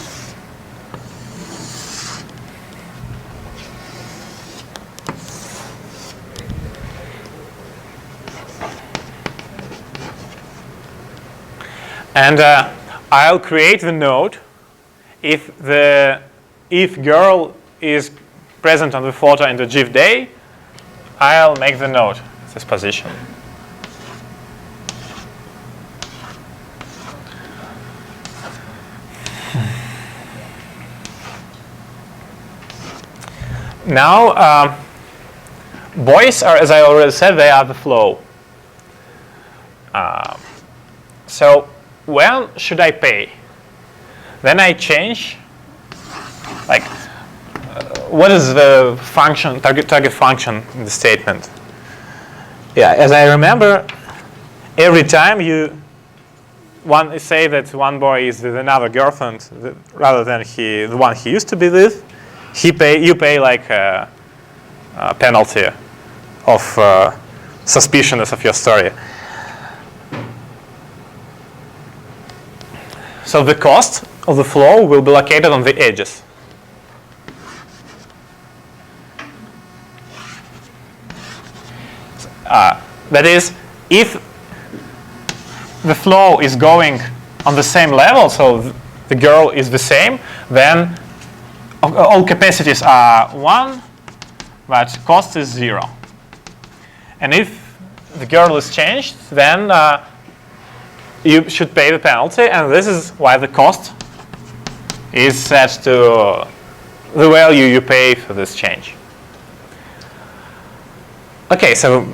And I'll create the node if girl is present on the photo in the GIF day. I'll make the node this position. Now, boys are, as I already said, they are the flow. So when should I pay? Then I change, like, what is the function, target function in the statement? Yeah, as I remember, every time you say that one boy is with another girlfriend rather than the one he used to be with, you pay like a penalty of suspiciousness of your story. So the cost of the flow will be located on the edges. That is, if the flow is going on the same level, so the girl is the same, then all capacities are 1, but cost is 0. And if the girl is changed, then you should pay the penalty, and this is why the cost is set to the value you pay for this change. Okay, so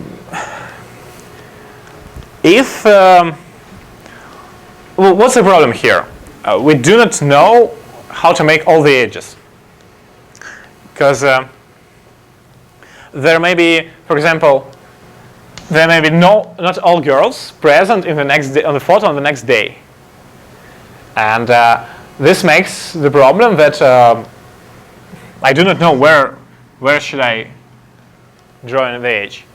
if what's the problem here? We do not know how to make all the edges, because there may be, for example, there may be not all girls present in the next day, on the photo on the next day, and this makes the problem that I do not know where should I draw in the edge.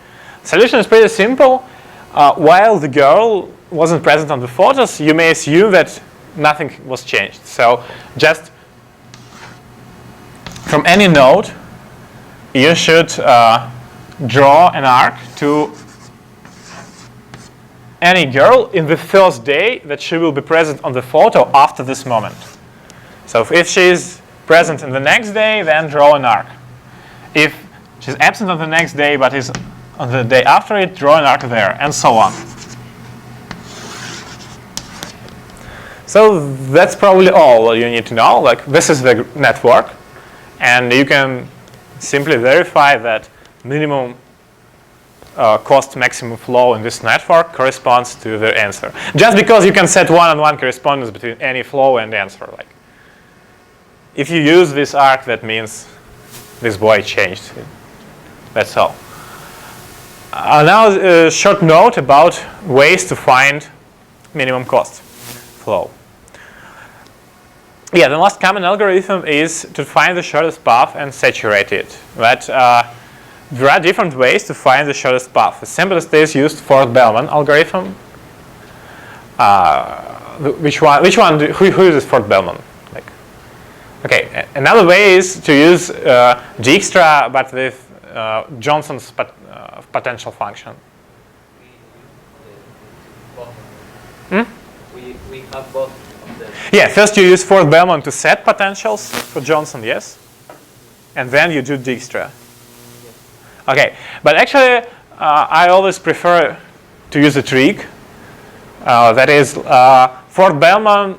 Solution is pretty simple. While the girl wasn't present on the photos, you may assume that nothing was changed. So just from any node, you should draw an arc to any girl in the first day that she will be present on the photo after this moment. So if she's present in the next day, then draw an arc. If she's absent on the next day but is on the day after it, draw an arc there, and so on. So that's probably all you need to know. Like, this is the network, and you can simply verify that minimum cost maximum flow in this network corresponds to the answer. Just because you can set one-on-one correspondence between any flow and answer. Like, if you use this arc, that means this boy changed. That's all. Now a short note about ways to find minimum cost flow. Yeah, the most common algorithm is to find the shortest path and saturate it. But there are different ways to find the shortest path. The simplest is used Ford-Bellman algorithm. Who uses Ford-Bellman? Like, okay, another way is to use Dijkstra, but with Johnson's potential function. We have both of them. Yeah, first you use Ford-Bellman to set potentials for Johnson, yes? And then you do Dijkstra. Okay, but actually I always prefer to use a trick. That is Ford-Bellman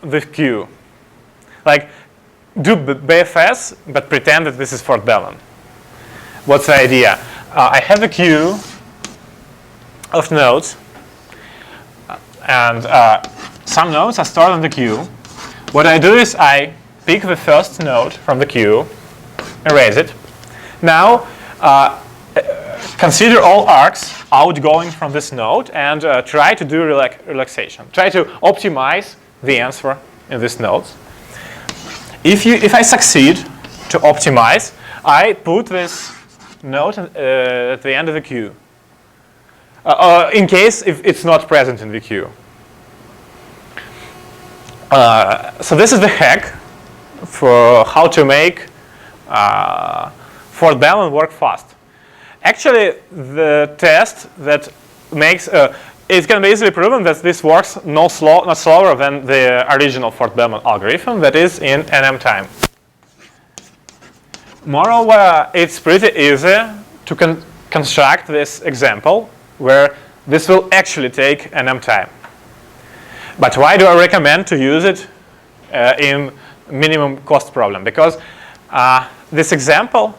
with Q. Like, do BFS, but pretend that this is Ford-Bellman. What's the idea? I have a queue of nodes, and some nodes are stored on the queue. What I do is I pick the first node from the queue, erase it. Now, consider all arcs outgoing from this node and try to do relaxation. Try to optimize the answer in these nodes. If I succeed to optimize, I put this node at the end of the queue. In case if it's not present in the queue. So this is the hack for how to make Ford-Bellman work fast. Actually, the test that makes it can be easily proven that this works not slower than the original Ford-Bellman algorithm, that is in NM time. Moreover, it's pretty easy to construct this example where this will actually take NM time. But why do I recommend to use it in minimum cost problem? Because this example,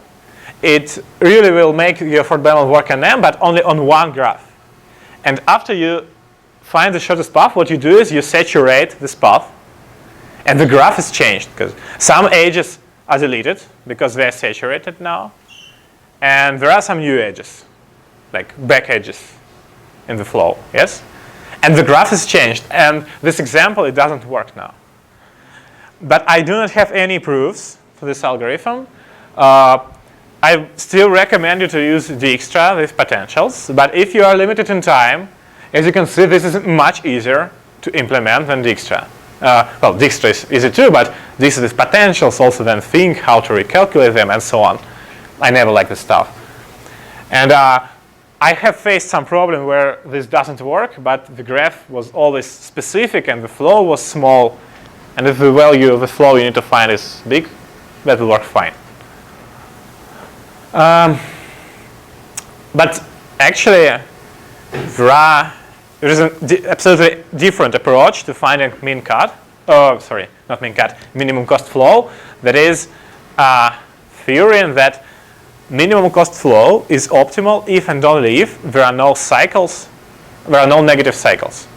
it really will make your Ford-Bellman work NM, but only on one graph. And after you find the shortest path, what you do is you saturate this path, and the graph is changed because some edges are deleted because they are saturated now, and there are some new edges, like back edges in the flow, yes? And the graph is changed, and this example, it doesn't work now. But I do not have any proofs for this algorithm. I still recommend you to use Dijkstra with potentials, but if you are limited in time, as you can see, this is much easier to implement than Dijkstra. Well, Dijkstra is easy too, but this is potentials, also then think how to recalculate them and so on. I never like this stuff. And I have faced some problem where this doesn't work, but the graph was always specific and the flow was small. And if the value of the flow you need to find is big, that will work fine. But actually, there is an absolutely different approach to finding mean cut. Oh, sorry, not mean cut, minimum cost flow. That is theorem that minimum cost flow is optimal if and only if there are no cycles, there are no negative cycles.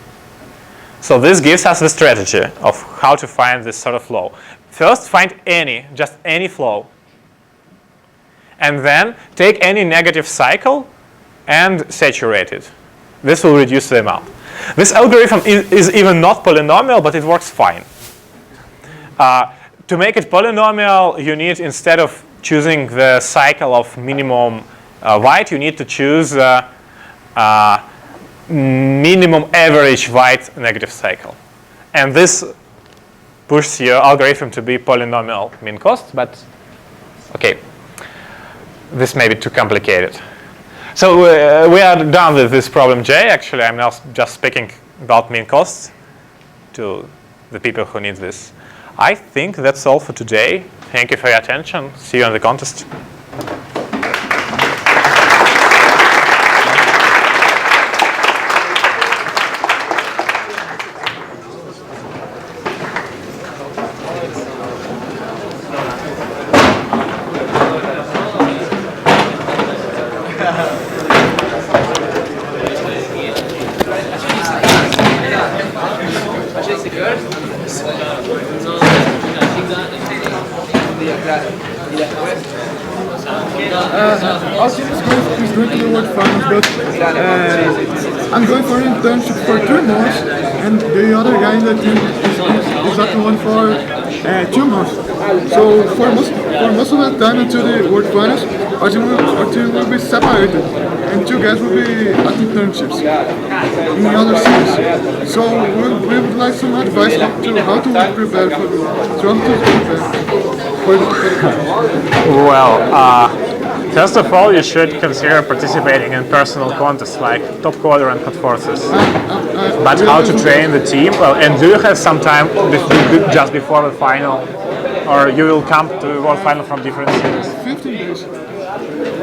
So this gives us the strategy of how to find this sort of flow. First, find just any flow. And then take any negative cycle and saturate it. This will reduce the amount. This algorithm is even not polynomial, but it works fine. To make it polynomial, you need, instead of choosing the cycle of minimum white, you need to choose minimum average white negative cycle. And this pushes your algorithm to be polynomial mean cost, but okay, this may be too complicated. So we are done with this problem J. Actually, I'm now just speaking about mean costs to the people who need this. I think that's all for today. Thank you for your attention. See you on the contest. Our team is going to the World Finals, but I'm going for an internship for 2 months, and the other guy in the team is actually one for 2 months. So for most of the time until the World Finals, our team will be separated, and 2 guys will be at internships in other cities. So we would like some advice how to prepare for Well, first of all, you should consider participating in personal contests like Top Quarter and Hot Forces. But how to train the team? Well, and do you have some time just before the final, or you will come to the World Final from different cities? 15 days.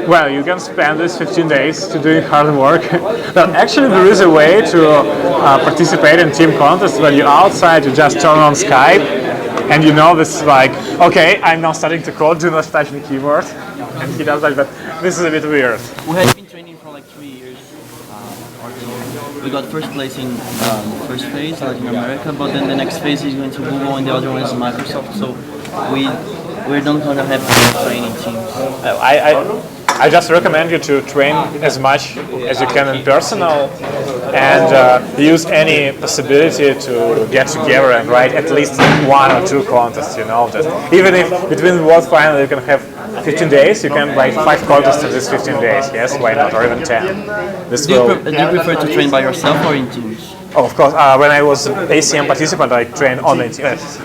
Well, you can spend these 15 days to doing hard work. Well, actually, there is a way to participate in team contests when you're outside. You just turn on Skype, and you know this, like, okay, I'm now starting to code. Do not touch the keyboard. And he does like that. This is a bit weird. We had been training for like 3 years. We got first place in first phase, Latin America, but then the next phase is going to Google and the other one is Microsoft. So we're not going to have training teams. I just recommend you to train as much as you can in personal and use any possibility to get together and write at least 1 or 2 contests, you know. Just even if between the World Final you can have 15 days, you can write 5 contests in these 15 days, yes, why not, or even 10. Do you prefer to train by yourself or in teams? Oh, of course. When I was ACM participant, I trained only.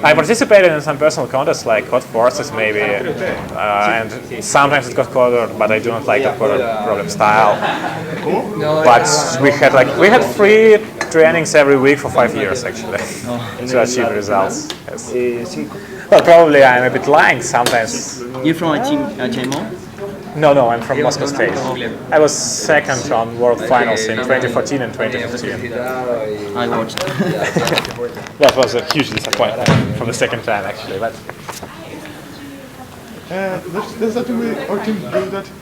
I participated in some personal contests like Hot Forces, maybe, and sometimes it got quartered, but I do not like the quarter problem style. But we had 3 trainings every week for 5 years actually to achieve results. Yes. Well, probably I'm a bit lying sometimes. You're from a team JMO? No, I'm from Moscow State. I was second on World Finals in 2014 and 2015. I watched. That was a huge disappointment from the second time, actually. But there's nothing our team do that